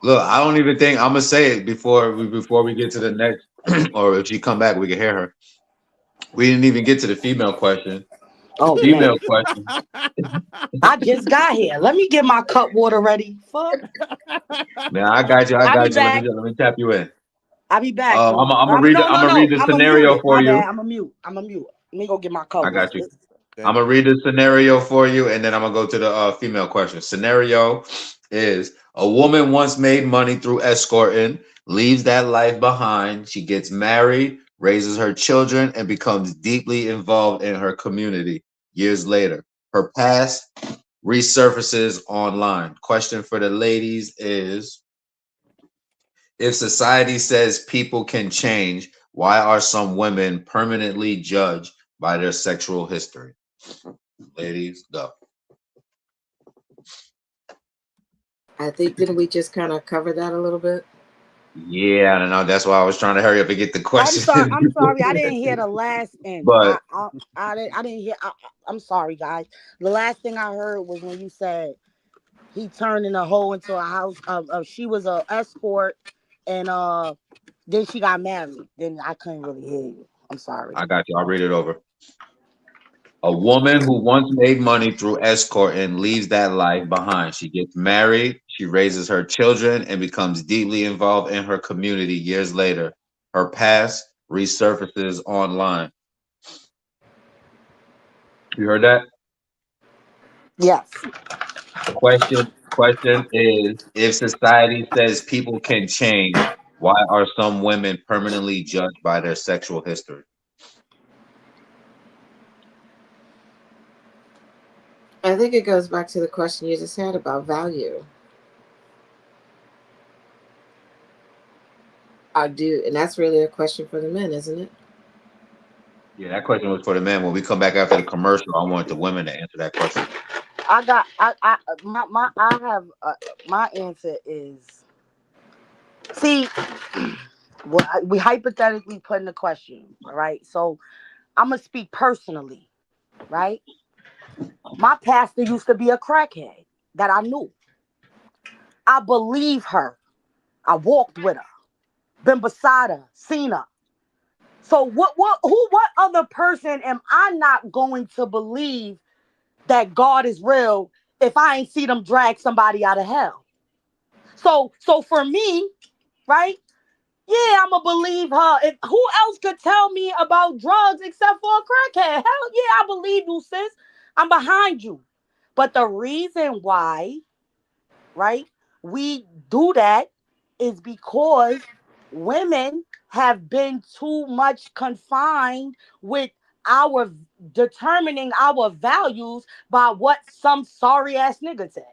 [SPEAKER 2] Look, I don't even think I'm gonna say it before we get to the next, or if she come back, we can hear her. We didn't even get to the female question. The
[SPEAKER 9] Oh man,
[SPEAKER 2] female question.
[SPEAKER 9] I just got here. Let me get my cup water ready. Fuck.
[SPEAKER 2] Man, I got you. I
[SPEAKER 9] I'll be
[SPEAKER 2] got you.
[SPEAKER 9] back.
[SPEAKER 2] Let me tap you in.
[SPEAKER 9] I'll be back.
[SPEAKER 2] I'm
[SPEAKER 9] So
[SPEAKER 2] gonna read.
[SPEAKER 9] no,
[SPEAKER 2] I'm
[SPEAKER 9] no,
[SPEAKER 2] gonna read
[SPEAKER 9] no.
[SPEAKER 2] the
[SPEAKER 9] I'm a mute
[SPEAKER 2] scenario
[SPEAKER 9] it.
[SPEAKER 2] for
[SPEAKER 9] My bad.
[SPEAKER 2] you.
[SPEAKER 9] I'm a mute. I'm a mute. Let me go get my cup
[SPEAKER 2] I got
[SPEAKER 9] water.
[SPEAKER 2] you. I'm gonna read the scenario for you, and then I'm gonna go to the female question. Scenario is: a woman once made money through escorting, leaves that life behind. She gets married, raises her children, and becomes deeply involved in her community. Years later, her past resurfaces online. Question for the ladies is: if society says people can change, why are some women permanently judged by their sexual history? Ladies, go.
[SPEAKER 8] I think, didn't we just kind of cover that a little bit?
[SPEAKER 2] Yeah, I don't know. That's why I was trying to hurry up and get the
[SPEAKER 9] I'm
[SPEAKER 2] question
[SPEAKER 9] sorry.
[SPEAKER 2] in.
[SPEAKER 9] I'm sorry. I didn't hear the last end.
[SPEAKER 2] But
[SPEAKER 9] I didn't hear. I'm sorry, guys. The last thing I heard was when you said he turned in a hoe into a house. She was a escort, and then she got married. Then I couldn't really hear you. I'm sorry.
[SPEAKER 2] I got you. I'll read it over. A woman who once made money through escorting leaves that life behind. She gets married, she raises her children, and becomes deeply involved in her community years later. Her past resurfaces online. You heard that?
[SPEAKER 9] Yes.
[SPEAKER 2] Question is: if society says people can change, why are some women permanently judged by their sexual history?
[SPEAKER 8] I think it goes back to the question you just had about value. I do, and that's really a question for the men, isn't it?
[SPEAKER 2] Yeah, that question was for the men. When we come back after the commercial, I want the women to answer that question.
[SPEAKER 9] I got. I have. My answer is. See, we hypothetically put in the question, right? So I'm gonna speak personally, right? My pastor used to be a crackhead that I knew. I believe her. I walked with her, been beside her, seen her. So what other person am I not going to believe that God is real if I ain't see them drag somebody out of hell? So for me, right? Yeah, I'ma believe her. If who else could tell me about drugs except for a crackhead? Hell yeah, I believe you, sis. I'm behind you. But the reason why, right, we do that is because women have been too much confined with our determining our values by what some sorry ass nigga said.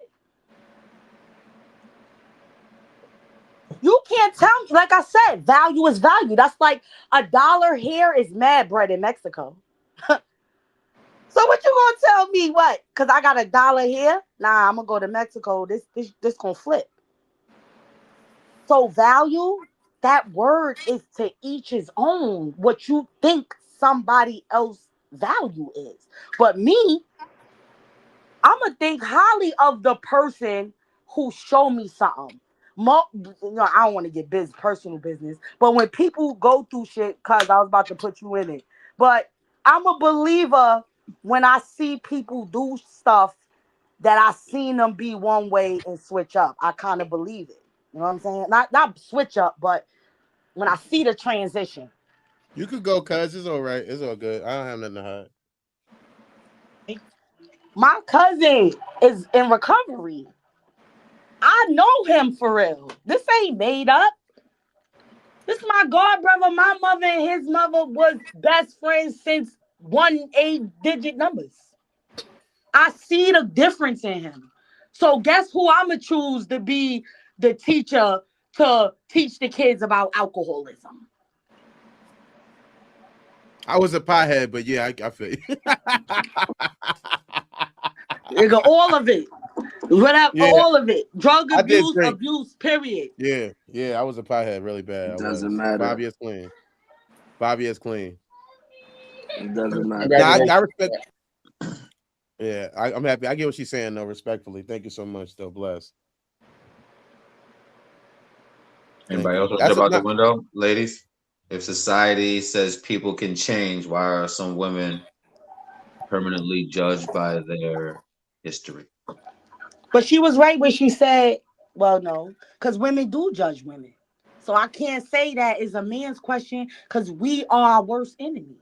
[SPEAKER 9] You can't tell me, like I said, value is value. That's like $1 here is mad bread in Mexico. So what you gonna tell me? What? Cause I got $1 here? Nah, I'm gonna go to Mexico. This gonna flip. So value, that word is to each his own. What you think somebody else value is. But me, I'm gonna think highly of the person who show me something. I don't want to get personal business, but when people go through shit, cause I was about to put you in it, but I'm a believer when I see people do stuff that I seen them be one way and switch up. I kind of believe it. You know what I'm saying? Not switch up, but when I see the transition.
[SPEAKER 6] You could go, cuz it's all right. It's all good. I don't have nothing to hide.
[SPEAKER 9] My cousin is in recovery. I know him for real. This ain't made up. This is my god brother. My mother and his mother was best friends since 1 8 digit numbers. I see the difference in him. So guess who I'ma choose to be the teacher to teach the kids about alcoholism?
[SPEAKER 6] I was a pothead, but yeah, I feel you.
[SPEAKER 9] Nigga, all of it. Whatever,
[SPEAKER 6] Yeah,
[SPEAKER 9] all of it. Drug
[SPEAKER 6] I did
[SPEAKER 9] abuse,
[SPEAKER 6] drink.
[SPEAKER 9] abuse, period.
[SPEAKER 6] Yeah, I was a pothead really bad.
[SPEAKER 4] It
[SPEAKER 6] I
[SPEAKER 4] doesn't
[SPEAKER 6] was
[SPEAKER 4] matter.
[SPEAKER 6] 5 years clean. 5 years clean.
[SPEAKER 4] It doesn't matter.
[SPEAKER 6] Nah,
[SPEAKER 3] Congratulations.
[SPEAKER 6] I respect. Yeah, I'm happy. I get what she's saying though, respectfully. Thank you so much, though. Bless. Thank
[SPEAKER 2] Anybody
[SPEAKER 6] you.
[SPEAKER 2] else want to
[SPEAKER 6] That's
[SPEAKER 2] jump out the
[SPEAKER 6] not.
[SPEAKER 2] window, ladies? If society says people can change, why are some women permanently judged by their history?
[SPEAKER 9] But she was right when she said, well, no, because women do judge women. So I can't say that is a man's question because we are our worst enemy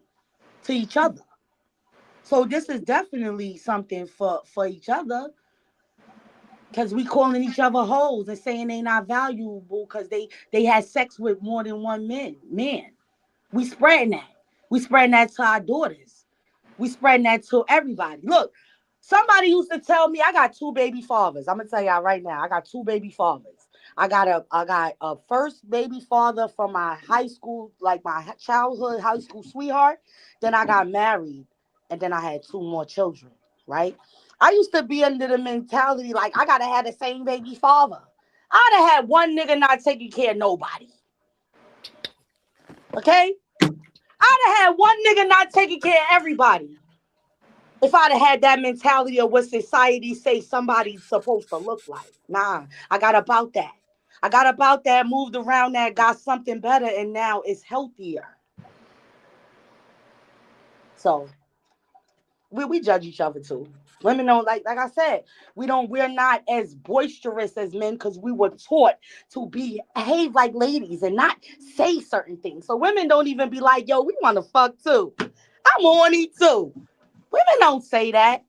[SPEAKER 9] to each other. So this is definitely something for each other because we calling each other hoes and saying they not valuable because they had sex with more than one man. We spreading that. We spreading that to our daughters. We spreading that to everybody. Look, somebody used to tell me I got two baby fathers. I'm gonna tell y'all right now. I got two baby fathers. I got a first baby father from my high school, like my childhood high school sweetheart. Then I got married, and then I had two more children. Right? I used to be under the mentality like I gotta have the same baby father. I'd have had one nigga not taking care of nobody. Okay? I'd have had one nigga not taking care of everybody. If I'd have had that mentality of what society say somebody's supposed to look like. Nah, I got about that. I got about that, moved around that, got something better, and now it's healthier. So we judge each other too. Women don't like I said, we're not as boisterous as men because we were taught to behave like ladies and not say certain things. So women don't even be like, yo, we want to fuck too. I'm horny too. Women don't say that.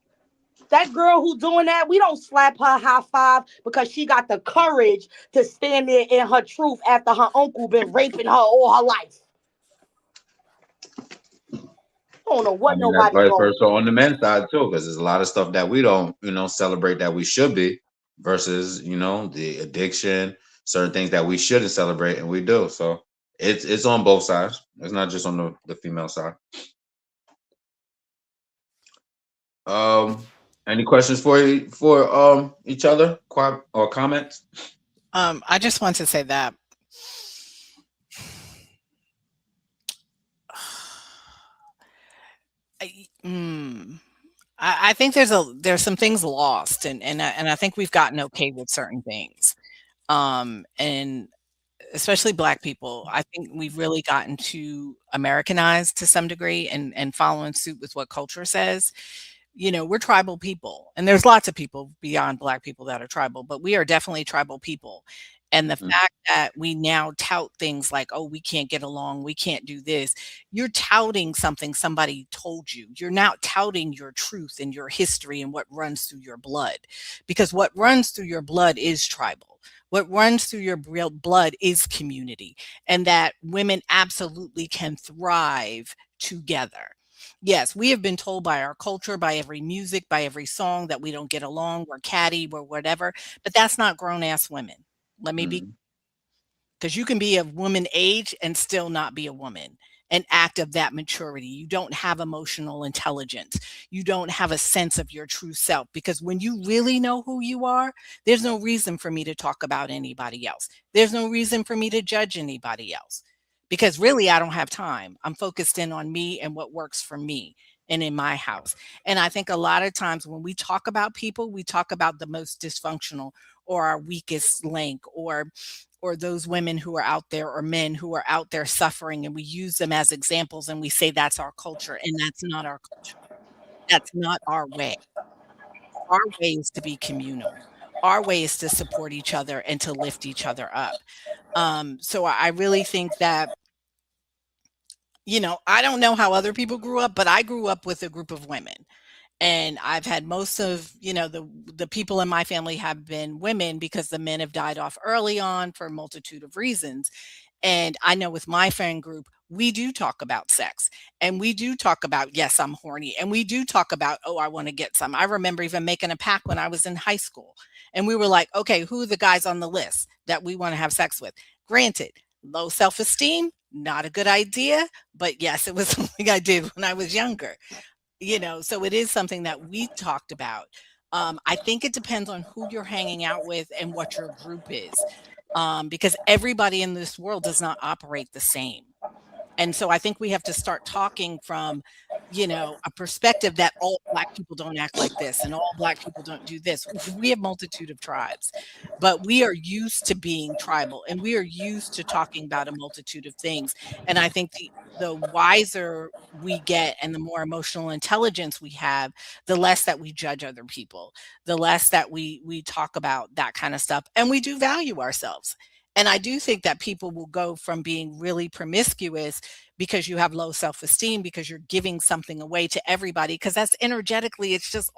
[SPEAKER 9] That girl who doing that, we don't slap her high five because she got the courage to stand there in her truth after her uncle been raping her all her life. I don't know
[SPEAKER 2] I
[SPEAKER 9] what
[SPEAKER 2] mean, that's
[SPEAKER 9] nobody
[SPEAKER 2] vice
[SPEAKER 9] going
[SPEAKER 2] versa
[SPEAKER 9] through.
[SPEAKER 2] on the men's side too, because there's a lot of stuff that we don't, celebrate that we should be, versus, the addiction, certain things that we shouldn't celebrate and we do. So it's on both sides. It's not just on the female side. Any questions for each other, or comments?
[SPEAKER 5] I just want to say that I, mm, I think there's some things lost, and I think we've gotten okay with certain things, and especially Black people. I think we've really gotten to Americanized to some degree, and following suit with what culture says. We're tribal people, and there's lots of people beyond Black people that are tribal, but we are definitely tribal people. And the
[SPEAKER 2] Mhm.
[SPEAKER 5] fact that we now tout things like, oh, we can't get along, we can't do this, you're touting something somebody told you. You're not touting your truth and your history and what runs through your blood. Because what runs through your blood is tribal. What runs through your real blood is community, and that women absolutely can thrive together. Yes, we have been told by our culture, by every music, by every song that we don't get along, we're catty, we're whatever, but that's not grown ass women. Let me be,
[SPEAKER 2] Mhm.
[SPEAKER 5] because you can be of woman age and still not be a woman, an act of that maturity. You don't have emotional intelligence. You don't have a sense of your true self, because when you really know who you are, there's no reason for me to talk about anybody else. There's no reason for me to judge anybody else, because really I don't have time. I'm focused in on me and what works for me and in my house. And I think a lot of times when we talk about people, we talk about the most dysfunctional or our weakest link, or those women who are out there or men who are out there suffering, and we use them as examples and we say that's our culture, and that's not our culture. That's not our way. Our way is to be communal. Our way is to support each other and to lift each other up. So I really think that, I don't know how other people grew up, but I grew up with a group of women. And I've had most of, the people in my family have been women because the men have died off early on for a multitude of reasons. And I know with my friend group, we do talk about sex, and we do talk about, yes, I'm horny. And we do talk about, oh, I want to get some. I remember even making a pact when I was in high school, and we were like, okay, who are the guys on the list that we want to have sex with? Granted, low self esteem, not a good idea, but yes, it was something I did when I was younger. So it is something that we talked about. I think it depends on who you're hanging out with and what your group is, because everybody in this world does not operate the same. And so I think we have to start talking from, a perspective that all Black people don't act like this and all Black people don't do this. We have multitude of tribes, but we are used to being tribal and we are used to talking about a multitude of things. And I think the wiser we get and the more emotional intelligence we have, the less that we judge other people, the less that we talk about that kind of stuff, and we do value ourselves. And I do think that people will go from being really promiscuous because you have low self-esteem, because you're giving something away to everybody, because that's energetically, it's just,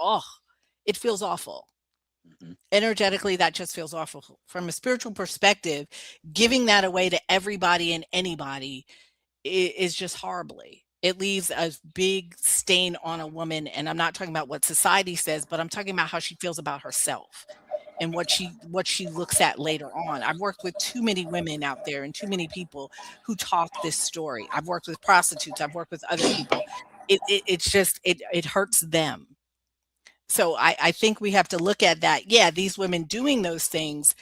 [SPEAKER 5] it feels awful. Energetically, that just feels awful. From a spiritual perspective, giving that away to everybody and anybody is just horribly. It leaves a big stain on a woman. And I'm not talking about what society says, but I'm talking about how she feels about herself and what she looks at later on. I've worked with too many women out there and too many people who talk this story. I've worked with prostitutes. I've worked with other people. It's just it hurts them. So I think we have to look at that. Yeah, these women doing those things,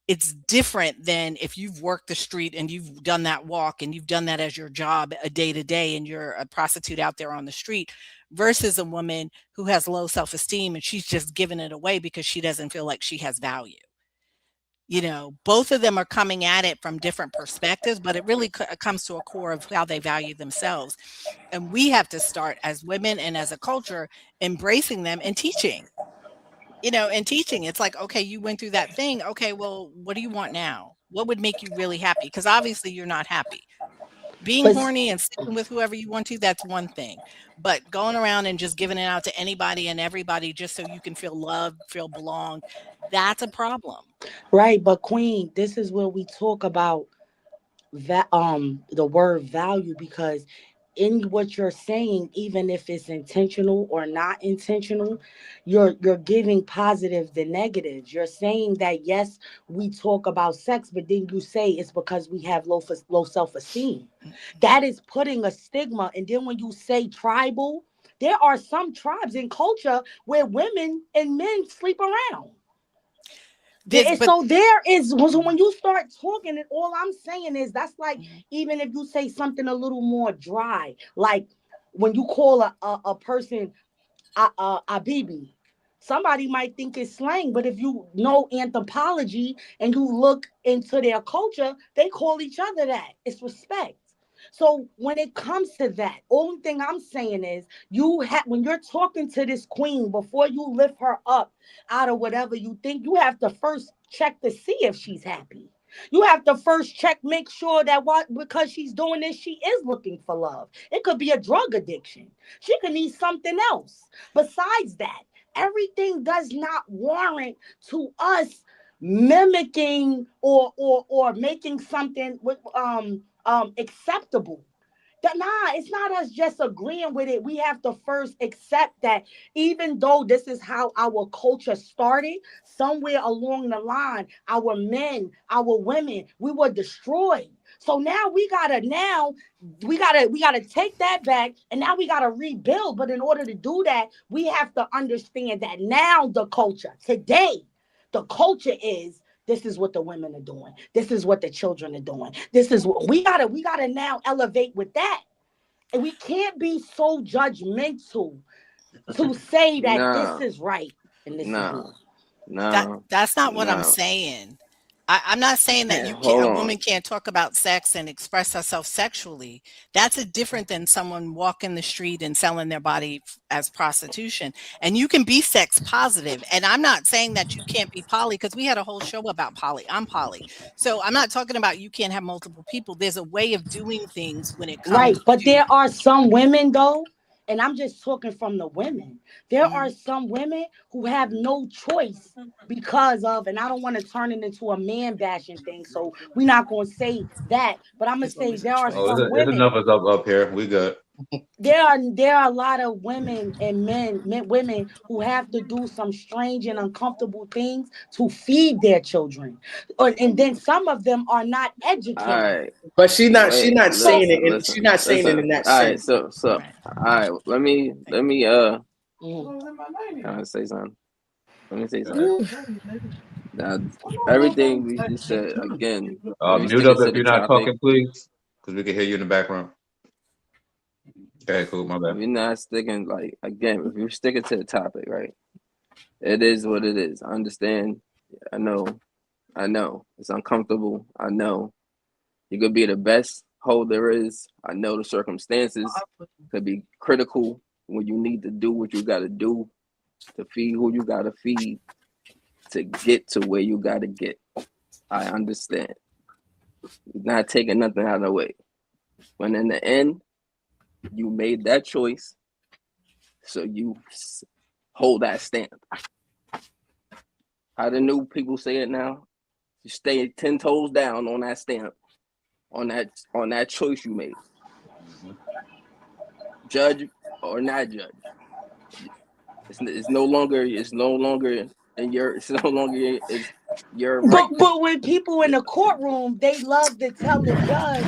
[SPEAKER 5] it's different than if you've worked the street and you've done that walk and you've done that as your job a day to day and you're a prostitute out there on the street versus a woman who has low self-esteem and she's just giving it away because she doesn't feel like she has value. Both of them are coming at it from different perspectives, but it really comes to a core of how they value themselves. And we have to start as women and as a culture embracing them and teaching. It's like, okay, you went through that thing. Okay, well, what do you want now? What would make you really happy? Because obviously you're not happy. Being
[SPEAKER 9] But
[SPEAKER 5] horny and sleeping with whoever you want to, that's one thing. But going around and just giving it out to anybody and everybody just so you can feel loved, feel belonged, that's a problem.
[SPEAKER 9] right, but Queen, this is where we talk about that the word value, because in what you're saying, even if it's intentional or not intentional, you're giving positive the negatives. You're saying that yes, we talk about sex, but then you say it's because we have low self-esteem. That is putting a stigma. And then when you say tribal, there are some tribes in culture where women and men sleep around. So there is, so when you start talking, and all I'm saying is that's like, even if you say something a little more dry, like when you call a person a baby, somebody might think it's slang, but if you know anthropology and you look into their culture, they call each other that. It's respect. So when it comes to that, only thing I'm saying is when you're talking to this queen, before you lift her up out of whatever you think, you have to first check to see if she's happy. You have to first check, make sure that because she's doing this, she is looking for love. It could be a drug addiction. She could need something else. Besides that, everything does not warrant to us mimicking or making something with acceptable. It's not us just agreeing with it. We have to first accept that even though this is how our culture started, somewhere along the line, our men, our women, we were destroyed. So now we gotta take that back, and now we gotta rebuild. But in order to do that, we have to understand that now the culture today, the culture is, this is what the women are doing. This is what the children are doing. This is what we gotta now elevate with that. And we can't be so judgmental to say that this
[SPEAKER 4] No,
[SPEAKER 9] is right and this is
[SPEAKER 4] no,
[SPEAKER 9] wrong.
[SPEAKER 4] no,
[SPEAKER 5] That's not what I'm
[SPEAKER 4] no.
[SPEAKER 5] saying. I'm not saying that
[SPEAKER 4] Hey,
[SPEAKER 5] a
[SPEAKER 4] hold on.
[SPEAKER 5] woman can't talk about sex and express herself sexually. That's a different than someone walking the street and selling their body as prostitution. And you can be sex positive. And I'm not saying that you can't be poly, because we had a whole show about poly. I'm poly. So I'm not talking about you can't have multiple people. There's a way of doing things when it
[SPEAKER 9] Right.
[SPEAKER 5] comes
[SPEAKER 9] But
[SPEAKER 5] to.
[SPEAKER 9] there are some women though, and I'm just talking from the women. There are
[SPEAKER 5] Mhm.
[SPEAKER 9] some women who have no choice because of, and I don't want to turn it into a man bashing thing. So we're not gonna say that, but I'm gonna say there are
[SPEAKER 2] Oh,
[SPEAKER 9] some
[SPEAKER 2] it's
[SPEAKER 9] women.
[SPEAKER 2] enough of us up here. We good.
[SPEAKER 9] There are a lot of women and women who have to do some strange and uncomfortable things to feed their children, and then some of them are not
[SPEAKER 4] All
[SPEAKER 9] educated.
[SPEAKER 4] right,
[SPEAKER 3] But she
[SPEAKER 4] wait,
[SPEAKER 3] not saying
[SPEAKER 9] So,
[SPEAKER 3] it. She's not saying it
[SPEAKER 4] listen.
[SPEAKER 3] in that
[SPEAKER 4] All right,
[SPEAKER 3] sense.
[SPEAKER 4] so,
[SPEAKER 5] Right.
[SPEAKER 4] all right. Let me
[SPEAKER 9] mm,
[SPEAKER 4] say something. Let me say something. Now, everything we just said again. If you
[SPEAKER 2] Mute
[SPEAKER 4] stick
[SPEAKER 2] up
[SPEAKER 4] it to
[SPEAKER 2] if
[SPEAKER 4] the
[SPEAKER 2] you're not
[SPEAKER 4] topic,
[SPEAKER 2] talking, please, because we can hear you in the background. Okay, cool. My
[SPEAKER 4] if
[SPEAKER 2] bad.
[SPEAKER 4] you're not sticking, like again, if you're sticking to the topic, right? It is what it is. I understand. I know. It's uncomfortable. I know. You could be the best hoe there is. I know the circumstances could be critical when you need to do what you got to do to feed who you got to feed to get to where you got to get. I understand. Not taking nothing out of the way. But in the end, you made that choice. So you hold that stand. How the new people say it now? You stay 10 toes down on that stamp, on that choice you made. Judge or not judge. It's no longer in your right.
[SPEAKER 9] But when people in the courtroom, they love to tell the judge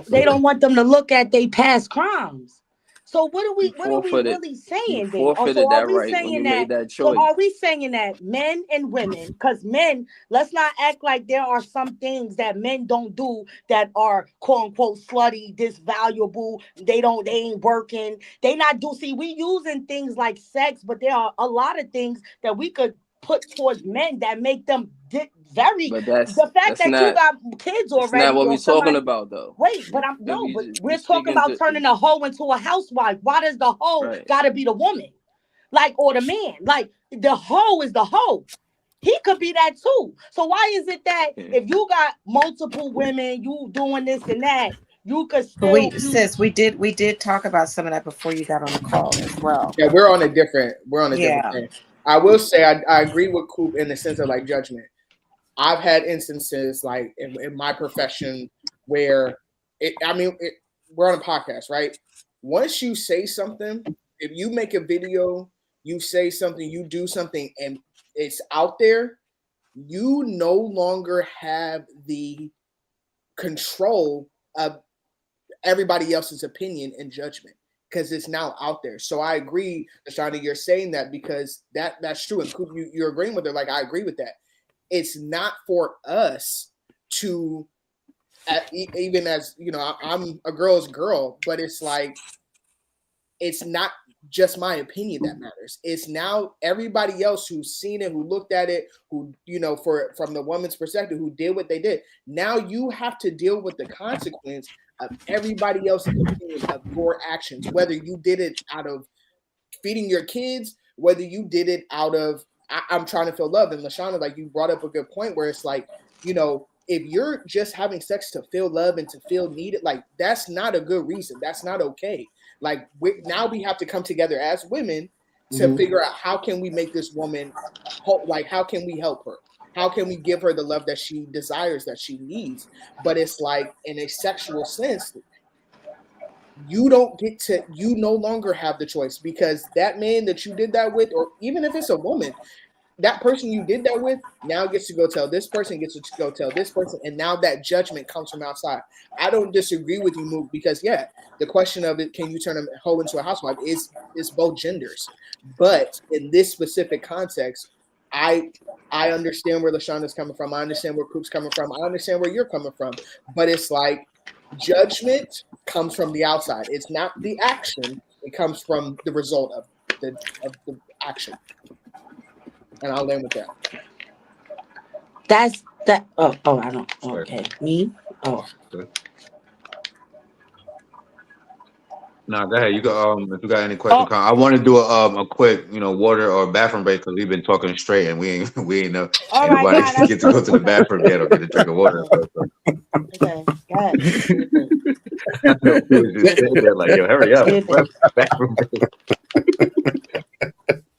[SPEAKER 9] they don't want them to look at their past crimes. So what are we really
[SPEAKER 4] You
[SPEAKER 9] saying then? Oh, so
[SPEAKER 4] forfeited
[SPEAKER 9] are
[SPEAKER 4] that
[SPEAKER 9] we
[SPEAKER 4] right when you
[SPEAKER 9] saying
[SPEAKER 4] made
[SPEAKER 9] that?
[SPEAKER 4] that
[SPEAKER 9] So
[SPEAKER 4] choice.
[SPEAKER 9] are we saying that men and women, because men, let's not act like there are some things that men don't do that are quote unquote slutty, disvaluable. They ain't working. They not do. See, we using things like sex, but there are a lot of things that we could put towards men that make them very.
[SPEAKER 4] But
[SPEAKER 9] The fact that you got kids
[SPEAKER 4] that's not
[SPEAKER 9] already
[SPEAKER 4] what
[SPEAKER 9] or
[SPEAKER 4] we're talking
[SPEAKER 9] somebody.
[SPEAKER 4] about though.
[SPEAKER 9] Wait, but we're talking about turning a hoe into a housewife. Why does the hoe gotta be the woman? Like, or the man? Like, the hoe is the hoe. He could be that too. So why is it that if you got multiple women, you doing this and that, you could still
[SPEAKER 8] we did talk about some of that before you got on the call as well.
[SPEAKER 3] Yeah, we're on a different
[SPEAKER 8] Yeah.
[SPEAKER 3] thing. I will say I agree with Coop in the sense of like judgment. I've had instances like in my profession where we're on a podcast, right? Once you say something, if you make a video, you say something, you do something, and it's out there, you no longer have the control of everybody else's opinion and judgment because it's now out there. So I agree, Ashani, you're saying that because that's true. And Coop, you're agreeing with her. Like, I agree with that. It's not for us to, even as, you know, I'm a girl's girl, but it's like, it's not just my opinion that matters. It's now everybody else who's seen it, who looked at it, who, you know, from the woman's perspective, who did what they did. Now you have to deal with the consequence of everybody else's opinion of your actions, whether you did it out of feeding your kids, whether you did it out of, I'm trying to feel love. And Lashana, like, you brought up a good point where it's like, you know, if you're just having sex to feel love and to feel needed, like, that's not a good reason. That's not okay. Like, now we have to come together as women to figure out how can we make this woman hope, like, how can we help her? How can we give her the love that she desires, that she needs? But it's like, in a sexual sense, you no longer have the choice, because that man that you did that with, or even if it's a woman, that person you did that with now gets to go tell this person, gets to go tell this person, and now that judgment comes from outside. I don't disagree with you, Mook, because yeah, the question of it, can you turn a hoe into a housewife, is both genders. But in this specific context, I understand where LaShonda's coming from. I understand where Coop's coming from. I understand where you're coming from. But it's like, judgment comes from the outside. It's not the action. It comes from the result of the action. And I'll end with that.
[SPEAKER 9] That's that. Oh, I don't. Okay, me. Oh,
[SPEAKER 2] No, go ahead. You go. If you got any questions, I want to do a quick, you know, water or bathroom break because we've been talking straight and we ain't know
[SPEAKER 9] all
[SPEAKER 2] ain't
[SPEAKER 9] right,
[SPEAKER 2] nobody
[SPEAKER 9] nah,
[SPEAKER 2] get to go to the bathroom yet or get a drink of water.
[SPEAKER 9] Okay, go ahead.
[SPEAKER 2] I know Coop was just sitting there like, yo, hurry up. Bathroom break.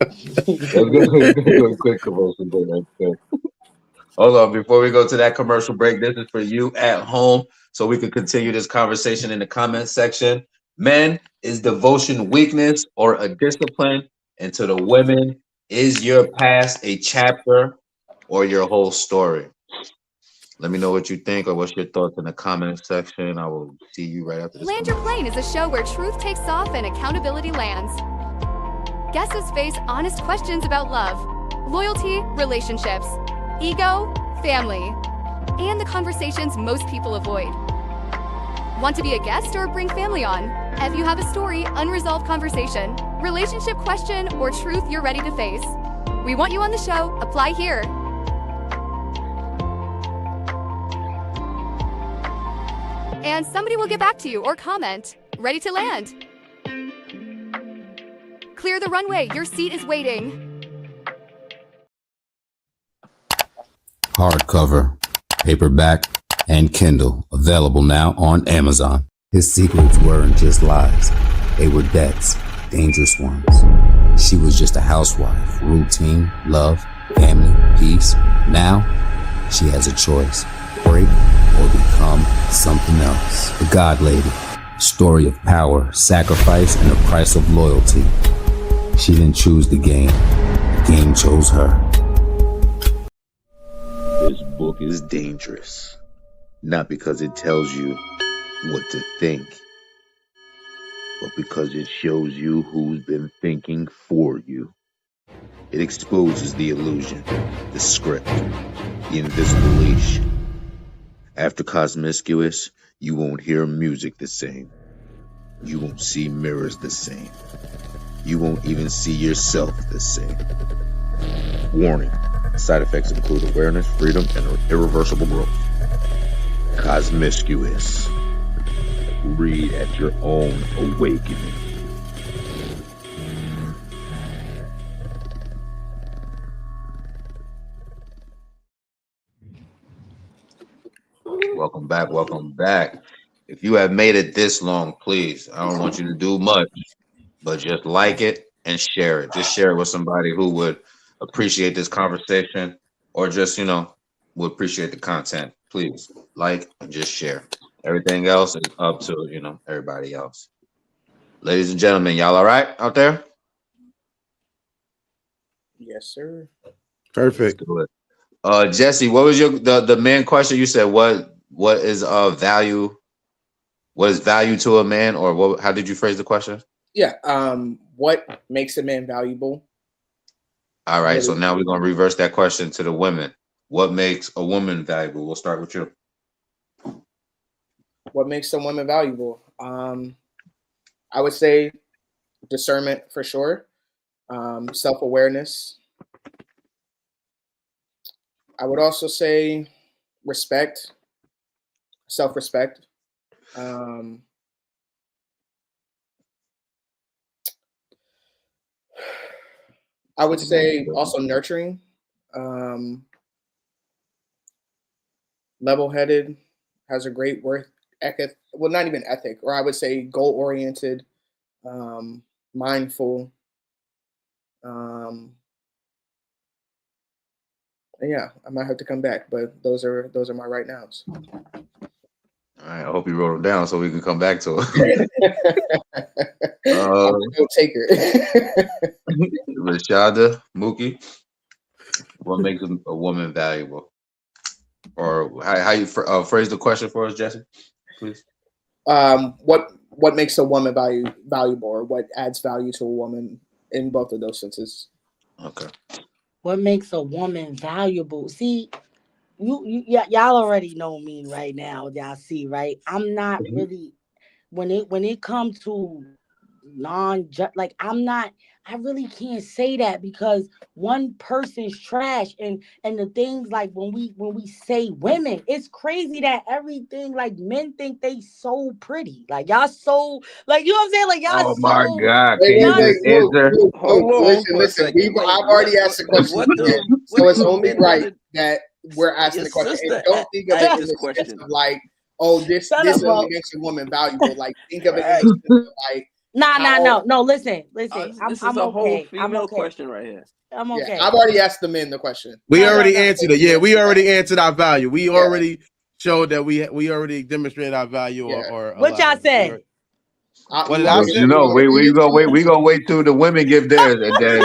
[SPEAKER 2] Let's go a quick commercial break. Hold on, before we go to that commercial break, this is for you at home, so we can continue this conversation in the comment section. Men, is devotion weakness or a discipline? And to the women, is your past a chapter or your whole story? Let me know what you think or what's your thoughts in the comment section. I will see you right after this.
[SPEAKER 10] Land Your Plane is a show where truth takes off and accountability lands. Guesses face honest questions about love, loyalty, relationships, ego, family, and the conversations most people avoid. Want to be a guest or bring family on? If you have a story, unresolved conversation, relationship question, or truth you're ready to face, we want you on the show. Apply here. And somebody will get back to you or comment. Ready to land. Clear the runway. Your seat is waiting.
[SPEAKER 2] Hardcover, paperback, and Kindle, available now on Amazon. His secrets weren't just lies, they were debts, dangerous ones. She was just a housewife, routine, love, family, peace. Now, she has a choice, break or become something else. The God Lady, a story of power, sacrifice, and the price of loyalty. She didn't choose the game chose her. This book is dangerous, not because it tells you what to think, but because it shows you who's been thinking for you. It exposes the illusion, the script, the invisible leash. After Cosmiscuous, you won't hear music the same. You won't see mirrors the same. You won't even see yourself the same. Warning. Side effects include awareness, freedom, and irreversible growth. Cosmiscuous. Read at your own awakening. Welcome back, welcome back. If you have made it this long, please, I don't want you to do much, but just like it and share it. Just share it with somebody who would appreciate this conversation or just, would appreciate the content. Please like and just share. Everything else is up to, everybody else. Ladies and gentlemen, y'all all right out there?
[SPEAKER 3] Yes, sir.
[SPEAKER 6] Perfect.
[SPEAKER 2] Jesse, what was the main question? You said what is value? What is value to a man, or how did you phrase the question?
[SPEAKER 3] Yeah. What makes a man valuable?
[SPEAKER 2] All right. So now we're gonna reverse that question to the women. What makes a woman valuable? We'll start with you.
[SPEAKER 3] What makes a woman valuable? I would say discernment for sure. Self-awareness. I would also say respect, self-respect. I would say also nurturing, level-headed, has a great work ethic. Well, not even ethic, or I would say goal-oriented, mindful. Yeah, I might have to come back, but those are my right nows.
[SPEAKER 2] All right, I hope you wrote them down so we can come back to
[SPEAKER 3] it. Take her.
[SPEAKER 2] Rashada, Mookie, what makes a woman valuable? Or how you phrase the question for us, Jesse, please?
[SPEAKER 3] What makes a woman valuable, or what adds value to a woman in both of those senses?
[SPEAKER 2] Okay.
[SPEAKER 9] What makes a woman valuable? See, y'all already know me right now. Y'all see, right? I'm not really when it comes to I really can't say that, because one person's trash, and the things like when we say women, it's crazy that everything, like, men think they so pretty, like y'all so, like, you know what I'm saying, like y'all.
[SPEAKER 2] Oh my God!
[SPEAKER 3] Wait,
[SPEAKER 2] Can you just answer?
[SPEAKER 4] Hold on.
[SPEAKER 3] Listen. I've already asked the question, so it's only right that we're asking the question. And don't think of it in the sense of like, oh, this only makes a woman valuable. Like, think of it in the sense of like.
[SPEAKER 9] No. Listen.
[SPEAKER 4] This
[SPEAKER 9] I'm
[SPEAKER 4] is a
[SPEAKER 9] okay.
[SPEAKER 4] whole female question right here.
[SPEAKER 9] I'm okay.
[SPEAKER 3] Yeah, I've already asked the men the question.
[SPEAKER 6] We already answered it. Yeah, we already answered our value. We already showed that we already demonstrated our value. Or
[SPEAKER 9] what y'all say?
[SPEAKER 6] What did I say?
[SPEAKER 2] We gonna wait till the women give theirs, and then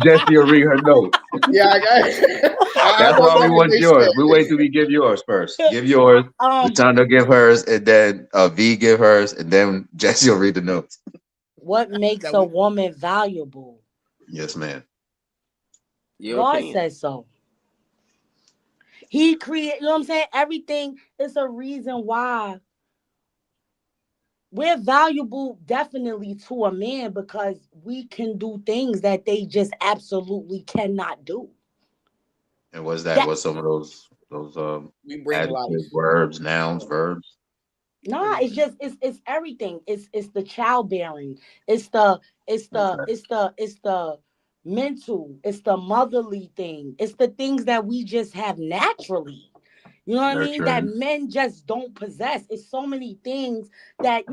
[SPEAKER 2] Jesse will read her note.
[SPEAKER 3] Yeah, I got it.
[SPEAKER 2] That's why we want yours. We wait till we give yours first. Give yours. Latana give hers, and then V give hers, and then Jesse will read the notes.
[SPEAKER 9] What makes
[SPEAKER 6] That
[SPEAKER 9] a
[SPEAKER 6] we-
[SPEAKER 9] woman valuable?
[SPEAKER 2] Yes, ma'am.
[SPEAKER 4] Your
[SPEAKER 9] God
[SPEAKER 4] opinion.
[SPEAKER 9] says so. He created, you know what I'm saying? Everything is a reason why we're valuable definitely to a man because we can do things that they just absolutely cannot do.
[SPEAKER 2] And what's that?
[SPEAKER 9] That
[SPEAKER 2] What's some of those
[SPEAKER 3] We bring life.
[SPEAKER 2] adjectives, verbs, nouns, verbs?
[SPEAKER 9] nah, it's just it's everything. It's the childbearing. It's the it's the
[SPEAKER 2] Okay.
[SPEAKER 9] it's the it's the mental. It's the motherly thing. It's the things that we just have naturally. You know what I mean? That
[SPEAKER 2] Nurturing.
[SPEAKER 9] men just don't possess. It's so many things that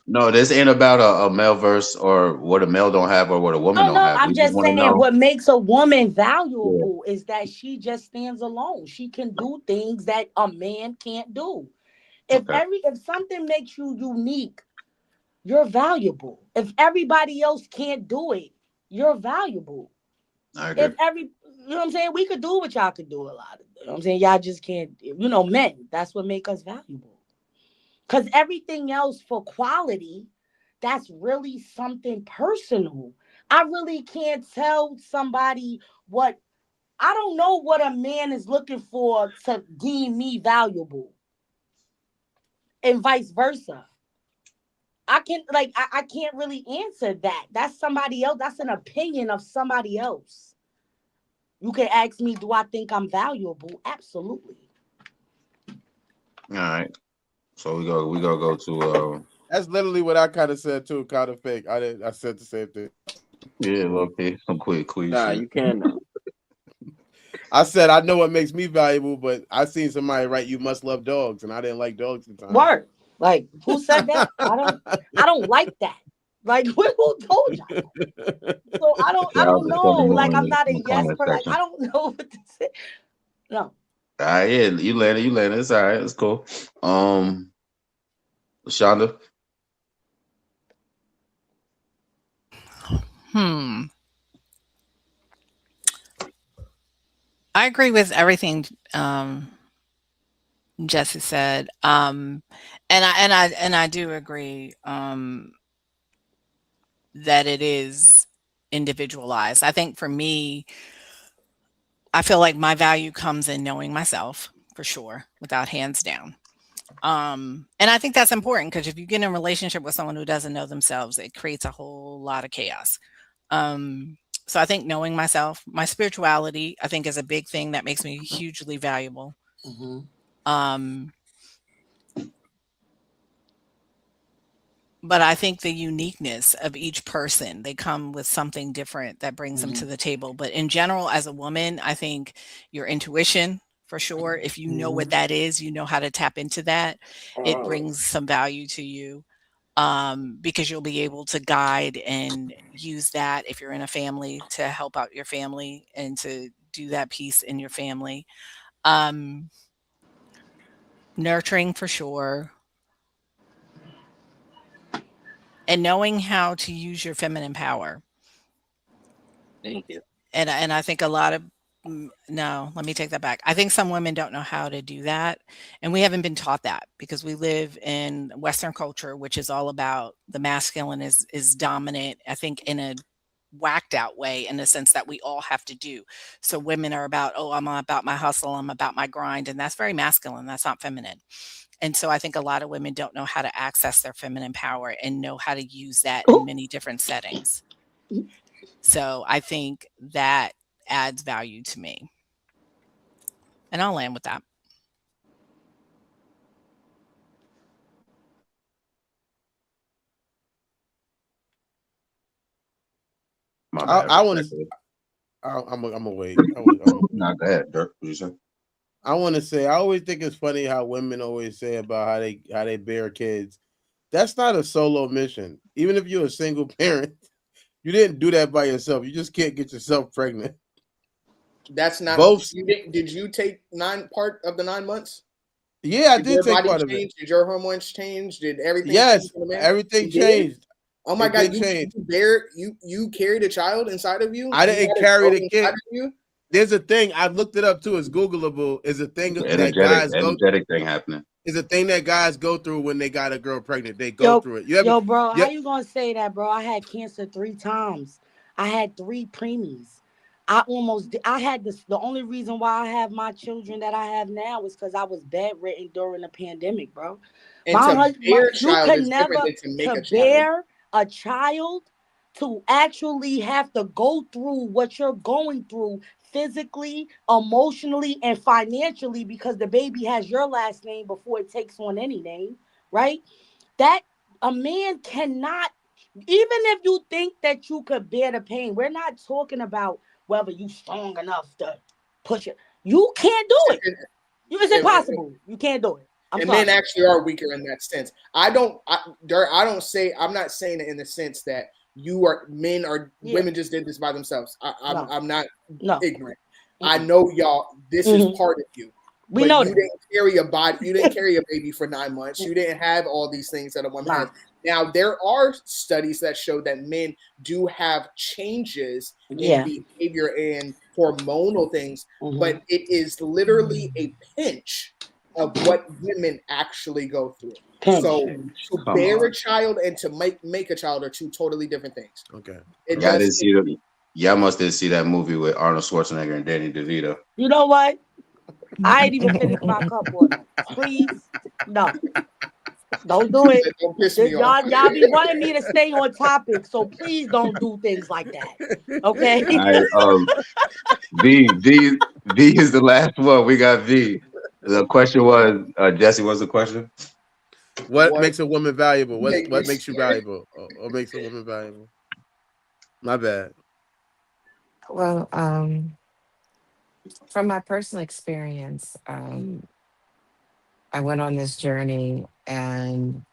[SPEAKER 2] No, this ain't about a male verse or what a male don't have or what a woman
[SPEAKER 9] no,
[SPEAKER 2] don't
[SPEAKER 9] no,
[SPEAKER 2] have.
[SPEAKER 9] I'm
[SPEAKER 2] We just
[SPEAKER 9] just
[SPEAKER 2] want to
[SPEAKER 9] saying
[SPEAKER 2] know.
[SPEAKER 9] what makes a woman
[SPEAKER 2] Yeah.
[SPEAKER 9] valuable is that she just stands alone. She can do things that a man can't do.
[SPEAKER 2] Okay.
[SPEAKER 9] If something makes you unique, you're valuable. If everybody else can't do it, you're valuable.
[SPEAKER 2] I agree.
[SPEAKER 9] If every you know what I'm saying, we could do what y'all could do a lot of. You know what I'm saying? Y'all just can't, men. That's what make us valuable. Because everything else for quality, that's really something personal. I really can't tell somebody what I don't know what a man is looking for to deem me valuable, and vice versa. I can't really answer that. That's somebody else. That's an opinion of somebody else. You can ask me, do I think I'm valuable? Absolutely.
[SPEAKER 2] All right. So we gonna go to
[SPEAKER 6] That's literally what I kind of said too. Kind of fake. I said the same thing.
[SPEAKER 2] yeah, okay, some quick
[SPEAKER 4] Nah,
[SPEAKER 2] shit.
[SPEAKER 4] you can though.
[SPEAKER 6] I said I know what makes me valuable, but I seen somebody write "You must love dogs," and I didn't like dogs at the time.
[SPEAKER 9] Word. Like, who said that? I don't like that. Like, who told y'all? So I
[SPEAKER 2] Y'all
[SPEAKER 9] don't
[SPEAKER 2] just put
[SPEAKER 9] know.
[SPEAKER 2] them
[SPEAKER 9] Like,
[SPEAKER 2] on
[SPEAKER 9] I'm not
[SPEAKER 2] in
[SPEAKER 9] a
[SPEAKER 2] the
[SPEAKER 9] yes
[SPEAKER 2] comment
[SPEAKER 9] per like
[SPEAKER 2] section.
[SPEAKER 9] I don't know what to say. No.
[SPEAKER 2] Yeah, you landed. It's all right. It's cool. Shonda.
[SPEAKER 5] I agree with everything Jesse said. And I do agree that it is individualized. I think for me, I feel like my value comes in knowing myself for sure, without hands down. And I think that's important because if you get in a relationship with someone who doesn't know themselves, it creates a whole lot of chaos. So I think knowing myself, my spirituality, I think is a big thing that makes me hugely valuable.
[SPEAKER 9] Mm-hmm.
[SPEAKER 5] But I think the uniqueness of each person, they come with something different that brings them to the table. But in general, as a woman, I think your intuition, for sure, if you know what that is, you know how to tap into that, it brings some value to you. Because you'll be able to guide and use that if you're in a family to help out your family and to do that piece in your family. Nurturing for sure. And knowing how to use your feminine power.
[SPEAKER 4] Thank you.
[SPEAKER 5] And I think a lot of no, let me take that back. I think some women don't know how to do that, and we haven't been taught that because we live in Western culture, which is all about the masculine is dominant. I think in a whacked out way, in the sense that we all have to do. So women are about, oh, I'm about my hustle, I'm about my grind, and that's very masculine. That's not feminine. And so I think a lot of women don't know how to access their feminine power and know how to use that in many different settings. So I think that adds value to me. And I'll land with that.
[SPEAKER 2] My bad.
[SPEAKER 6] I want to. I'm gonna wait.
[SPEAKER 2] No, go ahead, Dirk. What you say?
[SPEAKER 6] I want to say I always think it's funny how women always say about how they bear kids. That's not a solo mission. Even if you're a single parent, you didn't do that by yourself. You just can't get yourself pregnant.
[SPEAKER 3] That's not
[SPEAKER 6] Both.
[SPEAKER 3] Did you take part of the 9 months?
[SPEAKER 6] Yeah, I
[SPEAKER 3] Did
[SPEAKER 6] did
[SPEAKER 3] your
[SPEAKER 6] take
[SPEAKER 3] body
[SPEAKER 6] part of it.
[SPEAKER 3] change? Did your hormones change? Did everything
[SPEAKER 6] Yes,
[SPEAKER 3] change for the man?
[SPEAKER 6] everything
[SPEAKER 3] You did?
[SPEAKER 6] changed.
[SPEAKER 3] Oh my
[SPEAKER 6] It
[SPEAKER 3] God!
[SPEAKER 6] did change.
[SPEAKER 3] You carried a child inside of you.
[SPEAKER 6] I
[SPEAKER 3] You
[SPEAKER 6] didn't
[SPEAKER 3] had a
[SPEAKER 6] carry
[SPEAKER 3] growth
[SPEAKER 6] the
[SPEAKER 3] inside
[SPEAKER 6] kid.
[SPEAKER 3] of you?
[SPEAKER 6] There's a thing I looked it up too. It's Googleable. Is a thing
[SPEAKER 2] The
[SPEAKER 6] that guys go.
[SPEAKER 2] energetic thing happening.
[SPEAKER 6] is a thing that guys go through when they got a girl pregnant. They go through it. You ever?
[SPEAKER 9] Yo, bro,
[SPEAKER 6] Yeah.
[SPEAKER 9] how you gonna say that, bro? I had cancer 3 times. I had 3 preemies. I had this. The only reason why I have my children that I have now is because I was bedridden during the pandemic, bro.
[SPEAKER 3] And to bear a
[SPEAKER 9] You
[SPEAKER 3] child
[SPEAKER 9] could
[SPEAKER 3] is different
[SPEAKER 9] never
[SPEAKER 3] than to make
[SPEAKER 9] to
[SPEAKER 3] a child.
[SPEAKER 9] bear a child to actually have to go through what you're going through physically, emotionally, and financially because the baby has your last name before it takes on any name, right? That a man cannot, even if you think that you could bear the pain, we're not talking about whether you strong enough to push it. You can't do it. It's
[SPEAKER 3] And,
[SPEAKER 9] impossible. You can't do it. I'm
[SPEAKER 3] and men
[SPEAKER 9] sorry.
[SPEAKER 3] actually are weaker in that sense. I'm not saying it in the sense that men or
[SPEAKER 9] Yeah.
[SPEAKER 3] women just did this by themselves.
[SPEAKER 9] No.
[SPEAKER 3] I'm not
[SPEAKER 9] No.
[SPEAKER 3] ignorant. I
[SPEAKER 9] Mm-mm.
[SPEAKER 3] know y'all, this is
[SPEAKER 9] Hmm.
[SPEAKER 3] part of you.
[SPEAKER 9] We
[SPEAKER 3] But
[SPEAKER 9] know
[SPEAKER 3] you
[SPEAKER 9] that.
[SPEAKER 3] didn't carry a body, you didn't carry a baby for 9 months. You didn't have all these things that a woman has.
[SPEAKER 9] Nah.
[SPEAKER 3] Now there are studies that show that men do have changes in
[SPEAKER 9] Yeah.
[SPEAKER 3] behavior and hormonal things,
[SPEAKER 9] Hmm.
[SPEAKER 3] but it is literally a pinch of what women actually go through.
[SPEAKER 9] Pinch.
[SPEAKER 3] So to
[SPEAKER 2] Come
[SPEAKER 3] bear a
[SPEAKER 2] on.
[SPEAKER 3] child and to make a child are two totally different things.
[SPEAKER 6] Okay.
[SPEAKER 3] It
[SPEAKER 2] Y'all
[SPEAKER 3] does.
[SPEAKER 2] didn't see y'all must didn't see that movie with Arnold Schwarzenegger and Danny DeVito.
[SPEAKER 9] You know what? I ain't even finished my cup water. Please, no, don't do it.
[SPEAKER 3] Don't piss me off.
[SPEAKER 9] Y'all be wanting me to stay on topic, so please don't do things like that. Okay?
[SPEAKER 2] All right, V is the last one. We got V. The question was, Jesse, what's the question?
[SPEAKER 6] What
[SPEAKER 3] What
[SPEAKER 6] makes a woman valuable?
[SPEAKER 3] make you
[SPEAKER 6] What makes you
[SPEAKER 3] scared?
[SPEAKER 6] valuable? Or makes a woman valuable? My bad.
[SPEAKER 8] Well, from my personal experience, I went on this journey and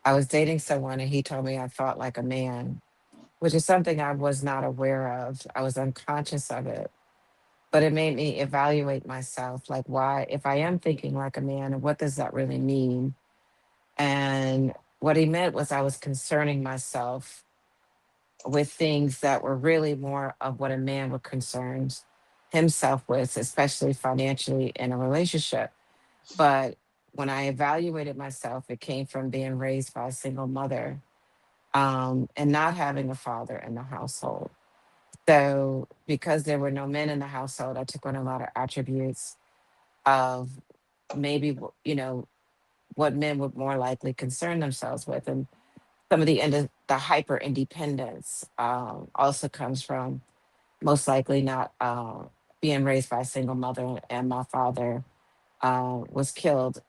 [SPEAKER 8] I was dating someone and he told me I thought like a man, which is something I was not aware of. I was unconscious of it, but it made me evaluate myself like, why, if I am thinking like a man, what does that really mean? And what he meant was I was concerning myself with things that were really more of what a man would concern himself with, especially financially in a relationship. But when I evaluated myself, it came from being raised by a single mother, and not having a father in the household. So, because there were no men in the household, I took on a lot of attributes of maybe, what men would more likely concern themselves with. And some of the hyper independence also comes from most likely not being raised by a single mother. And my father was killed,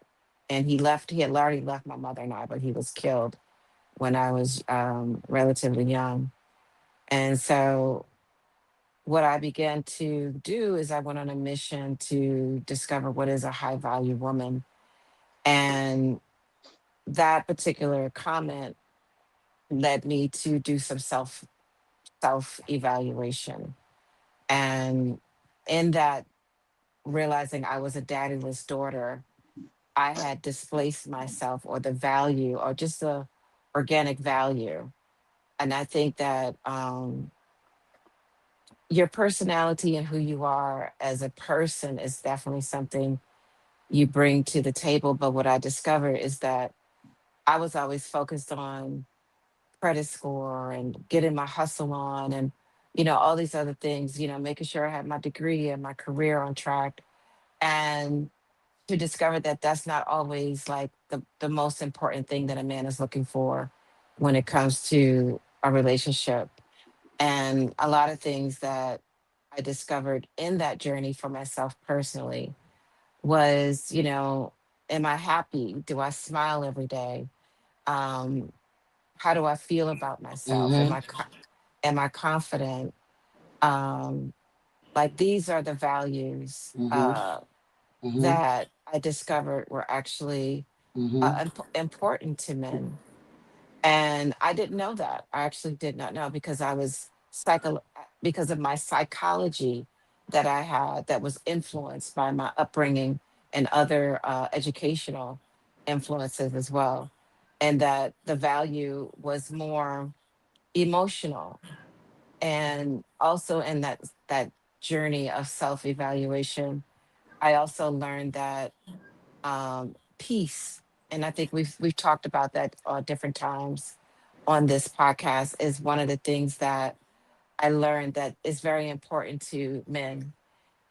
[SPEAKER 8] and he had already left my mother and I, but he was killed when I was relatively young. And so what I began to do is I went on a mission to discover what is a high value woman. And that particular comment led me to do some self evaluation. And in that, realizing I was a daddyless daughter, I had displaced myself or the value or just the organic value. And I think that your personality and who you are as a person is definitely something you bring to the table. But what I discovered is that I was always focused on credit score and getting my hustle on and, all these other things, making sure I had my degree and my career on track. And to discover that that's not always like the most important thing that a man is looking for when it comes to a relationship. And a lot of things that I discovered in that journey for myself personally was, am I happy? Do I smile every day? Um, how do I feel about myself?
[SPEAKER 9] Hmm.
[SPEAKER 8] Am I confident? Um, like these are the values
[SPEAKER 9] Hmm. Hmm.
[SPEAKER 8] that I discovered were actually
[SPEAKER 9] Hmm.
[SPEAKER 8] important to men. And I didn't know that. I actually did not know because because of my psychology that I had that was influenced by my upbringing and other educational influences as well. And that the value was more emotional. And also in that journey of self-evaluation, I also learned that peace, and I think we've talked about that different times on this podcast, is one of the things that I learned that is very important to men,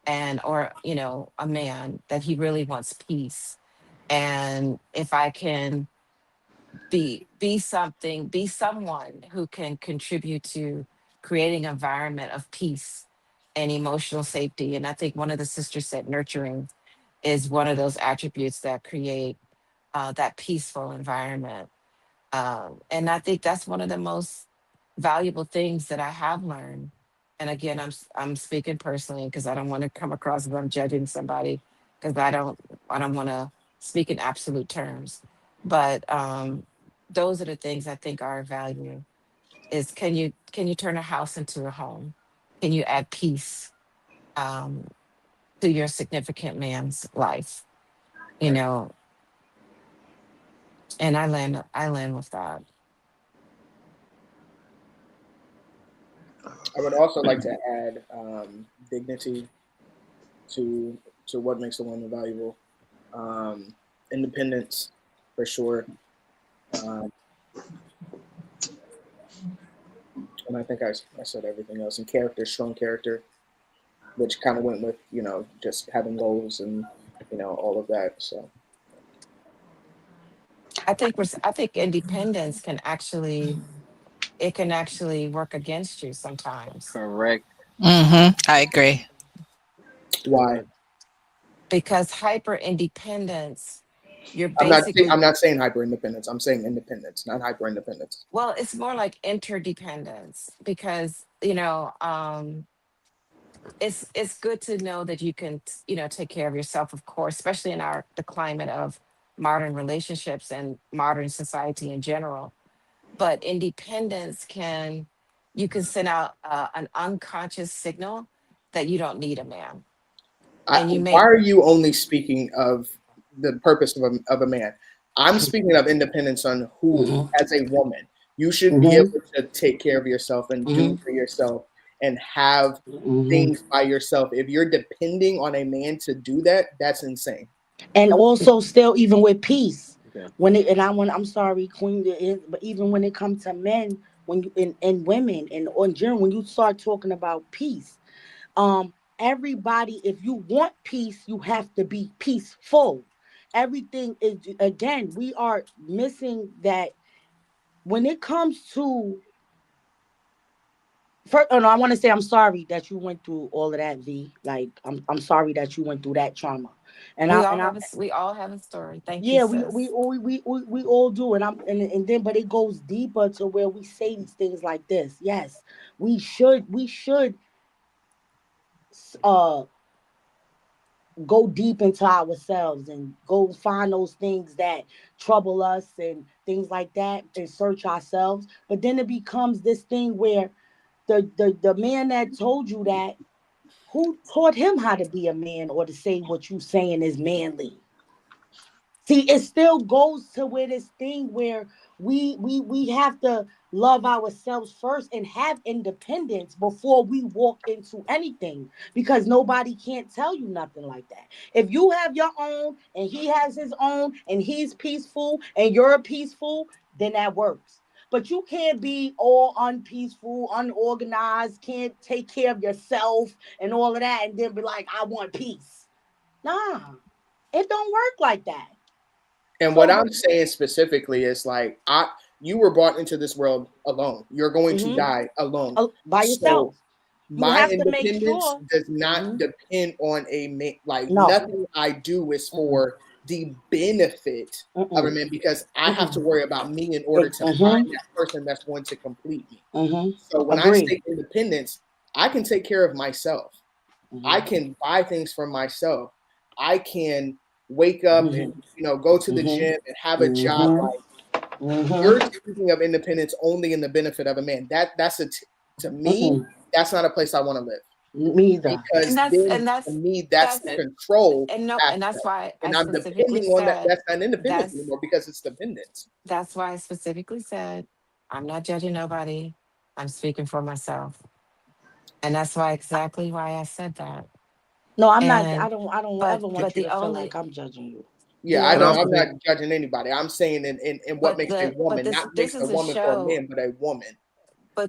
[SPEAKER 8] and or a man, that he really wants peace. And if I can be someone who can contribute to creating an environment of peace and emotional safety. And I think one of the sisters said nurturing is one of those attributes that create that peaceful environment. And I think that's one of the most valuable things that I have learned. And again, I'm speaking personally because I don't want to come across as I'm judging somebody, because I don't want to speak in absolute terms. But those are the things I think are of value. Is can you turn a house into a home? Can you add peace um, to your significant man's life? You know, and I land with that.
[SPEAKER 3] I would also like to add dignity to what makes a woman valuable. Um, Independence, for sure. Um, and I think I said everything else. And character, strong character, which kind of went with just having goals and all of that. So
[SPEAKER 8] I think independence can actually work against you sometimes,
[SPEAKER 4] Correct.
[SPEAKER 5] I agree.
[SPEAKER 3] why?
[SPEAKER 8] because hyper independence, you're
[SPEAKER 3] I'm
[SPEAKER 8] basically,
[SPEAKER 3] not saying hyper independence. I'm saying independence, not hyper independence.
[SPEAKER 8] well, it's more like interdependence, because it's good to know that you can take care of yourself, of course, especially in the climate of modern relationships and modern society in general. But independence you can send out an unconscious signal that you don't need a man, and you
[SPEAKER 3] Why
[SPEAKER 8] may.
[SPEAKER 3] are you only speaking of the purpose of a man? I'm speaking of independence on who,
[SPEAKER 9] Mm-hmm.
[SPEAKER 3] as a woman, you should be
[SPEAKER 9] Mm-hmm.
[SPEAKER 3] able to take care of yourself and do
[SPEAKER 9] Mm-hmm.
[SPEAKER 3] for yourself and have
[SPEAKER 9] Mm-hmm.
[SPEAKER 3] things by yourself. If you're depending on a man to do that, that's insane.
[SPEAKER 9] And also, still, even with peace,
[SPEAKER 4] Okay.
[SPEAKER 9] I'm sorry, Queen, but even when it comes to men, when you and women and in general, when you start talking about peace, everybody, if you want peace, you have to be peaceful. Everything is, again, we are missing that when it comes to first. Oh no, I want to say I'm sorry that you went through all of that, V. Like I'm sorry that you went through that trauma, and
[SPEAKER 8] We
[SPEAKER 9] I
[SPEAKER 8] all
[SPEAKER 9] and I
[SPEAKER 8] have a story. Thank you,
[SPEAKER 9] yeah, we
[SPEAKER 8] sis.
[SPEAKER 9] all we all do, and then but it goes deeper to where we say these things like this. Yes, we should uh go deep into ourselves and go find those things that trouble us and things like that and search ourselves. But then it becomes this thing where the man that told you that, who taught him how to be a man or to say what you saying is manly? See, it still goes to where this thing where we have to love ourselves first and have independence before we walk into anything, because nobody can't tell you nothing like that. If you have your own and he has his own and he's peaceful and you're peaceful, then that works. But you can't be all unpeaceful, unorganized, can't take care of yourself and all of that, and then be like, I want peace. Nah, it don't work like that.
[SPEAKER 3] And what
[SPEAKER 9] So,
[SPEAKER 3] I'm saying specifically is like you were brought into this world alone. You're going to
[SPEAKER 9] mhm,
[SPEAKER 3] die alone.
[SPEAKER 9] by
[SPEAKER 3] So
[SPEAKER 9] yourself, you
[SPEAKER 3] my
[SPEAKER 9] have to make
[SPEAKER 3] independence
[SPEAKER 9] sure.
[SPEAKER 3] does not
[SPEAKER 9] Mhm,
[SPEAKER 3] depend on a man. Like
[SPEAKER 9] no,
[SPEAKER 3] nothing I do is
[SPEAKER 9] mm-mm,
[SPEAKER 3] for the benefit of a
[SPEAKER 9] mm-mm,
[SPEAKER 3] man because I have to
[SPEAKER 9] mm-mm.
[SPEAKER 3] worry about me in order to
[SPEAKER 9] Mhm,
[SPEAKER 3] find that person that's going to complete me.
[SPEAKER 9] mhm.
[SPEAKER 3] So when I
[SPEAKER 9] Agree.
[SPEAKER 3] say independence, I can take care of myself. I
[SPEAKER 9] Mhm,
[SPEAKER 3] can buy things for myself. I can wake up and
[SPEAKER 9] mhm,
[SPEAKER 3] go to the
[SPEAKER 9] mhm,
[SPEAKER 3] gym and have a job.
[SPEAKER 9] mhm,
[SPEAKER 3] Like
[SPEAKER 9] mhm,
[SPEAKER 3] you're speaking of independence only in the benefit of a man. To me,
[SPEAKER 9] mm-mm.
[SPEAKER 3] that's not a place I want to live
[SPEAKER 9] Me either.
[SPEAKER 8] and
[SPEAKER 3] because
[SPEAKER 8] that's
[SPEAKER 3] then
[SPEAKER 8] and
[SPEAKER 3] to
[SPEAKER 8] that's
[SPEAKER 3] me that's
[SPEAKER 8] that's
[SPEAKER 3] the control
[SPEAKER 8] and no and that's
[SPEAKER 3] aspect,
[SPEAKER 8] why I
[SPEAKER 3] and I'm
[SPEAKER 8] specifically
[SPEAKER 3] depending on that.
[SPEAKER 8] said
[SPEAKER 3] That's not independence
[SPEAKER 8] that's
[SPEAKER 3] anymore because it's dependence.
[SPEAKER 8] that's why I specifically said I'm not judging nobody. I'm speaking for myself. And that's why I said that.
[SPEAKER 9] No, I'm not.
[SPEAKER 8] And
[SPEAKER 9] I don't
[SPEAKER 8] but
[SPEAKER 9] ever want
[SPEAKER 8] but
[SPEAKER 9] you
[SPEAKER 8] the
[SPEAKER 9] to feel like
[SPEAKER 8] only
[SPEAKER 9] I'm judging you.
[SPEAKER 3] Yeah,
[SPEAKER 6] And I'm
[SPEAKER 3] I'm not
[SPEAKER 6] saying,
[SPEAKER 3] judging anybody. I'm saying in what makes a woman,
[SPEAKER 11] this
[SPEAKER 3] not
[SPEAKER 11] this
[SPEAKER 3] makes a
[SPEAKER 11] is a
[SPEAKER 3] woman for a
[SPEAKER 11] show,
[SPEAKER 3] man, but a woman.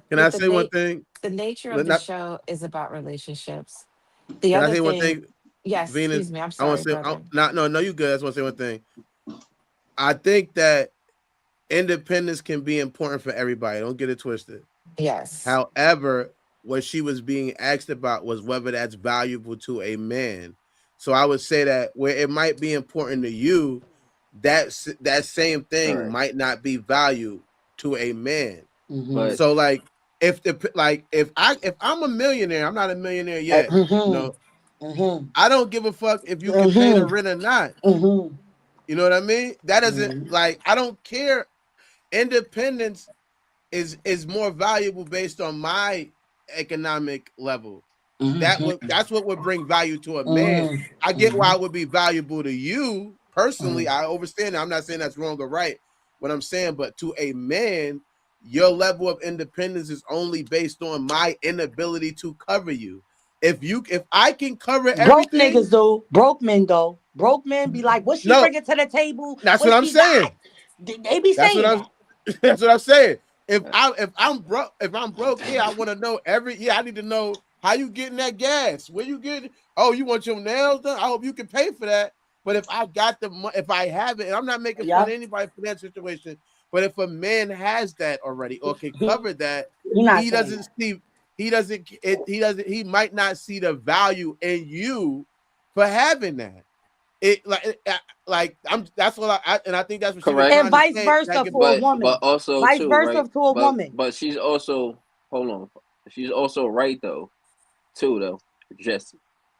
[SPEAKER 6] can I
[SPEAKER 11] but
[SPEAKER 6] say one thing?
[SPEAKER 11] the nature of the
[SPEAKER 6] Not,
[SPEAKER 11] show is about relationships. The
[SPEAKER 6] can I
[SPEAKER 11] other
[SPEAKER 6] say one
[SPEAKER 11] thing,
[SPEAKER 6] thing,
[SPEAKER 11] yes,
[SPEAKER 6] Venus?
[SPEAKER 11] excuse me, I'm
[SPEAKER 6] I want
[SPEAKER 11] sorry,
[SPEAKER 6] to say,
[SPEAKER 11] brother.
[SPEAKER 6] no, you good. I just want to say one thing. I think that independence can be important for everybody. Don't get it twisted.
[SPEAKER 11] Yes.
[SPEAKER 6] However, what she was being asked about was whether that's valuable to a man. So I would say that where it might be important to you, that same thing
[SPEAKER 4] Right.
[SPEAKER 6] might not be valued to a man.
[SPEAKER 4] But
[SPEAKER 6] So like if I'm a millionaire, I'm not a millionaire yet.
[SPEAKER 9] Mhm.
[SPEAKER 6] No,
[SPEAKER 9] Mhm.
[SPEAKER 6] I don't give a fuck if you can pay the
[SPEAKER 9] Mhm.
[SPEAKER 6] rent or not.
[SPEAKER 9] Mhm.
[SPEAKER 6] You know what I mean? That doesn't
[SPEAKER 9] Mhm.
[SPEAKER 6] like I don't care. Independence is more valuable based on my economic level.
[SPEAKER 9] Mhm.
[SPEAKER 6] That's what would bring value to a man.
[SPEAKER 9] Mhm.
[SPEAKER 6] I get why
[SPEAKER 9] Mhm.
[SPEAKER 6] it would be valuable to you personally.
[SPEAKER 9] Mhm.
[SPEAKER 6] I understand that. I'm not saying that's wrong or right. What I'm saying, but to a man, your level of independence is only based on my inability to cover you. If I can cover
[SPEAKER 9] Broke
[SPEAKER 6] everything,
[SPEAKER 9] niggas though, broke men though. Broke men be like, "What she
[SPEAKER 6] no,
[SPEAKER 9] bringing to the table?
[SPEAKER 6] that's what
[SPEAKER 9] What
[SPEAKER 6] I'm
[SPEAKER 9] she got?"
[SPEAKER 6] saying.
[SPEAKER 9] They be
[SPEAKER 6] That's what
[SPEAKER 9] saying
[SPEAKER 6] I'm
[SPEAKER 9] that.
[SPEAKER 6] that's what I'm saying. If I'm broke, yeah, I want to know I need to know how you getting that gas. Where you getting? Oh, you want your nails done? I hope you can pay for that. But if I got the money, if I have it, and I'm not making fun of
[SPEAKER 9] Yep.
[SPEAKER 6] anybody for that situation, but if a man has that already or can cover that,
[SPEAKER 9] You're not
[SPEAKER 6] he
[SPEAKER 9] saying
[SPEAKER 6] doesn't
[SPEAKER 9] that.
[SPEAKER 6] see he might not see the value in you for having that. Like I'm that's what and I think that's what she was
[SPEAKER 4] correct.
[SPEAKER 9] And
[SPEAKER 6] trying to
[SPEAKER 9] vice
[SPEAKER 6] say.
[SPEAKER 9] versa for a
[SPEAKER 4] But
[SPEAKER 9] woman.
[SPEAKER 4] also
[SPEAKER 9] Vice
[SPEAKER 4] too,
[SPEAKER 9] versa
[SPEAKER 4] right?
[SPEAKER 9] to a woman.
[SPEAKER 4] But she's also, hold on. She's also right though, too though, Jesse.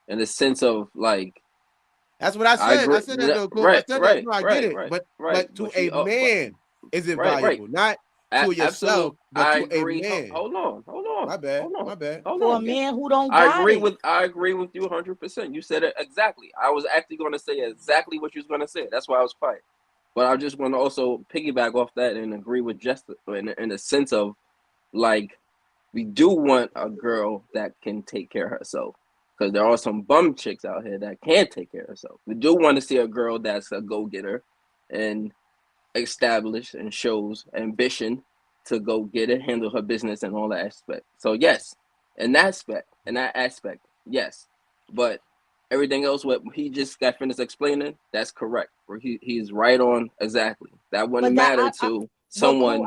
[SPEAKER 4] In the sense of like,
[SPEAKER 6] That's what I
[SPEAKER 4] I
[SPEAKER 6] said. I
[SPEAKER 4] agree.
[SPEAKER 6] said that though, Coop. I
[SPEAKER 4] Right,
[SPEAKER 6] said that.
[SPEAKER 4] right,
[SPEAKER 6] No, I get
[SPEAKER 4] right,
[SPEAKER 6] it.
[SPEAKER 4] right,
[SPEAKER 6] But
[SPEAKER 4] right.
[SPEAKER 6] but to
[SPEAKER 4] But
[SPEAKER 6] a
[SPEAKER 4] she but
[SPEAKER 6] man, is it
[SPEAKER 4] right, right.
[SPEAKER 6] valuable? Not to yourself,
[SPEAKER 4] Absolute.
[SPEAKER 6] but
[SPEAKER 4] I
[SPEAKER 6] to a
[SPEAKER 4] agree.
[SPEAKER 6] man.
[SPEAKER 4] Hold on. Hold on.
[SPEAKER 6] My bad.
[SPEAKER 4] Hold on.
[SPEAKER 6] My bad.
[SPEAKER 4] Hold
[SPEAKER 9] For a
[SPEAKER 4] on.
[SPEAKER 9] man who don't got it.
[SPEAKER 4] I agree with you 100%. You said it exactly. I was actually going to say exactly what you was going to say. That's why I was quiet. But I just want to also piggyback off that and agree with Justin in the sense of like we do want a girl that can take care of herself because there are some bum chicks out here that can't take care of herself. We do want to see a girl that's a go getter and established and shows ambition to go get it, handle her business and all that aspect. So yes, in that aspect, yes. But everything else what he just got finished explaining, that's correct. Where he's right on exactly. That wouldn't
[SPEAKER 9] But that
[SPEAKER 4] matter to
[SPEAKER 9] but cool.
[SPEAKER 4] someone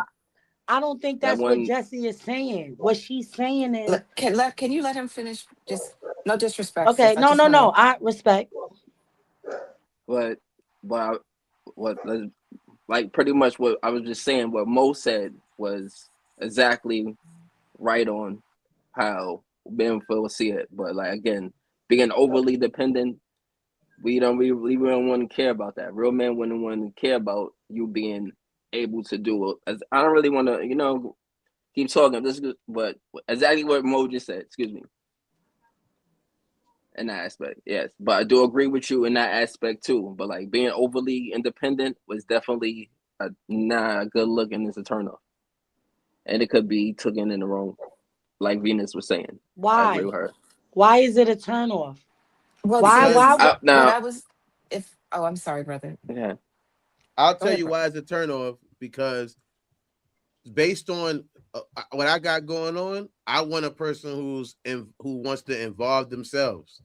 [SPEAKER 9] I don't think
[SPEAKER 4] that
[SPEAKER 9] that's what
[SPEAKER 4] one
[SPEAKER 9] Jesse is saying. What she's saying is
[SPEAKER 11] Can you let him finish? Just no disrespect,
[SPEAKER 9] okay.
[SPEAKER 11] sis. I
[SPEAKER 9] No,
[SPEAKER 11] just
[SPEAKER 9] no,
[SPEAKER 11] want
[SPEAKER 9] no.
[SPEAKER 11] to.
[SPEAKER 9] I respect.
[SPEAKER 4] but but what like pretty much what I was just saying what Mo said was exactly right on how Ben will see it. But like again, being overly dependent, we don't want to care about that. Real men wouldn't want to care about you being able to do it. As I don't really want to, keep talking. This, but exactly what Mo just said. Excuse me. In that aspect, yes, but I do agree with you in that aspect too. But like being overly independent was definitely a not good look and it's a turn off, and it could be taken in the wrong, like Venus was saying. I agree
[SPEAKER 9] Why?
[SPEAKER 4] with her.
[SPEAKER 9] Why is it a turnoff?
[SPEAKER 11] Well,
[SPEAKER 9] Why?
[SPEAKER 11] see, this
[SPEAKER 6] Because
[SPEAKER 9] Why?
[SPEAKER 11] is what
[SPEAKER 4] Now,
[SPEAKER 11] I was. If I'm sorry, brother.
[SPEAKER 4] yeah,
[SPEAKER 6] I'll
[SPEAKER 11] Go
[SPEAKER 6] tell
[SPEAKER 11] ahead,
[SPEAKER 6] you
[SPEAKER 11] brother.
[SPEAKER 6] why it's a turnoff. Because based on what I got going on, I want a person who wants to involve themselves.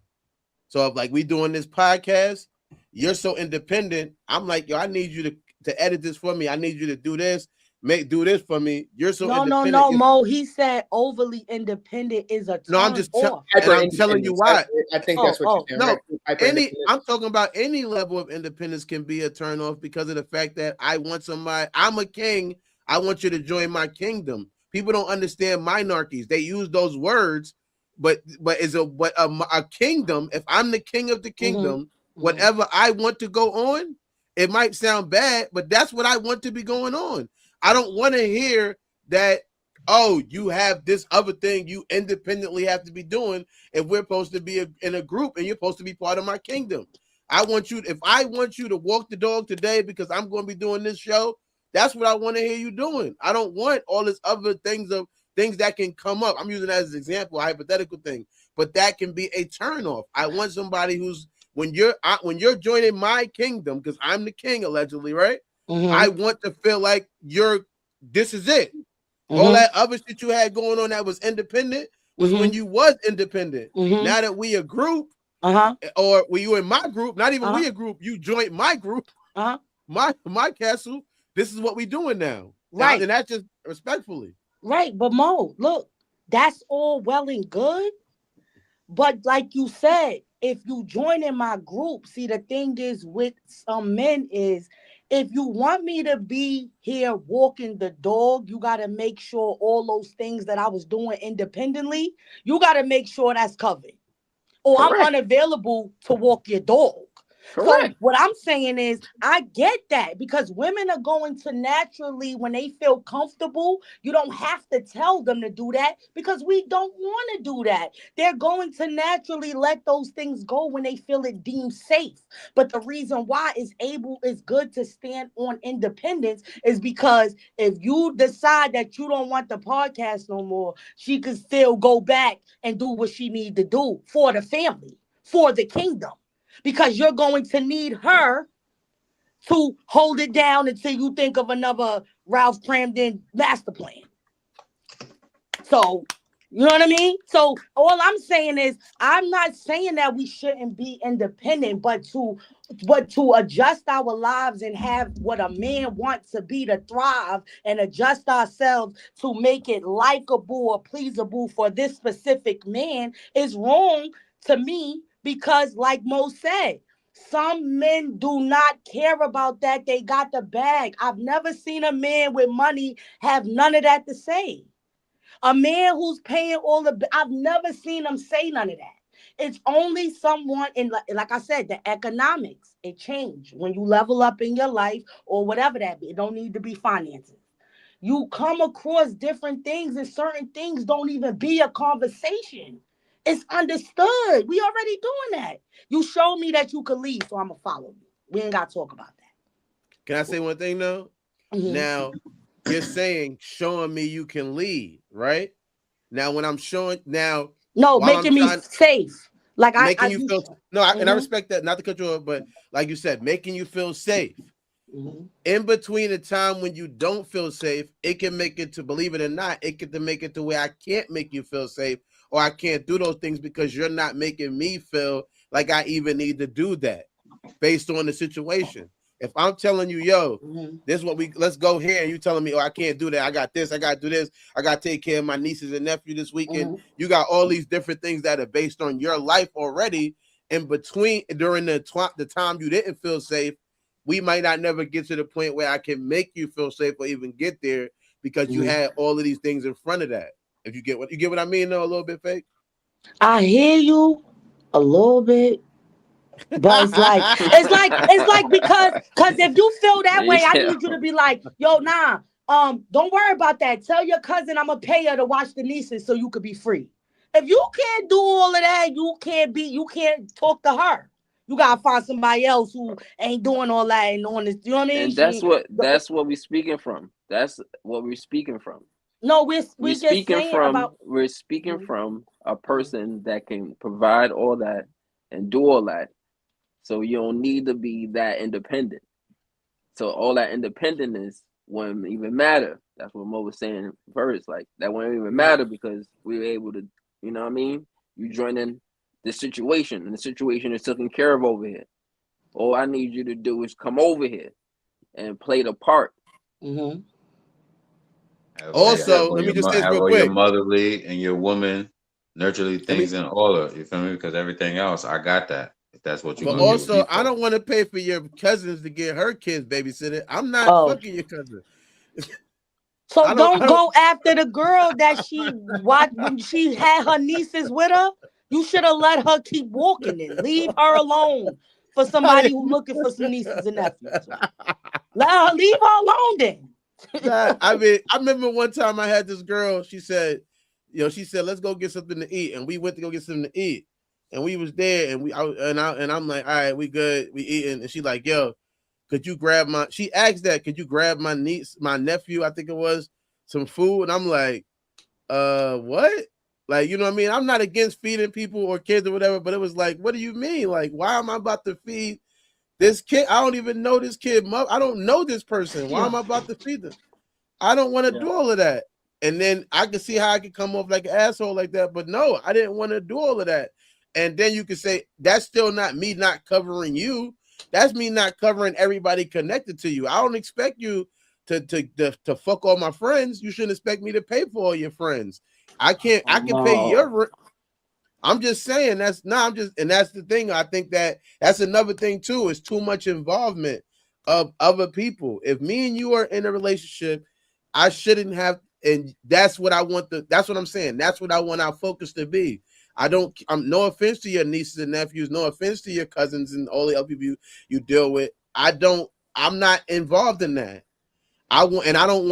[SPEAKER 6] So if like we doing this podcast, you're so independent. I'm like, yo, I need you to edit this for me. I need you to do this, do this for me. You're so
[SPEAKER 9] No, no,
[SPEAKER 6] independent.
[SPEAKER 9] no, Mo. He said overly independent is a
[SPEAKER 6] No, I'm
[SPEAKER 9] turn
[SPEAKER 6] just
[SPEAKER 9] off.
[SPEAKER 6] and
[SPEAKER 3] Hyper
[SPEAKER 6] I'm telling you
[SPEAKER 3] independence.
[SPEAKER 6] why.
[SPEAKER 3] I think
[SPEAKER 9] Oh,
[SPEAKER 3] that's what you're
[SPEAKER 9] oh.
[SPEAKER 3] saying,
[SPEAKER 6] No,
[SPEAKER 3] right? Hyper independence.
[SPEAKER 6] I'm talking about any level of independence can be a turnoff because of the fact that I want somebody. I'm a king. I want you to join my kingdom. People don't understand monarchies. They use those words, but is a kingdom? If I'm the king of the kingdom,
[SPEAKER 9] Mm-hmm.
[SPEAKER 6] whatever I want to go on, it might sound bad, but that's what I want to be going on. I don't want to hear that. Oh, you have this other thing you independently have to be doing if we're supposed to be in a group and you're supposed to be part of my kingdom. If I want you to walk the dog today because I'm going to be doing this show, that's what I want to hear you doing. I don't want all this other things that can come up. I'm using that as an example, a hypothetical thing, but that can be a turnoff. I want somebody when you're joining my kingdom, because I'm the king allegedly, right?
[SPEAKER 9] Mm-hmm.
[SPEAKER 6] I want to feel like this is it.
[SPEAKER 9] Mm-hmm.
[SPEAKER 6] All that other shit you had going on that was independent was when you was independent.
[SPEAKER 9] Mm-hmm.
[SPEAKER 6] Now that we a group,
[SPEAKER 9] or
[SPEAKER 6] when you in my group, not even we a group, you joined my group, my castle. This is what we doing now,
[SPEAKER 9] right?
[SPEAKER 6] And that's just respectfully,
[SPEAKER 9] right. But Mo, look, that's all well and good, but like you said, if you join in my group, see, the thing is with some men is, if you want me to be here walking the dog, you got to make sure all those things that I was doing independently, you got to make sure that's covered. Or I'm unavailable to walk your dog. So what I'm saying is, I get that, because women are going to naturally, when they feel comfortable, you don't have to tell them to do that, because we don't want to do that. They're going to naturally let those things go when they feel it deemed safe. But the reason why it's good to stand on independence is because if you decide that you don't want the podcast no more, she could still go back and do what she need to do for the family, for the kingdom. Because you're going to need her to hold it down until you think of another Ralph Cramden master plan. So, you know what I mean? So all I'm saying is, I'm not saying that we shouldn't be independent, but to adjust our lives and have what a man wants to be to thrive, and adjust ourselves to make it likable or pleasable for this specific man is wrong to me. Because like Mo said, some men do not care about that. They got the bag. I've never seen a man with money have none of that to say. A man who's paying I've never seen him say none of that. It's only someone like I said, the economics, it changed when you level up in your life or whatever that be. It don't need to be finances. You come across different things, and certain things don't even be a conversation. It's understood. We already doing that. You show me that you could leave, so I'm going to follow you. We ain't got to talk about that.
[SPEAKER 6] Can I say one thing though? Mm-hmm. Now, you're showing me you can lead, right? Now, when I'm showing no,
[SPEAKER 9] making me safe. Like
[SPEAKER 6] making you feel and I respect that, not to cut you off, but like you said, making you feel safe. Mm-hmm. In between the time when you don't feel safe, it can make it to, believe it or not, it can make it to where I can't make you feel safe, or I can't do those things because you're not making me feel like I even need to do that based on the situation. If I'm telling you, yo, this is what let's go here, and you telling me, oh, I can't do that. I got this. I got to do this. I got to take care of my nieces and nephew this weekend. You got all these different things that are based on your life already. In between, during the time you didn't feel safe, we might not never get to the point where I can make you feel safe or even get there, because you had all of these things in front of that. If you get what I mean, though, a little bit, Fake.
[SPEAKER 9] I hear you a little bit. But it's like because if you feel that way, I need you to be like, yo, nah, don't worry about that. Tell your cousin I'm gonna pay her to watch the nieces so you could be free. If you can't do all of that, you can't talk to her. You gotta find somebody else who ain't doing all that and on this. You know what I mean?
[SPEAKER 4] And that's what we're speaking from. That's what we're speaking from.
[SPEAKER 9] No, we're speaking
[SPEAKER 4] from a person that can provide all that and do all that. So you don't need to be that independent. So all that independence wouldn't even matter. That's what Mo was saying first. Like, that wouldn't even matter because we were able to, you know what I mean? You join in the situation, and the situation is taken care of over here. All I need you to do is come over here and play the part.
[SPEAKER 9] Mm-hmm.
[SPEAKER 6] Also, let me just say this real quick.
[SPEAKER 2] Your motherly and your woman nurturely things in order. You feel me? Because everything else, I got that. If that's what you want.
[SPEAKER 6] But also, I don't want to pay for your cousins to get her kids babysitted. I'm not fucking your cousin.
[SPEAKER 9] So don't go after the girl that she watched when she had her nieces with her. You should have let her keep walking and leave her alone for somebody who's looking for some nieces and nephews. Leave her alone then.
[SPEAKER 6] I mean, I remember one time I had this girl. She said, let's go get something to eat, and we went to go get something to eat, and we was there, and I'm like, all right, we good, we eating, and she like, yo, could you grab she asked that, could you grab my nephew, I think it was, some food, and I'm like, what? Like, you know what I mean? I'm not against feeding people or kids or whatever, but it was like, what do you mean? Like, why am I about to feed this kid? I don't even know this kid. I don't know this person. Why am I about to feed them? I don't want to do all of that. And then I can see how I could come off like an asshole like that. But no, I didn't want to do all of that. And then you can say, that's still not me not covering you. That's me not covering everybody connected to you. I don't expect you to fuck all my friends. You shouldn't expect me to pay for all your friends. I can pay your. I'm just saying and that's the thing. I think that's another thing too, is too much involvement of other people. If me and you are in a relationship, I shouldn't have, and that's what I want that's what I'm saying. That's what I want our focus to be. I'm no offense to your nieces and nephews, no offense to your cousins and all the other people you deal with. I'm not involved in that. I don't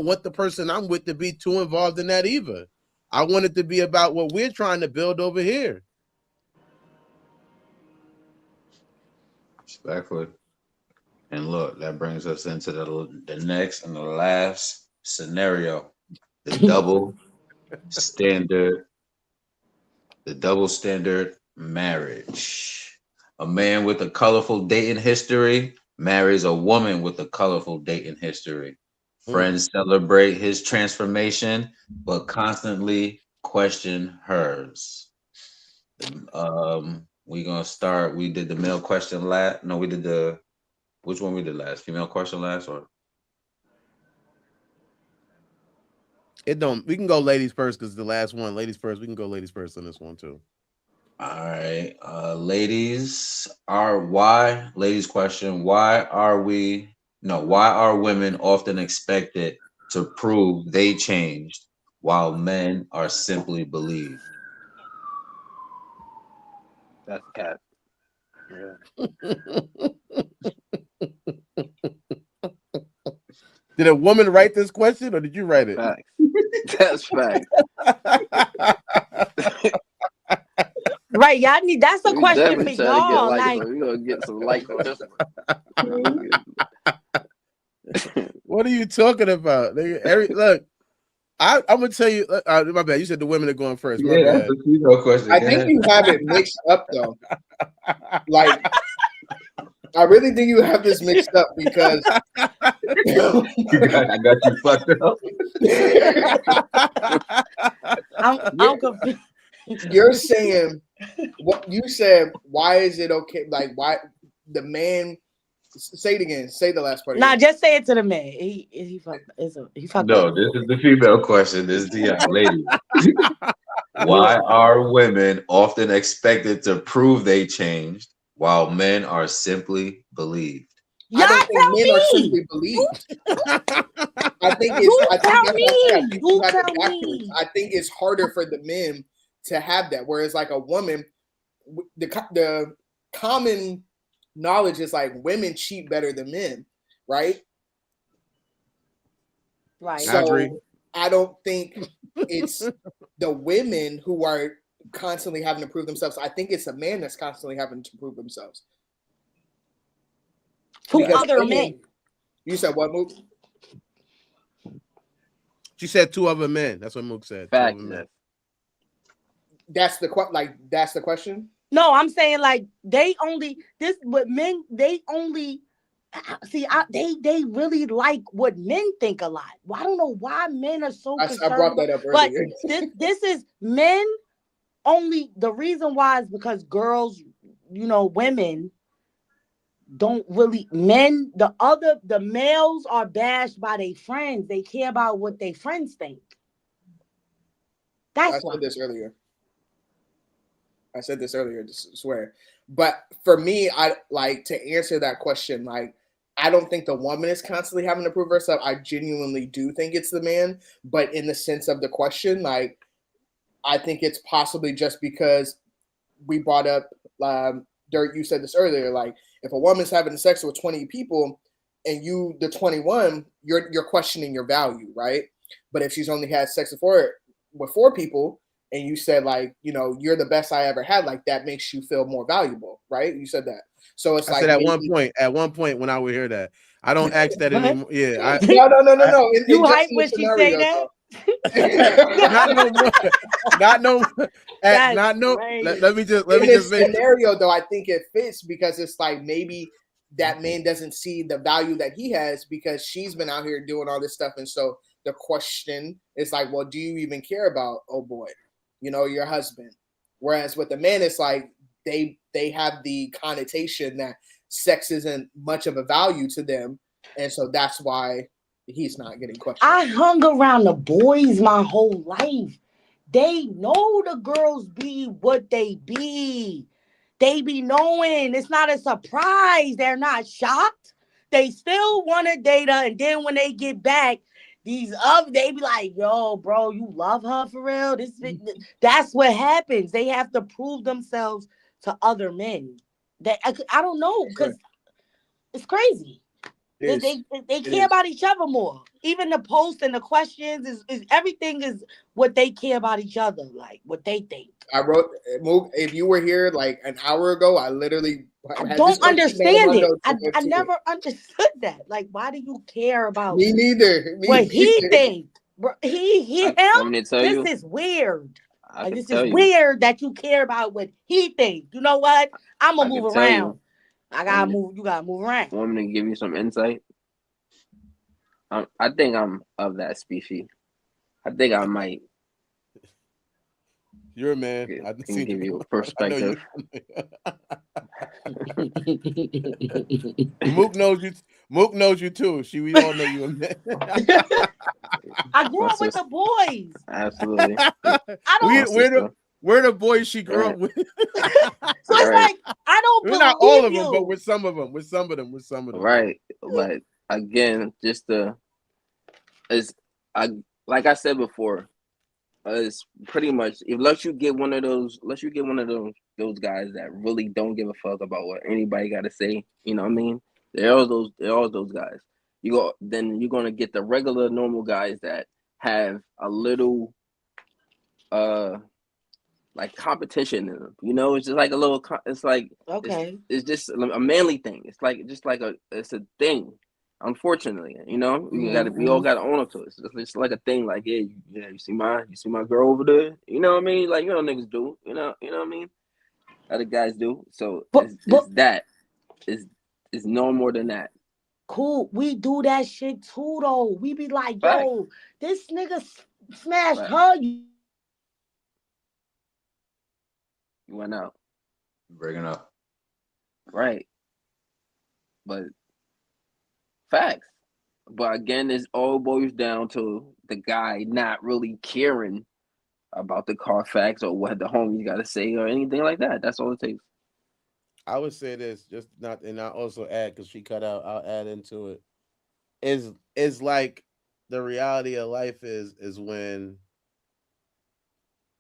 [SPEAKER 6] want the person I'm with to be too involved in that either. I want it to be about what we're trying to build over here.
[SPEAKER 2] Respectfully. And look, that brings us into the next and the last scenario. The double standard marriage. A man with a colorful dating history marries a woman with a colorful dating history. Friends celebrate his transformation, but constantly question hers. We're gonna start. We did the male question last. No, we did which one we did last? Female question last, or
[SPEAKER 6] it don't. We can go ladies first because the last one, ladies first. We can go ladies first on this one too.
[SPEAKER 2] All right, ladies ladies question, why are women often expected to prove they changed while men are simply believed?
[SPEAKER 4] That's cat. Yeah.
[SPEAKER 6] Did a woman write this question or did you write it?
[SPEAKER 4] Facts. That's facts.
[SPEAKER 9] Right, y'all need. That's a question for y'all.
[SPEAKER 4] Like, we're gonna get some likes on this one.
[SPEAKER 6] What are you talking about? Look, I'm gonna tell you. My bad. You said the women are going first. My bad.
[SPEAKER 2] That's a female question.
[SPEAKER 3] I think you have it mixed up though. Like, I really think you have this mixed up because
[SPEAKER 2] I got you fucked up.
[SPEAKER 9] I'm confused.
[SPEAKER 3] You're saying what you said. Why is it okay? Like, why the man? Say it again. Say the last part.
[SPEAKER 9] Nah, just say it to the man. He fucked. He fucked.
[SPEAKER 2] No,
[SPEAKER 9] up.
[SPEAKER 2] this is the female question. This is the young lady. Why are women often expected to prove they changed while men are simply believed?
[SPEAKER 9] Y'all
[SPEAKER 3] I don't think men are simply believed. I think I think it's harder for the men to have that, whereas like a woman, the common knowledge is like women cheat better than men, right?
[SPEAKER 9] Right.
[SPEAKER 3] So I don't think it's the women who are constantly having to prove themselves. I think it's a man that's constantly having to prove themselves.
[SPEAKER 9] To other men.
[SPEAKER 3] You said what, Mook?
[SPEAKER 6] She said two other men. That's what Mook said.
[SPEAKER 4] Fact.
[SPEAKER 3] That's the question.
[SPEAKER 9] No, I'm saying like they only they really like what men think a lot. Well, I don't know why men are so concerned.
[SPEAKER 3] I brought that up earlier.
[SPEAKER 9] But this is men only. The reason why is because girls, women don't really the males are bashed by their friends. They care about what their friends think. That's why.
[SPEAKER 3] I said this earlier, just swear. But for me, I like to answer that question. Like, I don't think the woman is constantly having to prove herself. I genuinely do think it's the man. But in the sense of the question, like, I think it's possibly just because we brought up, Dirk, you said this earlier. Like, if a woman's having sex with 20 people and you, the 21, you're questioning your value, right? But if she's only had sex with 4 people, and you said, like, you're the best I ever had, like, that makes you feel more valuable, right? You said that. So it's
[SPEAKER 6] I said at one point when I would hear that. I don't ask that anymore. Yeah.
[SPEAKER 3] No.
[SPEAKER 9] You hype when she say that?
[SPEAKER 6] Not no more. Not no.
[SPEAKER 9] That's
[SPEAKER 6] Not no.
[SPEAKER 9] crazy.
[SPEAKER 6] Let me just
[SPEAKER 3] In this
[SPEAKER 6] make.
[SPEAKER 3] scenario, though, I think it fits because it's like maybe that man doesn't see the value that he has because she's been out here doing all this stuff, and so the question is like, well, do you even care about boy, your husband? Whereas with the man, it's like they have the connotation that sex isn't much of a value to them, and so that's why he's not getting questioned.
[SPEAKER 9] I hung around the boys my whole life. They know the girls be what they be. They be knowing. It's not a surprise. They're not shocked. They still want to date her. And then when they get back, they be like, yo, bro, you love her for real? That's what happens. They have to prove themselves to other men. I don't know, because it's crazy. They care about each other more. Even the posts and the questions is everything is what they care about each other, like what they think.
[SPEAKER 3] I wrote, if you were here like an hour ago, I literally
[SPEAKER 9] I don't understand it. I never understood that. Like, why do you care about
[SPEAKER 3] me neither?
[SPEAKER 9] What he think? Bro, him?
[SPEAKER 4] This
[SPEAKER 9] is weird.
[SPEAKER 4] Like,
[SPEAKER 9] this is weird that you care about what he think. You know what? I'm gonna move around. I gotta move. You gotta move around.
[SPEAKER 4] Want me to give you some insight? I think I'm of that species. I think I might.
[SPEAKER 6] You're a man.
[SPEAKER 4] I can give you a perspective.
[SPEAKER 6] Mook knows you. Mook knows you too. We all know you a man.
[SPEAKER 9] I grew up with the boys.
[SPEAKER 4] Absolutely.
[SPEAKER 6] We're the boys she grew up with.
[SPEAKER 9] So it's like I don't believe
[SPEAKER 6] not all of
[SPEAKER 9] you.
[SPEAKER 6] them, but with some of them.
[SPEAKER 4] Right, but again, like I said before, it's pretty much unless you get one of those guys that really don't give a fuck about what anybody got to say. You know what I mean? They're all those guys. Then you're gonna get the regular normal guys that have a little like competition in them. It's just like a little. It's like it's just a manly thing. It's a thing. Unfortunately, we all got to own up to it. It's like a thing. Like, yeah, you see my girl over there. You know what I mean? Like, niggas do. You know what I mean? Other guys do. So it's no more than that.
[SPEAKER 9] Cool. We do that shit too, though. We be like, yo, this nigga smashed her.
[SPEAKER 2] You
[SPEAKER 4] went out.
[SPEAKER 2] Breaking up.
[SPEAKER 4] Right. But facts. But again, it all boils down to the guy not really caring about the car facts or what the homies got to say or anything like that. That's all it takes.
[SPEAKER 6] I would say this, and I also add because she cut out. I'll add into it. Is like the reality of life is when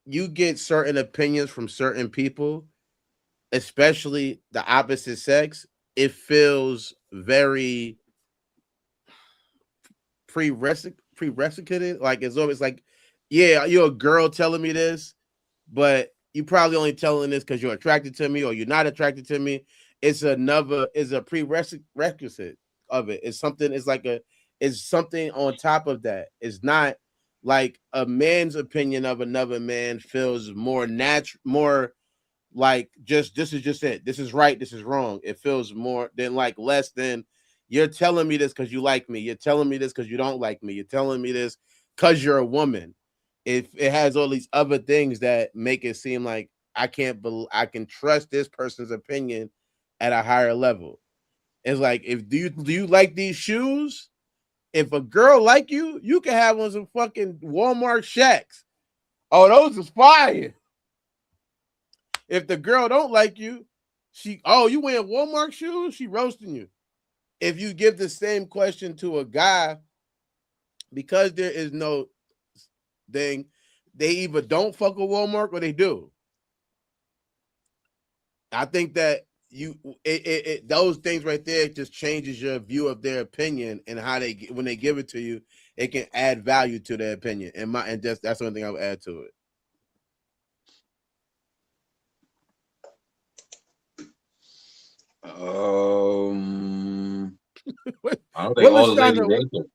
[SPEAKER 6] you get certain opinions from certain people, especially the opposite sex. It feels very prerequisite. Like it's always like, yeah, you're a girl telling me this, but you probably only telling this because you're attracted to me or you're not attracted to me. It's a prerequisite of it. It's something. It's something on top of that. It's not like a man's opinion of another man feels more natural, more like just this is just it. This is right. This is wrong. It feels more than like less than you're telling me this because you like me. You're telling me this because you don't like me. You're telling me this because you're a woman. If it has all these other things that make it seem like I can trust this person's opinion at a higher level. It's like, do you like these shoes? If a girl like you, you can have on some fucking Walmart Shacks. Oh, those is fire. If the girl don't like you, you wearing Walmart shoes? She roasting you. If you give the same question to a guy, because there is no thing, they either don't fuck with Walmart or they do. I think that those things right there just changes your view of their opinion and how when they give it to you, it can add value to their opinion. And that's the only thing I would add to it.
[SPEAKER 2] I don't think all the ladies answer.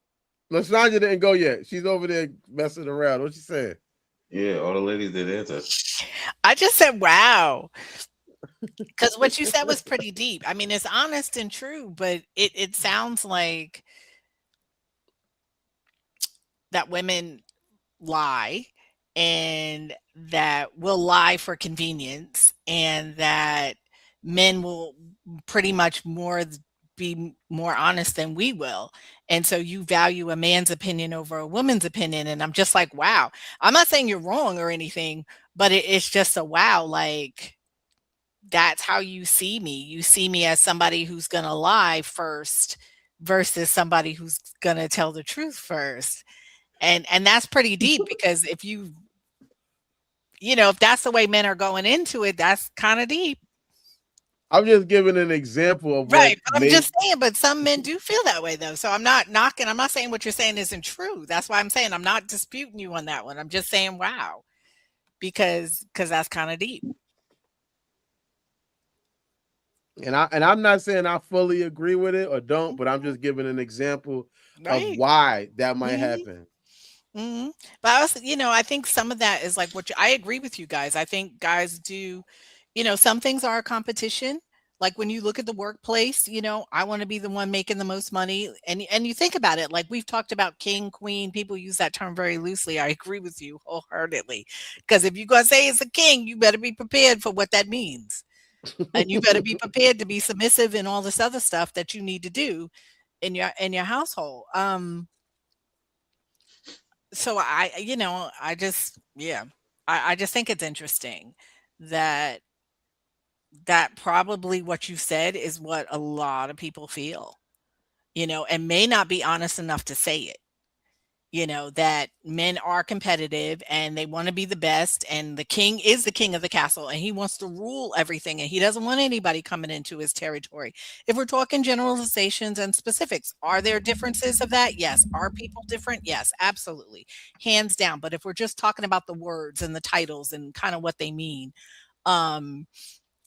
[SPEAKER 6] LaShonda didn't go yet. She's over there messing around. What she saying?
[SPEAKER 2] Yeah, all the ladies did answer.
[SPEAKER 5] I just said, wow. Because what you said was pretty deep. I mean, it's honest and true, but it sounds like that women lie and that will lie for convenience and that men will pretty much be more honest than we will. And so you value a man's opinion over a woman's opinion. And I'm just like, wow. I'm not saying you're wrong or anything, but it's just a wow. Like, that's how you see me. You see me as somebody who's going to lie first versus somebody who's going to tell the truth first. And that's pretty deep because if that's the way men are going into it, that's kind of deep.
[SPEAKER 6] I'm just giving an example of what
[SPEAKER 5] Right. But I'm just saying, but some men do feel that way though. So I'm not knocking, I'm not saying what you're saying isn't true. That's why I'm saying I'm not disputing you on that one. I'm just saying, wow, because that's kind of deep.
[SPEAKER 6] And I'm not saying I fully agree with it or don't, but I'm just giving an example of
[SPEAKER 5] Right.
[SPEAKER 6] why that might happen.
[SPEAKER 5] Mm-hmm. But I also, I think some of that is like I agree with you guys. I think guys do, some things are a competition. Like when you look at the workplace, I want to be the one making the most money. And you think about it, like we've talked about king, queen, people use that term very loosely. I agree with you wholeheartedly. Because if you're going to say it's a king, you better be prepared for what that means. And you better be prepared to be submissive and all this other stuff that you need to do in your household. So I just, yeah, I just think it's interesting that probably what you said is what a lot of people feel, and may not be honest enough to say it. That men are competitive and they want to be the best, and the king is the king of the castle and he wants to rule everything and he doesn't want anybody coming into his territory. If we're talking generalizations and specifics, are there differences of that? Yes. Are people different? Yes, absolutely. Hands down. But if we're just talking about the words and the titles and kind of what they mean, um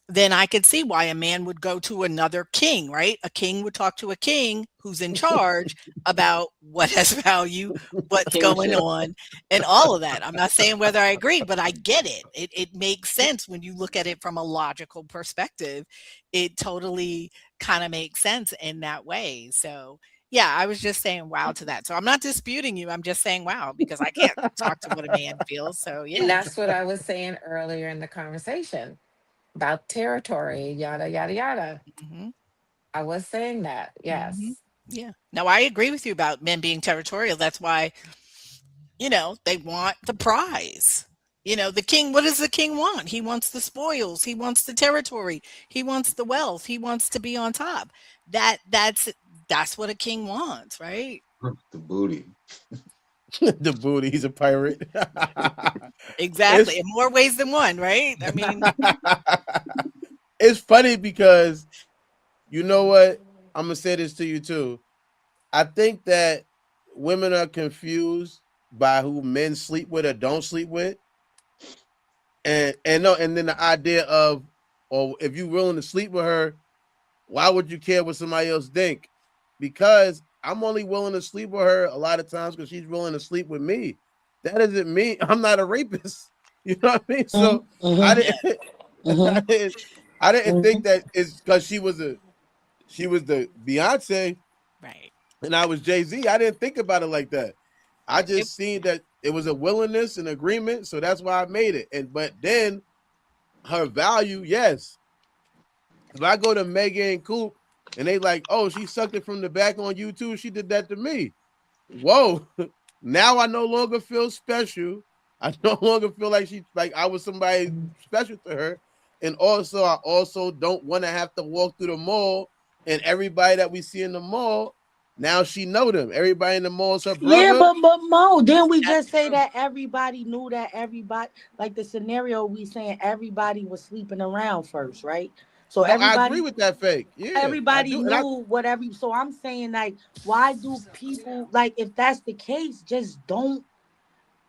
[SPEAKER 5] then I could see why a man would go to another king, right? A king would talk to a king who's in charge about what has value, what's going
[SPEAKER 4] Kingship.
[SPEAKER 5] on, and all of that. I'm not saying whether I agree, but I get it. It makes sense when you look at it from a logical perspective. It totally kind of makes sense in that way. So, yeah, I was just saying wow to that. So I'm not disputing you. I'm just saying wow because I can't talk to what a man feels. So,
[SPEAKER 11] And
[SPEAKER 5] yeah.
[SPEAKER 11] that's what I was saying earlier in the conversation about territory, yada, yada, yada.
[SPEAKER 5] Hmm.
[SPEAKER 11] I was saying that.
[SPEAKER 5] Hmm.
[SPEAKER 11] Yes.
[SPEAKER 5] Yeah. No, I agree with you about men being territorial. That's why, they want the prize. The king, what does the king want? He wants the spoils. He wants the territory. He wants the wealth. He wants to be on top. That's what a king wants, right?
[SPEAKER 2] The booty.
[SPEAKER 6] The booty. He's a pirate.
[SPEAKER 5] Exactly. In more ways than one, right? I mean,
[SPEAKER 6] It's funny because you know what? I'm gonna say this to you too. I think that women are confused by who men sleep with or don't sleep with, and no, and then the idea of, or if you're willing to sleep with her, why would you care what somebody else think? Because I'm only willing to sleep with her a lot of times because she's willing to sleep with me. That doesn't mean I'm not a rapist. You know what I mean? So I
[SPEAKER 9] Mm-hmm.
[SPEAKER 6] didn't,
[SPEAKER 9] Mm-hmm.
[SPEAKER 6] I didn't think
[SPEAKER 9] Mm-hmm.
[SPEAKER 6] that it's because she was the Beyonce
[SPEAKER 5] right.
[SPEAKER 6] and I was Jay-Z. I didn't think about it like that. I
[SPEAKER 5] Right.
[SPEAKER 6] just seen that it was a willingness and agreement, so that's why I made it. And but then her value, yes. If I go to Megan and Coop and they like, oh, she sucked it from the back on YouTube, she did that to me. Whoa. Now I no longer feel special. I no longer feel like I was somebody special to her. And also, I also don't want to have to walk through the mall and everybody that we see in the mall, now she know them. Everybody in the mall is her
[SPEAKER 9] Yeah,
[SPEAKER 6] brother.
[SPEAKER 9] but Mo, didn't we
[SPEAKER 5] That's
[SPEAKER 9] just say
[SPEAKER 5] true.
[SPEAKER 9] that everybody knew that everybody, like the scenario we saying everybody was sleeping around first, right? So
[SPEAKER 6] No, I agree
[SPEAKER 9] everybody
[SPEAKER 6] with that fake. Yeah, I
[SPEAKER 9] everybody
[SPEAKER 6] do. And I
[SPEAKER 9] knew what every so I'm saying like why do people like if that's the case just don't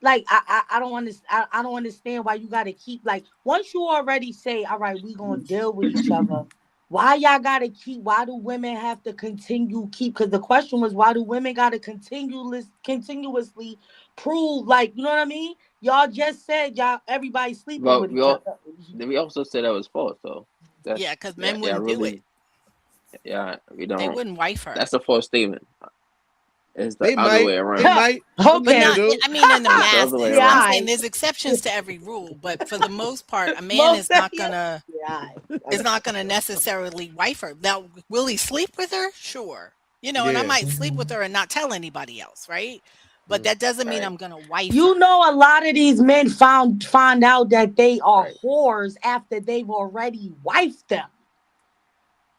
[SPEAKER 9] like I don't understand I don't understand why you got to keep like once you already say all right we gonna deal with each other Why y'all gotta keep? Why do women have to continue keep? Because the question was, why do women gotta continuously prove? Like, you know what I mean? Y'all just said y'all everybody sleeping
[SPEAKER 4] But
[SPEAKER 9] with each other.
[SPEAKER 4] we also said that was false. So that's
[SPEAKER 5] Yeah, because
[SPEAKER 4] yeah,
[SPEAKER 5] men
[SPEAKER 4] yeah,
[SPEAKER 5] wouldn't do it.
[SPEAKER 4] really, yeah, we
[SPEAKER 5] They
[SPEAKER 4] don't.
[SPEAKER 5] wouldn't wife her.
[SPEAKER 4] That's a false statement. It's the
[SPEAKER 6] They
[SPEAKER 4] other way
[SPEAKER 6] might, they
[SPEAKER 4] around.
[SPEAKER 6] might, some
[SPEAKER 5] But
[SPEAKER 9] Okay.
[SPEAKER 6] men
[SPEAKER 5] not,
[SPEAKER 6] do.
[SPEAKER 5] I mean, in the
[SPEAKER 4] It's the other way
[SPEAKER 5] masses.
[SPEAKER 9] Yeah.
[SPEAKER 5] I'm
[SPEAKER 4] around.
[SPEAKER 5] saying there's exceptions to every rule, but for the most part, a man
[SPEAKER 9] Most
[SPEAKER 5] is
[SPEAKER 9] of
[SPEAKER 5] not
[SPEAKER 9] you.
[SPEAKER 5] gonna
[SPEAKER 9] Yeah.
[SPEAKER 5] necessarily wife her. Now, will he sleep with her? Sure. And I
[SPEAKER 6] Yeah.
[SPEAKER 5] might sleep with her and not tell anybody else, right? But that doesn't mean
[SPEAKER 4] Right,
[SPEAKER 5] I'm gonna wife
[SPEAKER 9] You
[SPEAKER 5] her.
[SPEAKER 9] know, a lot of these men find out that they are
[SPEAKER 4] right.
[SPEAKER 9] whores after they've already wifed them.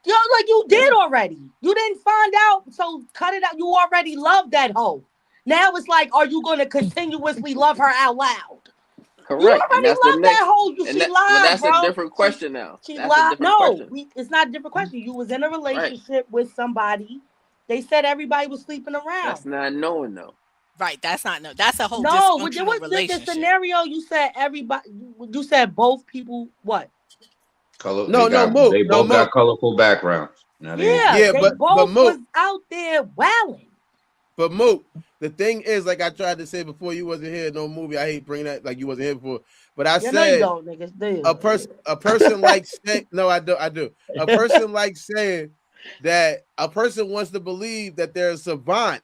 [SPEAKER 9] Yo, like you
[SPEAKER 4] Yeah,
[SPEAKER 9] did already. You didn't find out, so cut it out. You already love that hoe. Now it's like, are you going to continuously love her out loud? You
[SPEAKER 4] correct. And
[SPEAKER 9] already
[SPEAKER 4] that's the
[SPEAKER 9] love that
[SPEAKER 4] next.
[SPEAKER 9] hoe.
[SPEAKER 4] And
[SPEAKER 9] She
[SPEAKER 4] that, well,
[SPEAKER 9] lied,
[SPEAKER 4] that's a
[SPEAKER 9] bro.
[SPEAKER 4] different question now.
[SPEAKER 9] She
[SPEAKER 4] That's a
[SPEAKER 9] lied.
[SPEAKER 4] different
[SPEAKER 9] No,
[SPEAKER 4] question.
[SPEAKER 9] it's not a different question. You was in a
[SPEAKER 4] Right.
[SPEAKER 9] relationship with somebody. They said everybody was sleeping
[SPEAKER 4] That's
[SPEAKER 9] around.
[SPEAKER 4] not knowing though.
[SPEAKER 5] Right. That's not no. That's a whole
[SPEAKER 9] No, there
[SPEAKER 5] dysfunctional
[SPEAKER 9] was the
[SPEAKER 5] relationship.
[SPEAKER 9] scenario. You said everybody. You said both people. What?
[SPEAKER 2] Color.
[SPEAKER 6] No, no, Mook,
[SPEAKER 2] They
[SPEAKER 6] no,
[SPEAKER 2] both
[SPEAKER 6] Mook.
[SPEAKER 2] got colorful backgrounds. Now they ain't.
[SPEAKER 9] Yeah,
[SPEAKER 6] Yeah,
[SPEAKER 9] they
[SPEAKER 6] but
[SPEAKER 9] both was
[SPEAKER 6] Mook,
[SPEAKER 9] out there wilding.
[SPEAKER 6] but Mook. The thing is, like I tried to say before, you wasn't here. No movie. I hate bringing that. Like you wasn't here before. But I
[SPEAKER 9] You know you
[SPEAKER 6] said
[SPEAKER 9] don't, niggas. Do
[SPEAKER 6] a person like saying no, I do. A person like saying that a person wants to believe that they're a savant,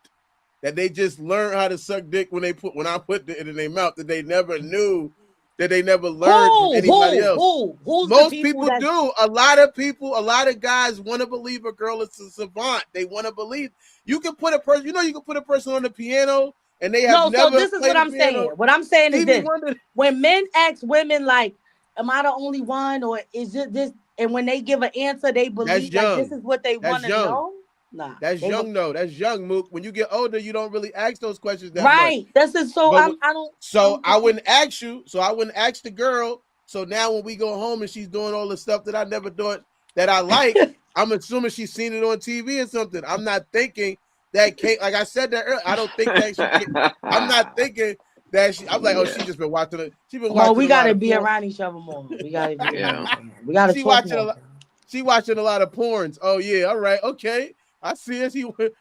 [SPEAKER 6] that they just learn how to suck dick when I put it in their mouth, that they never knew, that they never learned from anybody else.
[SPEAKER 9] Who's the
[SPEAKER 6] Most
[SPEAKER 9] people
[SPEAKER 6] people
[SPEAKER 9] that?
[SPEAKER 6] do. A lot of guys want to believe a girl is a savant. They want to believe you can put a person. You can put a person on the piano and they have
[SPEAKER 9] No, so
[SPEAKER 6] never
[SPEAKER 9] this is what
[SPEAKER 6] played the
[SPEAKER 9] I'm saying.
[SPEAKER 6] piano.
[SPEAKER 9] What I'm saying is
[SPEAKER 6] Stevie
[SPEAKER 9] this:
[SPEAKER 6] Wonder.
[SPEAKER 9] when men ask women like, "Am I the only one, or is it this?" and when they give an answer, they
[SPEAKER 6] That's
[SPEAKER 9] believe like this
[SPEAKER 6] young.
[SPEAKER 9] is what they want
[SPEAKER 6] That's
[SPEAKER 9] to
[SPEAKER 6] young.
[SPEAKER 9] know. Nah,
[SPEAKER 6] That's
[SPEAKER 9] they
[SPEAKER 6] young though. That's young, Mook. When you get older, you don't really ask those questions that much.
[SPEAKER 9] right. This is so.
[SPEAKER 6] But
[SPEAKER 9] I
[SPEAKER 6] so
[SPEAKER 9] don't
[SPEAKER 6] I
[SPEAKER 9] get this.
[SPEAKER 6] wouldn't ask you. So I wouldn't ask the girl. So now when we go home and she's doing all the stuff that I never thought that I like, I'm assuming she's seen it on TV or something. I'm not thinking that Kate, like I said that earlier, I don't think that she can. I'm not thinking that she. I'm like, oh,
[SPEAKER 4] Yeah,
[SPEAKER 6] she's just been watching it. She's been
[SPEAKER 9] Mo,
[SPEAKER 6] watching
[SPEAKER 9] we
[SPEAKER 6] a lot
[SPEAKER 9] gotta
[SPEAKER 6] of
[SPEAKER 9] be
[SPEAKER 6] porn.
[SPEAKER 9] around each other more. We gotta be around
[SPEAKER 4] yeah.
[SPEAKER 9] each other more. We gotta
[SPEAKER 6] She
[SPEAKER 9] talk
[SPEAKER 6] watching a
[SPEAKER 9] more.
[SPEAKER 6] lot. She watching a lot of porns. Oh yeah, all right, okay. I see it.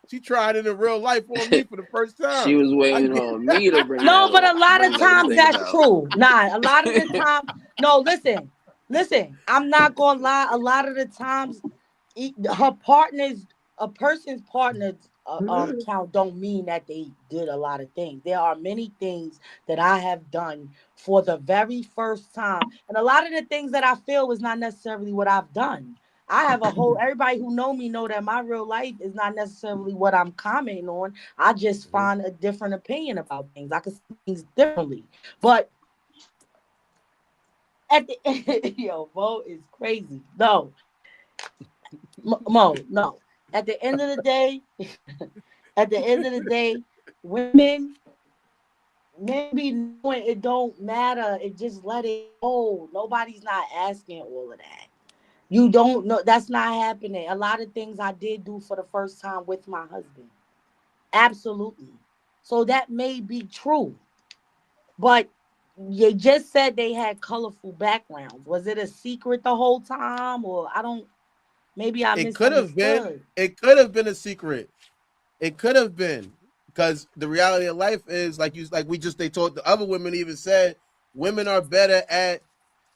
[SPEAKER 6] She tried it in real life on me for the first
[SPEAKER 4] She
[SPEAKER 6] time.
[SPEAKER 4] was
[SPEAKER 6] I
[SPEAKER 4] waiting
[SPEAKER 6] get
[SPEAKER 4] on me to bring
[SPEAKER 9] No,
[SPEAKER 4] that
[SPEAKER 9] but
[SPEAKER 4] on,
[SPEAKER 9] a lot of
[SPEAKER 4] bring that to
[SPEAKER 9] times
[SPEAKER 4] think
[SPEAKER 9] that's
[SPEAKER 4] about.
[SPEAKER 9] true. Nah, a lot of the time. No, listen. I'm not gonna lie. A lot of the times, her partners, a person's partner's count don't mean that they did a lot of things. There are many things that I have done for the very first time, and a lot of the things that I feel is not necessarily what I've done. I have a whole everybody who know me know that my real life is not necessarily what I'm commenting on. I just find a different opinion about things. I can see things differently. But at the yo, Mo is crazy. No, Mo, no. At the end of the day, at the end of the day, women, men be knowing it don't matter. It just let it go. Nobody's not asking all of that. You don't know. That's not happening. A lot of things I did do for the first time with my husband. Absolutely. So that may be true. But you just said they had colorful backgrounds. Was it a secret the whole time? Or I don't, maybe I
[SPEAKER 6] It could have been.
[SPEAKER 9] misunderstood.
[SPEAKER 6] It could have been a secret. It could have been because the reality of life is they told the other women even said women are better at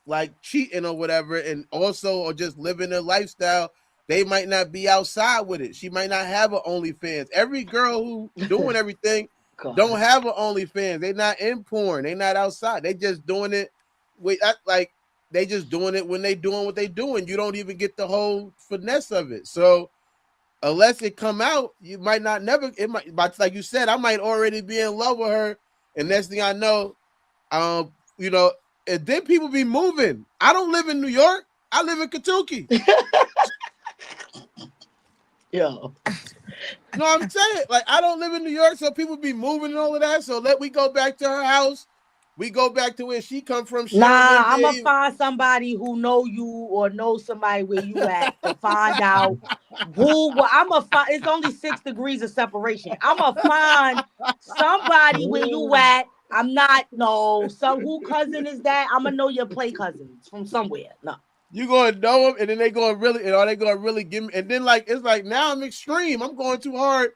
[SPEAKER 6] like cheating or whatever, and also or just living their lifestyle. They might not be outside with it. She might not have an OnlyFans. Every girl who doing everything
[SPEAKER 9] God.
[SPEAKER 6] don't have an OnlyFans. They not in porn. They not outside. They just doing it with like they just doing it when they doing what they doing. You don't even get the whole finesse of it. So unless it come out, you might not never. It might, but like you said, I might already be in love with her, and next thing I know, um, you know, and then people be moving. I don't live in New York. I live in Kentucky.
[SPEAKER 9] Yo.
[SPEAKER 6] No, I'm saying like I don't live in New York, so people be moving and all of that. So let we go back to her house. We go back to where she come from. She don't
[SPEAKER 9] Nah,
[SPEAKER 6] live
[SPEAKER 9] I'ma
[SPEAKER 6] there.
[SPEAKER 9] find somebody who know you or know somebody where you at to find out who. Well, I'ma find. It's only 6 degrees of separation. I'ma find somebody where you at. I'm not no. Some who cousin is that? I'ma know your play cousins from somewhere. No.
[SPEAKER 6] You gonna know them, and then they gonna really, and are they gonna really give me? And then like it's like now I'm extreme. I'm going too hard.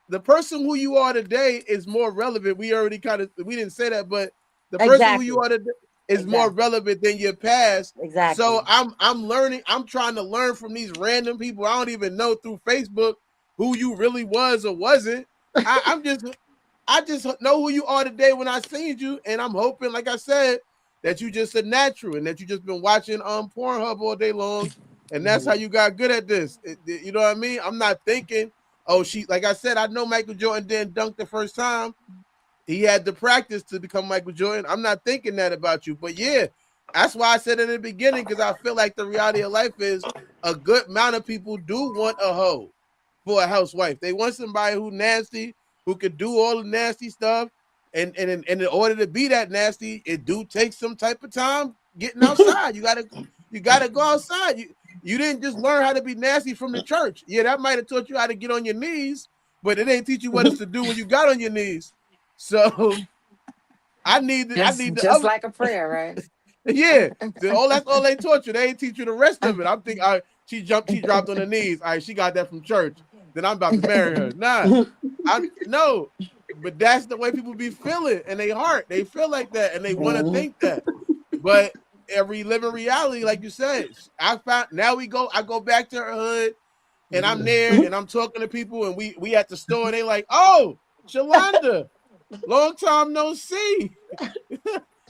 [SPEAKER 6] The person who you are today is more relevant. We already we didn't say that, but the person who you are today is more relevant than your past.
[SPEAKER 9] Exactly.
[SPEAKER 6] So I'm learning. I'm trying to learn from these random people I don't even know through Facebook who you really was or wasn't. I just know who you are today when I seen you, and I'm hoping, like I said, that you just a natural and that you just been watching Pornhub all day long, and that's how you got good at this. You know what I mean? I'm not thinking, oh, like I said, I know Michael Jordan didn't dunk the first time. He had to practice to become Michael Jordan. I'm not thinking that about you, but yeah, that's why I said in the beginning, because I feel like the reality of life is a good amount of people do want a hoe for a housewife. They want somebody who nasty, who could do all the nasty stuff. And in order to be that nasty, it do take some type of time getting outside. You gotta go outside. You didn't just learn how to be nasty from the church. Yeah, that might have taught you how to get on your knees, but it ain't teach you what it's to do when you got on your knees. So I need the
[SPEAKER 11] just
[SPEAKER 6] other,
[SPEAKER 11] like a prayer, right?
[SPEAKER 6] yeah. That's all they taught you. They ain't teach you the rest of it. I'm thinking, all right, she dropped on her knees. All right, she got that from church. Then I'm about to marry her. Nah, no. But that's the way people be feeling in their heart. They feel like that and they want to think that. But every living reality, like you said, I go back to her hood and I'm there and I'm talking to people and we at the store and they like, oh, Shalonda, long time no see.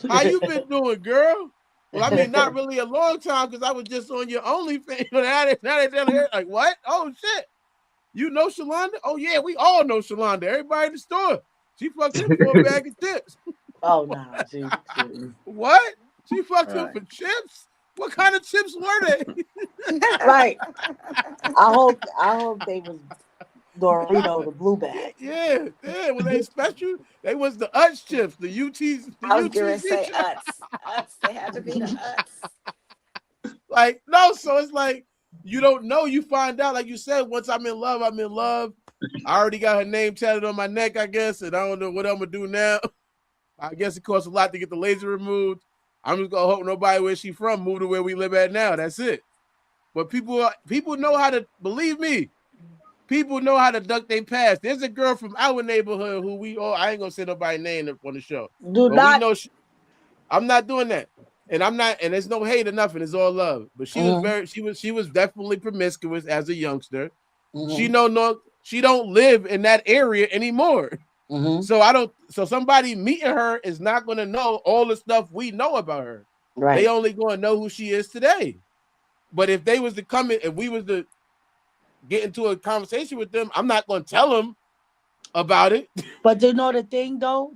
[SPEAKER 6] How you been doing, girl? Well, I mean, not really a long time because I was just on your OnlyFans. Now they down here like, what? Oh shit. You know Shalonda? Oh yeah, we all know Shalonda. Everybody in the store. She fucked him for a bag of chips.
[SPEAKER 9] Oh no.
[SPEAKER 6] What? She fucked him for chips? What kind of chips were they?
[SPEAKER 9] Right. I hope they was Dorito, the blue bag.
[SPEAKER 6] Yeah. Were they special? They was the Utz chips, the UTs.
[SPEAKER 11] I was going to say Utz. They had to be the Utz.
[SPEAKER 6] Like, no, so it's like, you don't know, you find out. Like you said, once I'm in love, I'm in love. I already got her name tatted on my neck, I guess, and I don't know what I'm going to do now. I guess it costs a lot to get the laser removed. I'm just going to hope nobody where she from move to where we live at now. That's it. But people know how to, believe me, people know how to duck their past. There's a girl from our neighborhood who I ain't going to say nobody's name on the show.
[SPEAKER 9] We know
[SPEAKER 6] I'm not doing that. And I'm not, and there's no hate or nothing. It's all love. But she was definitely promiscuous as a youngster. She don't live in that area anymore. So somebody meeting her is not going to know all the stuff we know about her. Right. They only going to know who she is today. But if they was to come in, if we was to get into a conversation with them, I'm not going to tell them about it.
[SPEAKER 9] But you know the thing though,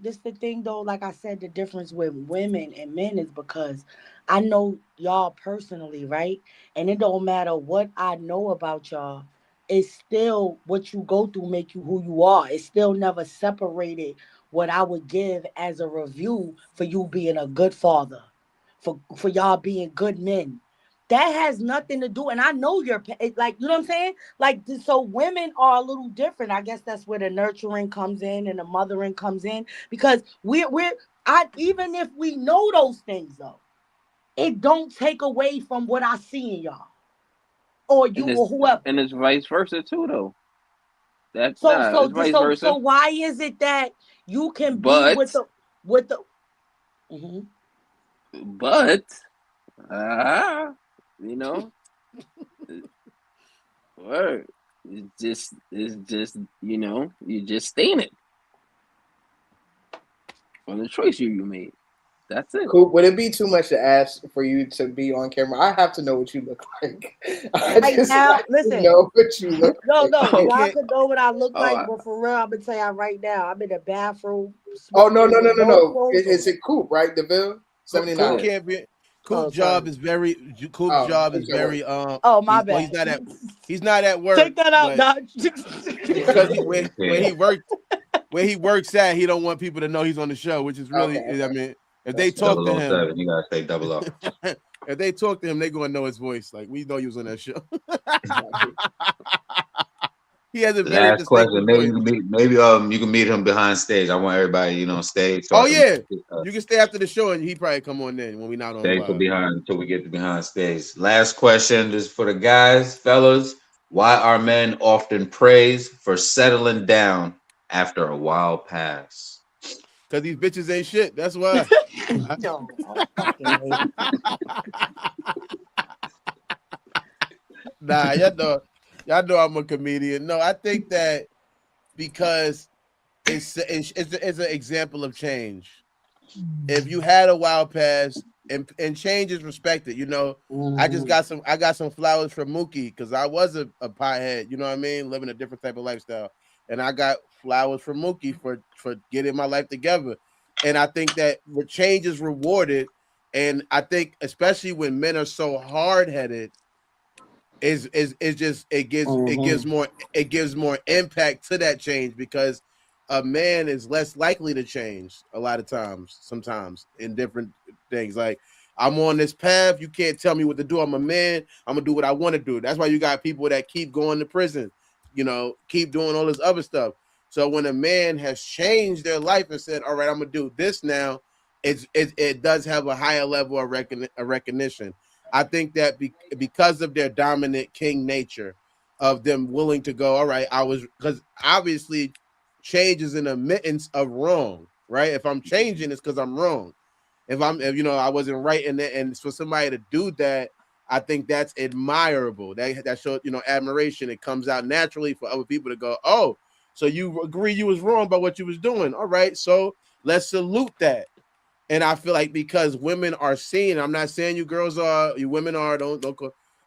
[SPEAKER 9] like I said, the difference with women and men is because I know y'all personally, right? And it don't matter what I know about y'all, it's still what you go through make you who you are. It's still never separated what I would give as a review for you being a good father, for y'all being good men. That has nothing to do, and I know you're like, you know what I'm saying? Like, so women are a little different. I guess that's where the nurturing comes in and the mothering comes in, because even if we know those things though, it don't take away from what I see in y'all or you or whoever.
[SPEAKER 4] And it's vice versa too, though. It's vice versa.
[SPEAKER 9] So why is it that you can be with the?
[SPEAKER 4] But you know, word. It's just you know, you just stain it on the choice you made. That's it.
[SPEAKER 3] Coop, would it be too much to ask for you to be on camera? I have to know what you look like.
[SPEAKER 9] Listen,
[SPEAKER 3] know what you look
[SPEAKER 9] like. No, y'all could know what I look like, but for real, I'm gonna tell y'all right now, I'm in the bathroom.
[SPEAKER 3] Oh no! Is it Coop, right? DeVille 79.
[SPEAKER 6] Coop can't be. Coop's job is very.
[SPEAKER 9] Oh my bad.
[SPEAKER 6] Well, he's not at work.
[SPEAKER 9] Take that out, Dodge.
[SPEAKER 6] Because where he works at, he don't want people to know he's on the show, which is really. Okay. I mean, if they talk to him,
[SPEAKER 2] you gotta say 00.
[SPEAKER 6] If they talk to him, they gonna know his voice. Like, we know he was on that show. he has a very
[SPEAKER 2] Last
[SPEAKER 6] distinctive
[SPEAKER 2] question. Maybe
[SPEAKER 6] voice.
[SPEAKER 2] you can you can meet him behind stage. I want everybody, on stage. So
[SPEAKER 6] Oh
[SPEAKER 2] I can
[SPEAKER 6] yeah, you can stay after the show, and he probably come on in when we not on
[SPEAKER 2] stay for
[SPEAKER 6] live.
[SPEAKER 2] behind until we get to behind stage. Last question. This is for the guys, fellas. Why are men often praised for settling down after a wild pass?
[SPEAKER 6] Cause these bitches ain't shit. That's why.
[SPEAKER 9] Yo, I fucking hate.
[SPEAKER 6] Nah, y'all know I'm a comedian. No, I think that because it's an example of change. If you had a wild pass and change is respected, I got some flowers from Mookie because I was a pothead, you know what I mean, living a different type of lifestyle, and I got flowers from Mookie for getting my life together, and I think that the change is rewarded, and I think especially when men are so hard headed, is just it gives more impact to that change because a man is less likely to change a lot of times, sometimes in different things. Like, I'm on this path, you can't tell me what to do. I'm a man, I'm gonna do what I want to do. That's why you got people that keep going to prison, keep doing all this other stuff. So when a man has changed their life and said, all right, I'm gonna do this now, it does have a higher level of recognition. I think that because of their dominant king nature, of them willing to go, all right, because obviously change is an admittance of wrong, right? If I'm changing, it's because I'm wrong. If I wasn't right in it, and for somebody to do that, I think that's admirable. That shows, admiration. It comes out naturally for other people to go, oh, so you agree you was wrong about what you was doing. All right, so let's salute that. And I feel like because women are seen, I'm not saying you women are, don't,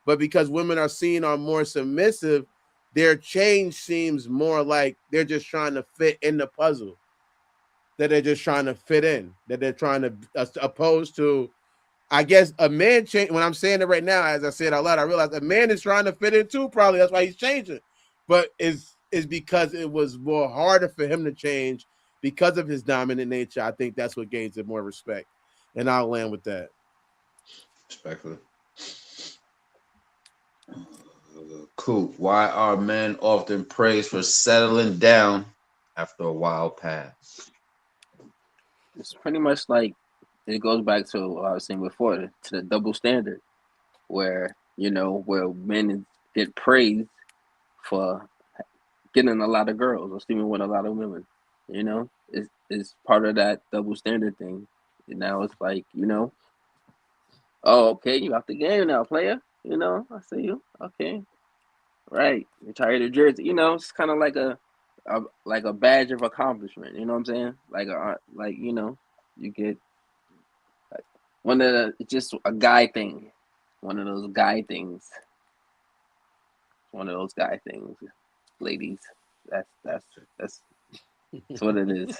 [SPEAKER 6] but because women are seen are more submissive, their change seems more like they're just trying to fit in the puzzle, that they're just trying to fit in, that they're trying to, opposed to, I guess, a man change. When I'm saying it right now, as I said out loud, I realize a man is trying to fit in too, probably. That's why he's changing. But is because it was more harder for him to change because of his dominant nature. I think that's what gains him more respect. And I'll land with that.
[SPEAKER 2] Respectfully. Cool. Why are men often praised for settling down after a wild pass?
[SPEAKER 4] It's pretty much like it goes back to what I was saying before, to the double standard, where where men get praised for getting a lot of girls or sleeping with a lot of women. It's part of that double standard thing. And now it's like, oh, okay, you out the game now, player. I see you. Okay, right. Retired your jersey. It's kind of like a badge of accomplishment. You know what I'm saying? You get like one of the, it's just a guy thing. One of those guy things. One of those guy things, ladies. That's what it is.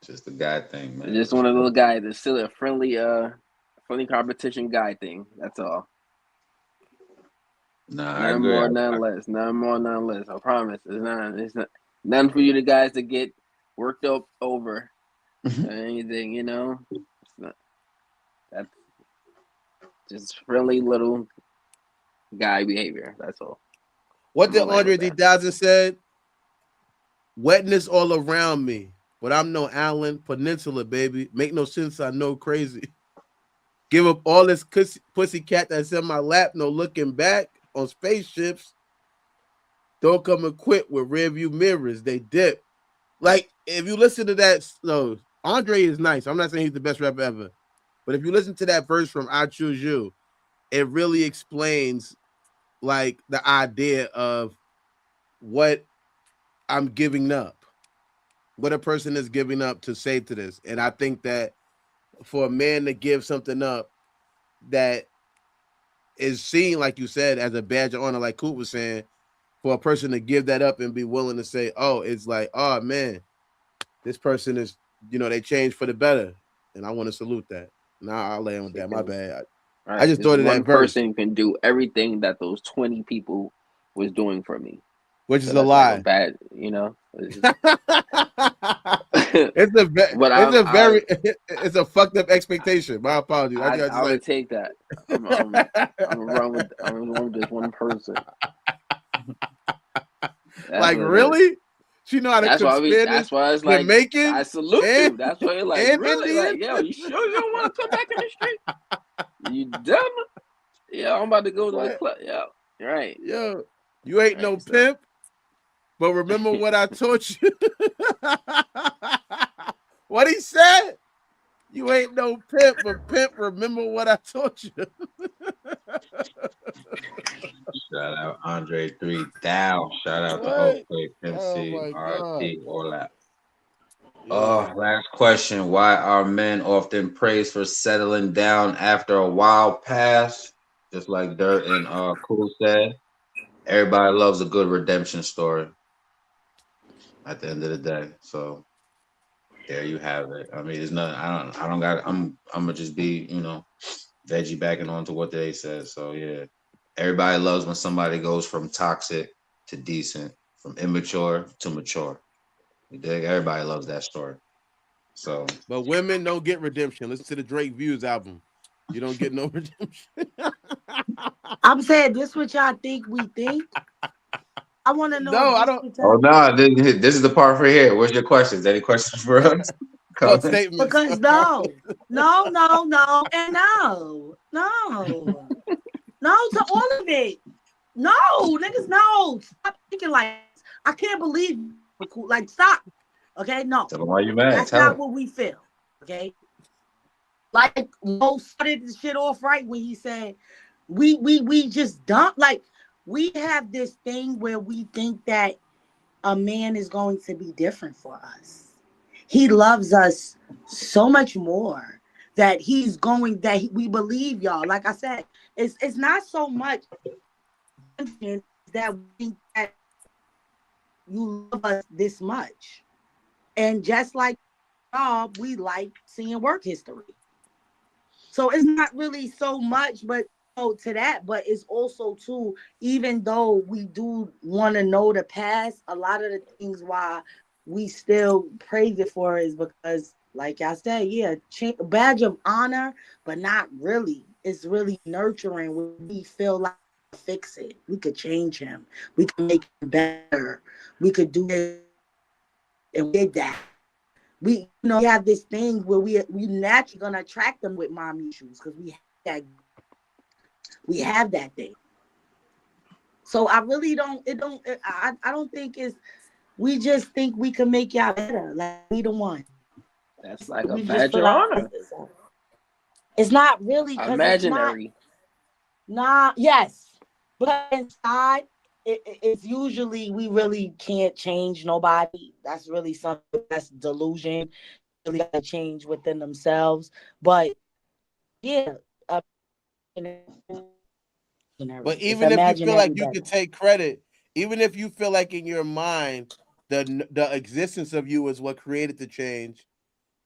[SPEAKER 2] Just a guy thing, man.
[SPEAKER 4] Just one of those guys that's still a friendly competition guy thing. That's all.
[SPEAKER 2] Nah, I
[SPEAKER 4] None
[SPEAKER 2] agree.
[SPEAKER 4] more, none less. None more, none less. I promise. It's not none for you guys to get worked up over or anything, It's not, that's just friendly little guy behavior. That's all.
[SPEAKER 6] What did Andre 3000 said? Wetness all around me, but I'm no Allen Peninsula, baby. Make no sense, I know crazy. Give up all this pussy cat that's in my lap, no looking back on spaceships. Don't come equipped with rear view mirrors, they dip. Like, if you listen to that, no, Andre is nice. I'm not saying he's the best rapper ever. But if you listen to that verse from I Choose You, it really explains like the idea of what I'm giving up, what a person is giving up to say to this. And I think that for a man to give something up that is seen, like you said, as a badge of honor, like Coop was saying, for a person to give that up and be willing to say, oh, it's like, oh man, this person is, they changed for the better. And I want to salute that. Now I'll land with that. My bad. I just thought of that verse.
[SPEAKER 4] One person can do everything that those 20 people was doing for me.
[SPEAKER 6] Which is a lie.
[SPEAKER 4] Like a bad,
[SPEAKER 6] it's a fucked up expectation. My apologies.
[SPEAKER 4] I would take that. I'm wrong with this one person.
[SPEAKER 6] Like,
[SPEAKER 4] what it is.
[SPEAKER 6] really? She know how to
[SPEAKER 4] That's
[SPEAKER 6] cook
[SPEAKER 4] why
[SPEAKER 6] Spanish,
[SPEAKER 4] that's why it's like
[SPEAKER 6] Jamaican,
[SPEAKER 4] I salute
[SPEAKER 6] and,
[SPEAKER 4] you. That's why you're like,
[SPEAKER 6] and
[SPEAKER 4] really?
[SPEAKER 6] Indian.
[SPEAKER 4] Like, yo, you sure you don't want to come back in the street? You dumb? Yeah, I'm about to go to the
[SPEAKER 6] What?
[SPEAKER 4] club. Yeah, right.
[SPEAKER 6] Yo, you ain't no
[SPEAKER 4] Right. So
[SPEAKER 6] pimp, but remember what I taught you. What he said? You ain't no pimp, but pimp, remember what I taught you.
[SPEAKER 2] Shout out Andre 3000. Shout out to
[SPEAKER 6] What?
[SPEAKER 2] Oakley, Pimp
[SPEAKER 6] Oh
[SPEAKER 2] C,
[SPEAKER 6] my God.
[SPEAKER 2] RT, all that.
[SPEAKER 6] Yeah.
[SPEAKER 2] Last question. Why are men often praised for settling down after a wild pass? Just like Dirt and Cool said. Everybody loves a good redemption story at the end of the day. So there you have it. I mean, there's nothing. I don't got. I'm gonna just be, veggie backing on to what they said. So yeah, everybody loves when somebody goes from toxic to decent, from immature to mature. You dig? Everybody loves that story. So
[SPEAKER 6] But women don't get redemption. Listen to the Drake Views album. You don't get no redemption.
[SPEAKER 9] I'm saying this what y'all think we think. I want to know
[SPEAKER 6] No,
[SPEAKER 9] if
[SPEAKER 6] I
[SPEAKER 9] this
[SPEAKER 6] don't.
[SPEAKER 9] what
[SPEAKER 2] oh
[SPEAKER 9] y'all
[SPEAKER 2] no, this is the part for here. What's your questions? Any questions for us?
[SPEAKER 6] No
[SPEAKER 2] Colin?
[SPEAKER 6] statements.
[SPEAKER 9] because no, and no to all of it. No, niggas, no. Stop thinking like this. I can't believe like stop. Okay, no,
[SPEAKER 2] Tell them why you mad.
[SPEAKER 9] that's
[SPEAKER 2] Tell
[SPEAKER 9] not
[SPEAKER 2] them.
[SPEAKER 9] what we feel. Okay, like Mo started the shit off right when he said we just dump. Like we have this thing where we think that a man is going to be different for us. He loves us so much more that he's going that we believe y'all. Like I said, it's not so much that we think that you love us this much. And just like job, we like seeing work history. So it's not really so much, but to that, but it's also too, even though we do want to know the past, a lot of the things why we still praise it for is because, like I said, yeah, badge of honor, but not really. It's really nurturing when we feel like we could fix it. We could change him. We could make him better. We could do this and we did that. We we have this thing where we naturally gonna attract them with mommy issues because we have that thing. So I really I don't think it's we just think we can make y'all better. Like we the one.
[SPEAKER 4] that's like a
[SPEAKER 9] We just
[SPEAKER 4] badge
[SPEAKER 9] feel
[SPEAKER 4] of
[SPEAKER 9] like
[SPEAKER 4] honor.
[SPEAKER 9] it's not really because it's not
[SPEAKER 4] Imaginary.
[SPEAKER 9] yes. But inside it's usually we really can't change nobody. That's really something that's delusion. Really got to change within themselves. But yeah,
[SPEAKER 6] But
[SPEAKER 9] it's
[SPEAKER 6] even if you feel like
[SPEAKER 9] imaginary
[SPEAKER 6] you
[SPEAKER 9] better.
[SPEAKER 6] can take credit, even if you feel like in your mind the existence of you is what created the change,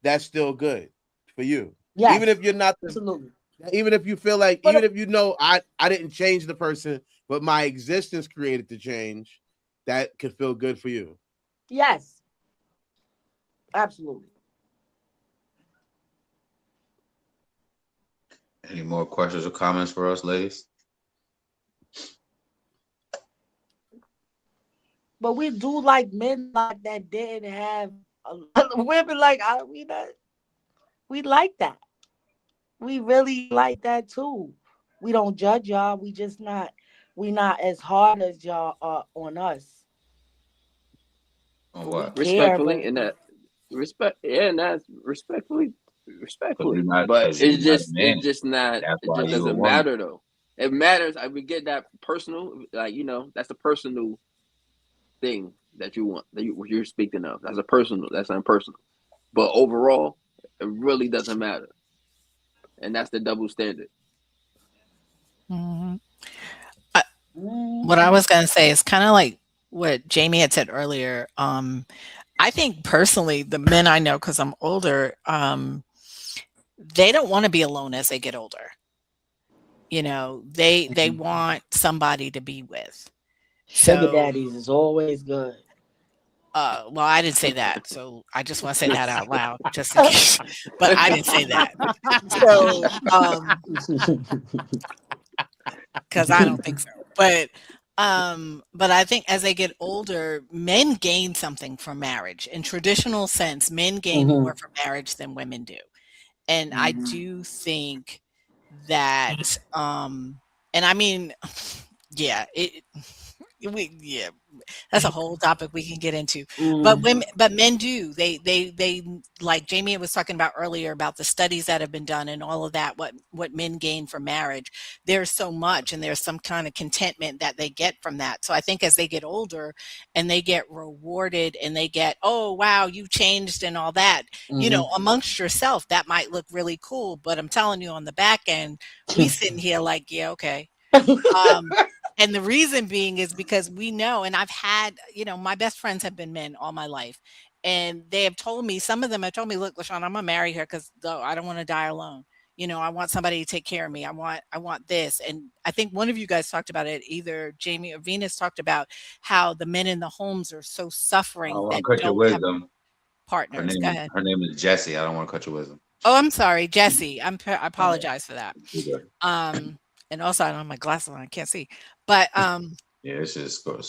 [SPEAKER 6] that's still good for you. Even
[SPEAKER 9] Yes,
[SPEAKER 6] if you're not
[SPEAKER 9] absolutely.
[SPEAKER 6] even if you feel like,
[SPEAKER 9] But
[SPEAKER 6] even if you know I didn't change the person, but my existence created the change, that could feel good for you.
[SPEAKER 9] yes, absolutely.
[SPEAKER 2] Any more questions or comments for us, ladies?
[SPEAKER 9] But we do like men like that didn't have a lot of women like we like that. We really like that too. We don't judge y'all. We not as hard as y'all are on us.
[SPEAKER 2] On
[SPEAKER 9] But we
[SPEAKER 2] what?
[SPEAKER 9] care,
[SPEAKER 4] Respectfully,
[SPEAKER 9] but
[SPEAKER 4] and that respect, yeah, and that's
[SPEAKER 2] Because
[SPEAKER 4] respectfully. But
[SPEAKER 2] you're not a man.
[SPEAKER 4] it's just not.
[SPEAKER 2] That's
[SPEAKER 4] It
[SPEAKER 2] why
[SPEAKER 4] just
[SPEAKER 2] you a
[SPEAKER 4] doesn't
[SPEAKER 2] woman.
[SPEAKER 4] matter though. It matters. I would get that personal, like that's a personal thing that you want that you're speaking of. That's a personal. That's impersonal. But overall, it really doesn't matter, and that's the double standard.
[SPEAKER 5] hmm What I was going to say is kind of like what Jamie had said earlier. I think personally, the men I know, because I'm older, they don't want to be alone as they get older. They want somebody to be with.
[SPEAKER 9] sugar
[SPEAKER 5] So,
[SPEAKER 9] daddies is always good.
[SPEAKER 5] well, I didn't say that, so I just want to say that out loud, just in case. But I didn't say that. So, because I don't think so. But But I think as they get older, men gain something from marriage. In traditional sense, men gain more from marriage than women do. And I do think that, and I mean, yeah, yeah, that's a whole topic we can get into. But men do. They like Jamie was talking about earlier about the studies that have been done and all of that. What men gain from marriage. There's so much, and there's some kind of contentment that they get from that. So I think as they get older, and they get rewarded, and they get, oh wow, you changed and all that. You know, amongst yourself, that might look really cool. But I'm telling you, on the back end, we sitting here like, yeah, okay. And the reason being is because we know, and I've had, my best friends have been men all my life. And they have told me, some of them have told me, look, LaShawn, I'm gonna marry her because I don't want to die alone. I want somebody to take care of me. I want this. And I think one of you guys talked about it, either Jamie or Venus talked about how the men in the homes are so
[SPEAKER 2] I
[SPEAKER 5] suffering
[SPEAKER 2] don't want
[SPEAKER 5] that
[SPEAKER 2] to cut your
[SPEAKER 5] don't have
[SPEAKER 2] wisdom.
[SPEAKER 5] partners. Go ahead.
[SPEAKER 2] Her name is Jessie. I don't want to cut your wisdom.
[SPEAKER 5] Oh, I'm sorry, Jesse. I apologize for that.
[SPEAKER 2] You're good.
[SPEAKER 5] And also I don't have my glasses on, I can't see. But
[SPEAKER 2] Yeah, it's just small.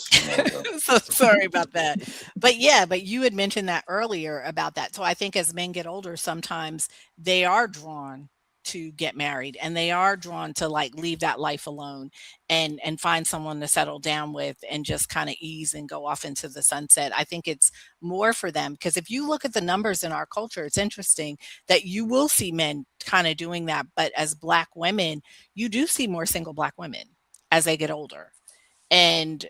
[SPEAKER 5] so sorry about that. But yeah, but you had mentioned that earlier about that. So I think as men get older, sometimes they are drawn to get married, and they are drawn to like leave that life alone and find someone to settle down with and just kind of ease and go off into the sunset. I think it's more for them, because if you look at the numbers in our culture, it's interesting that you will see men kind of doing that. But as Black women, you do see more single Black women as they get older. And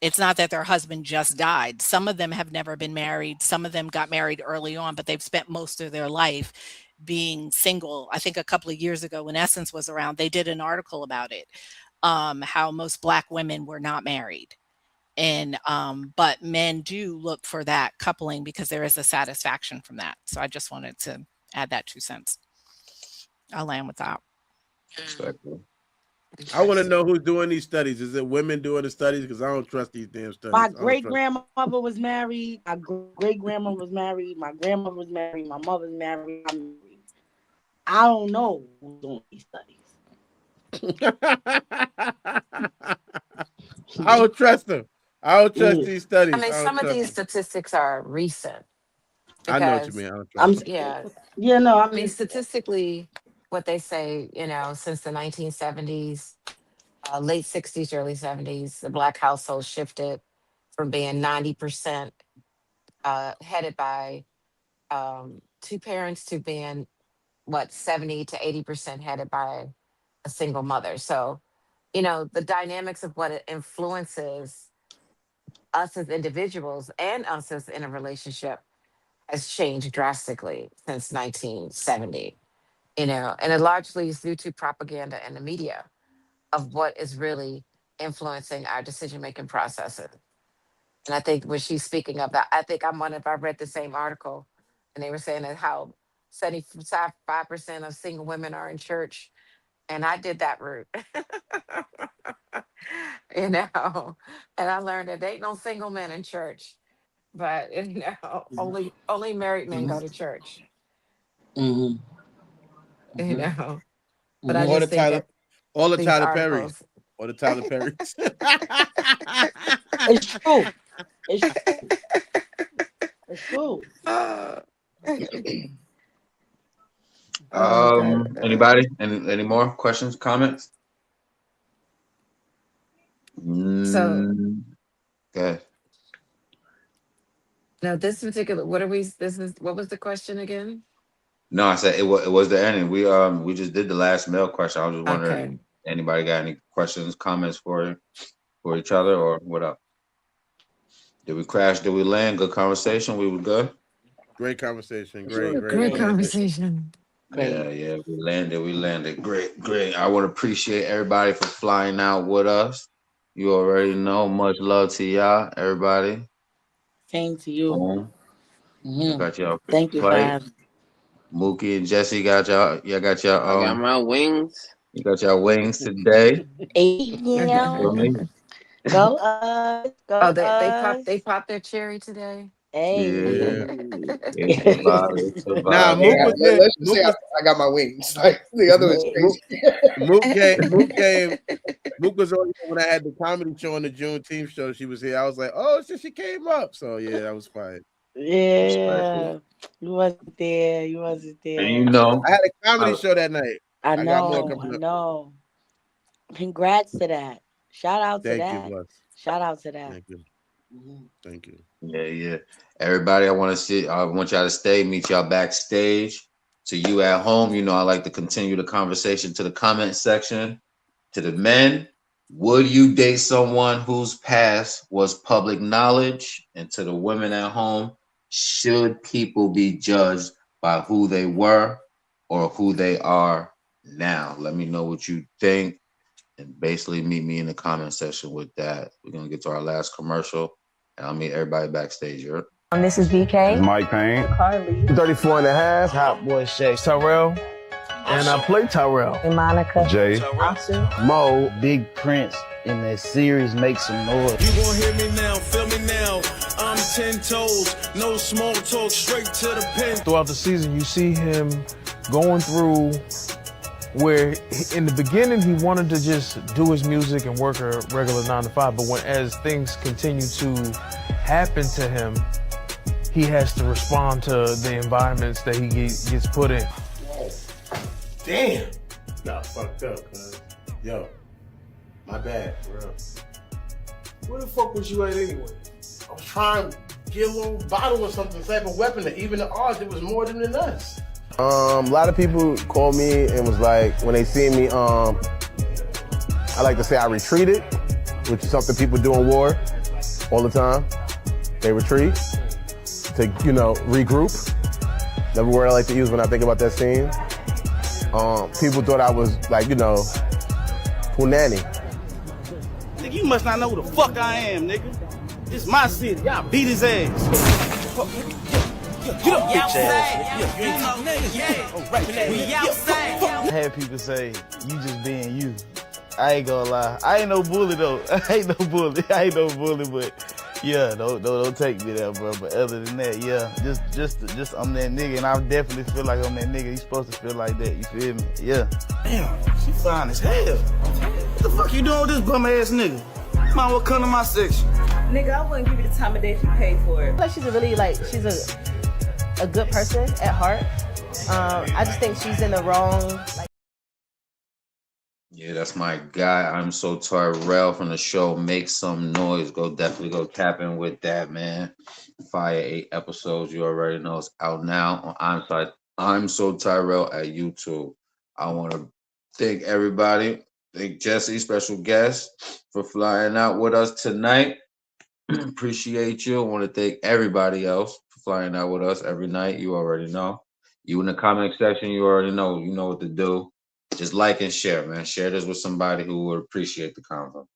[SPEAKER 5] it's not that their husband just died. Some of them have never been married. Some of them got married early on, but they've spent most of their life being single. I think a couple of years ago when Essence was around, they did an article about it, how most Black women were not married. And but men do look for that coupling because there is a satisfaction from that. So I just wanted to add that 2 cents. I'll land with that.
[SPEAKER 2] Respectful.
[SPEAKER 6] I want to know who's doing these studies. Is it women doing the studies? Because I don't trust these damn studies.
[SPEAKER 9] My great grandmother was married. My great grandma was married. My grandmother was married. My mother's married. I'm married. I don't know who's doing these studies.
[SPEAKER 6] I don't trust them. I don't trust these studies.
[SPEAKER 11] I mean, some of these statistics are recent.
[SPEAKER 6] I know what you mean. I don't trust them.
[SPEAKER 9] Yeah, no,
[SPEAKER 11] I mean, statistically, what they say, since the 1970s, late 60s, early 70s, the Black household shifted from being 90% headed by two parents to being 70 to 80% headed by a single mother. So, the dynamics of what it influences us as individuals and us as in a relationship has changed drastically since 1970. And it largely is due to propaganda and the media of what is really influencing our decision-making processes. And I think when she's speaking of that, I think I read the same article, and they were saying that how 75% of single women are in church. And I did that route. And I learned that there ain't no single men in church, but only married men go to church. But I just think that
[SPEAKER 6] all the
[SPEAKER 11] these
[SPEAKER 6] Tyler Perry,
[SPEAKER 11] articles,
[SPEAKER 6] or the Tyler Perrys.
[SPEAKER 9] It's true. It's true.
[SPEAKER 2] Anybody? Any more questions, comments?
[SPEAKER 11] So
[SPEAKER 2] Okay.
[SPEAKER 11] now this particular, what was the question again?
[SPEAKER 2] No, I said it was the ending. We just did the last mail question. I was just wondering,
[SPEAKER 11] Okay.
[SPEAKER 2] anybody got any questions, comments for each other, or what up? Did we crash? Did we land? Good conversation. We were good.
[SPEAKER 6] Great conversation.
[SPEAKER 11] Great conversation.
[SPEAKER 2] Yeah. We landed. Great. I want to appreciate everybody for flying out with us. You already know. Much love to y'all, everybody.
[SPEAKER 9] Same to you.
[SPEAKER 2] I got y'all.
[SPEAKER 9] Thank you for having me.
[SPEAKER 2] Mookie and Jesse got y'all. Y'all got y'all.
[SPEAKER 4] I got my wings.
[SPEAKER 2] You got y'all wings today.
[SPEAKER 9] Yeah. Go us.
[SPEAKER 11] Oh, they popped their cherry today.
[SPEAKER 9] Hey.
[SPEAKER 6] Yeah.
[SPEAKER 2] It's a vibe. It's a
[SPEAKER 6] Nah,
[SPEAKER 2] vibe,
[SPEAKER 6] Mook
[SPEAKER 3] Yeah,
[SPEAKER 6] was
[SPEAKER 2] man.
[SPEAKER 6] there.
[SPEAKER 3] let's just
[SPEAKER 6] Mook
[SPEAKER 3] say
[SPEAKER 6] was
[SPEAKER 3] I got my wings. Like the other is
[SPEAKER 6] Mook,
[SPEAKER 3] crazy.
[SPEAKER 6] Mook came. Mook was on when I had the comedy show on the Juneteenth show. She was here. I was like, oh, so she came up. So yeah, that was fine.
[SPEAKER 2] Respectful.
[SPEAKER 9] Yeah. You wasn't there. You wasn't
[SPEAKER 2] And you
[SPEAKER 9] there.
[SPEAKER 2] know,
[SPEAKER 6] I had a comedy
[SPEAKER 2] I,
[SPEAKER 6] show that night.
[SPEAKER 9] I
[SPEAKER 6] I got more
[SPEAKER 9] know. I
[SPEAKER 6] coming up.
[SPEAKER 9] know. Congrats to that. Shout out to
[SPEAKER 6] Thank you,
[SPEAKER 9] that.
[SPEAKER 6] bless.
[SPEAKER 9] Shout out to that.
[SPEAKER 6] Thank you.
[SPEAKER 9] Mhm.
[SPEAKER 6] Thank you.
[SPEAKER 2] yeah. Everybody, I want y'all to stay, meet y'all backstage. To you at home, you know, I like to continue the conversation to the comment section. To the men, would you date someone whose past was public knowledge? And to the women at home, should people be judged by who they were or who they are now? Let me know what you think. And basically meet me in the comment section with that. We're gonna get to our last commercial, and I'll meet everybody backstage. You're
[SPEAKER 12] This is BK. Mike Payne. Carly.
[SPEAKER 13] 34 and a half. Hot boy Shay. Tyrell. And I play Tyrell.
[SPEAKER 12] And Monica.
[SPEAKER 13] Jay.
[SPEAKER 12] Asu.
[SPEAKER 13] Mo.
[SPEAKER 14] Big Prince in that series Make Some Noise.
[SPEAKER 15] You gon' hear me now, feel me now. I'm 10 toes, no small talk, straight to the pen.
[SPEAKER 16] Throughout the season, you see him going through where in the beginning he wanted to just do his music and work a regular 9 to 5, but as things continue to happen to him, he has to respond to the environments that he gets put in.
[SPEAKER 17] Whoa. Damn. Nah, fucked up, cuz. Yo, my bad, bro. Where the fuck was you at anyway? I was trying to get a little bottle or something, type of weapon that even the odds, it was more than us.
[SPEAKER 13] A lot of people called me and was like, when they see me, I like to say I retreated, which is something people do in war all the time. They retreat to, regroup. The word I like to use when I think about that scene. People thought I was like, punani.
[SPEAKER 18] Nigga, you must not know who the fuck I am, nigga. This my city. Y'all beat his ass. Get up, bitch ass. You ain't talking niggas. We outside.
[SPEAKER 14] I had people say, you just being you. I ain't gonna lie. I ain't no bully though. I ain't no bully, but yeah, don't take me there, bro. But other than that, yeah, just I'm that nigga, and I definitely feel like I'm that nigga. You supposed to feel like that, you feel me? Yeah.
[SPEAKER 18] Damn, she fine as hell. What the fuck you doing with this bum ass nigga? Might well come to my section.
[SPEAKER 19] Nigga, I wouldn't give you the time of day if you paid for it. Like she's a good person at heart. I just think she's in the wrong.
[SPEAKER 2] Yeah, that's my guy. I'm so Tyrell from the show Make Some Noise. Definitely go tap in with that, man. Fire 8 episodes. You already know it's out now on I'm So Tyrell at YouTube. I want to thank everybody. Thank Jesse, special guest, for flying out with us tonight. Appreciate you. I want to thank everybody else for flying out with us every night. You already know. You in the comment section, you already know. You know what to do. Just like and share, man. Share this with somebody who would appreciate the convo.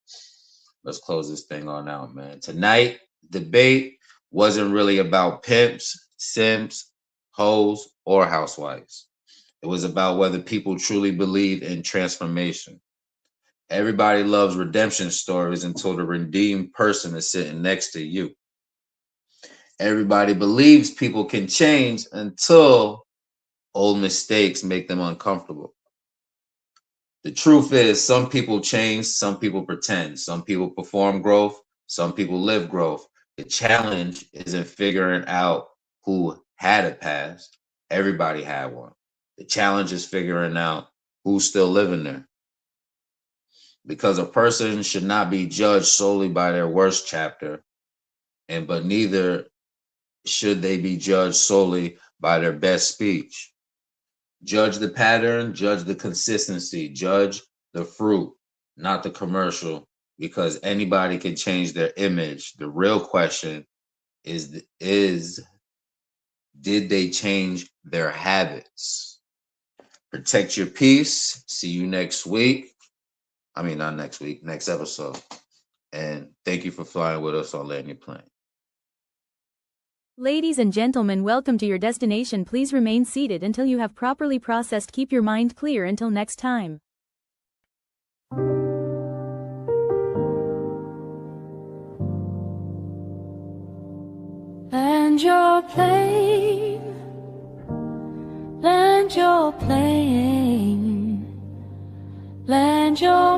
[SPEAKER 2] Let's close this thing on out, man. Tonight, debate wasn't really about pimps, simps, hoes, or housewives. It was about whether people truly believe in transformation. Everybody loves redemption stories until the redeemed person is sitting next to you. Everybody believes people can change until old mistakes make them uncomfortable. The truth is, some people change, some people pretend, some people perform growth, some people live growth. The challenge isn't figuring out who had a past. Everybody had one. The challenge is figuring out who's still living there. Because a person should not be judged solely by their worst chapter, but neither should they be judged solely by their best speech. Judge the pattern, judge the consistency, judge the fruit, not the commercial, because anybody can change their image. The real question is did they change their habits? Protect your peace. See you next week. I mean, not next week, next episode. And thank you for flying with us on Land Your Plane.
[SPEAKER 20] Ladies and gentlemen, welcome to your destination. Please remain seated until you have properly processed. Keep your mind clear until next time.
[SPEAKER 1] And Land your plane. Land your plane. Land your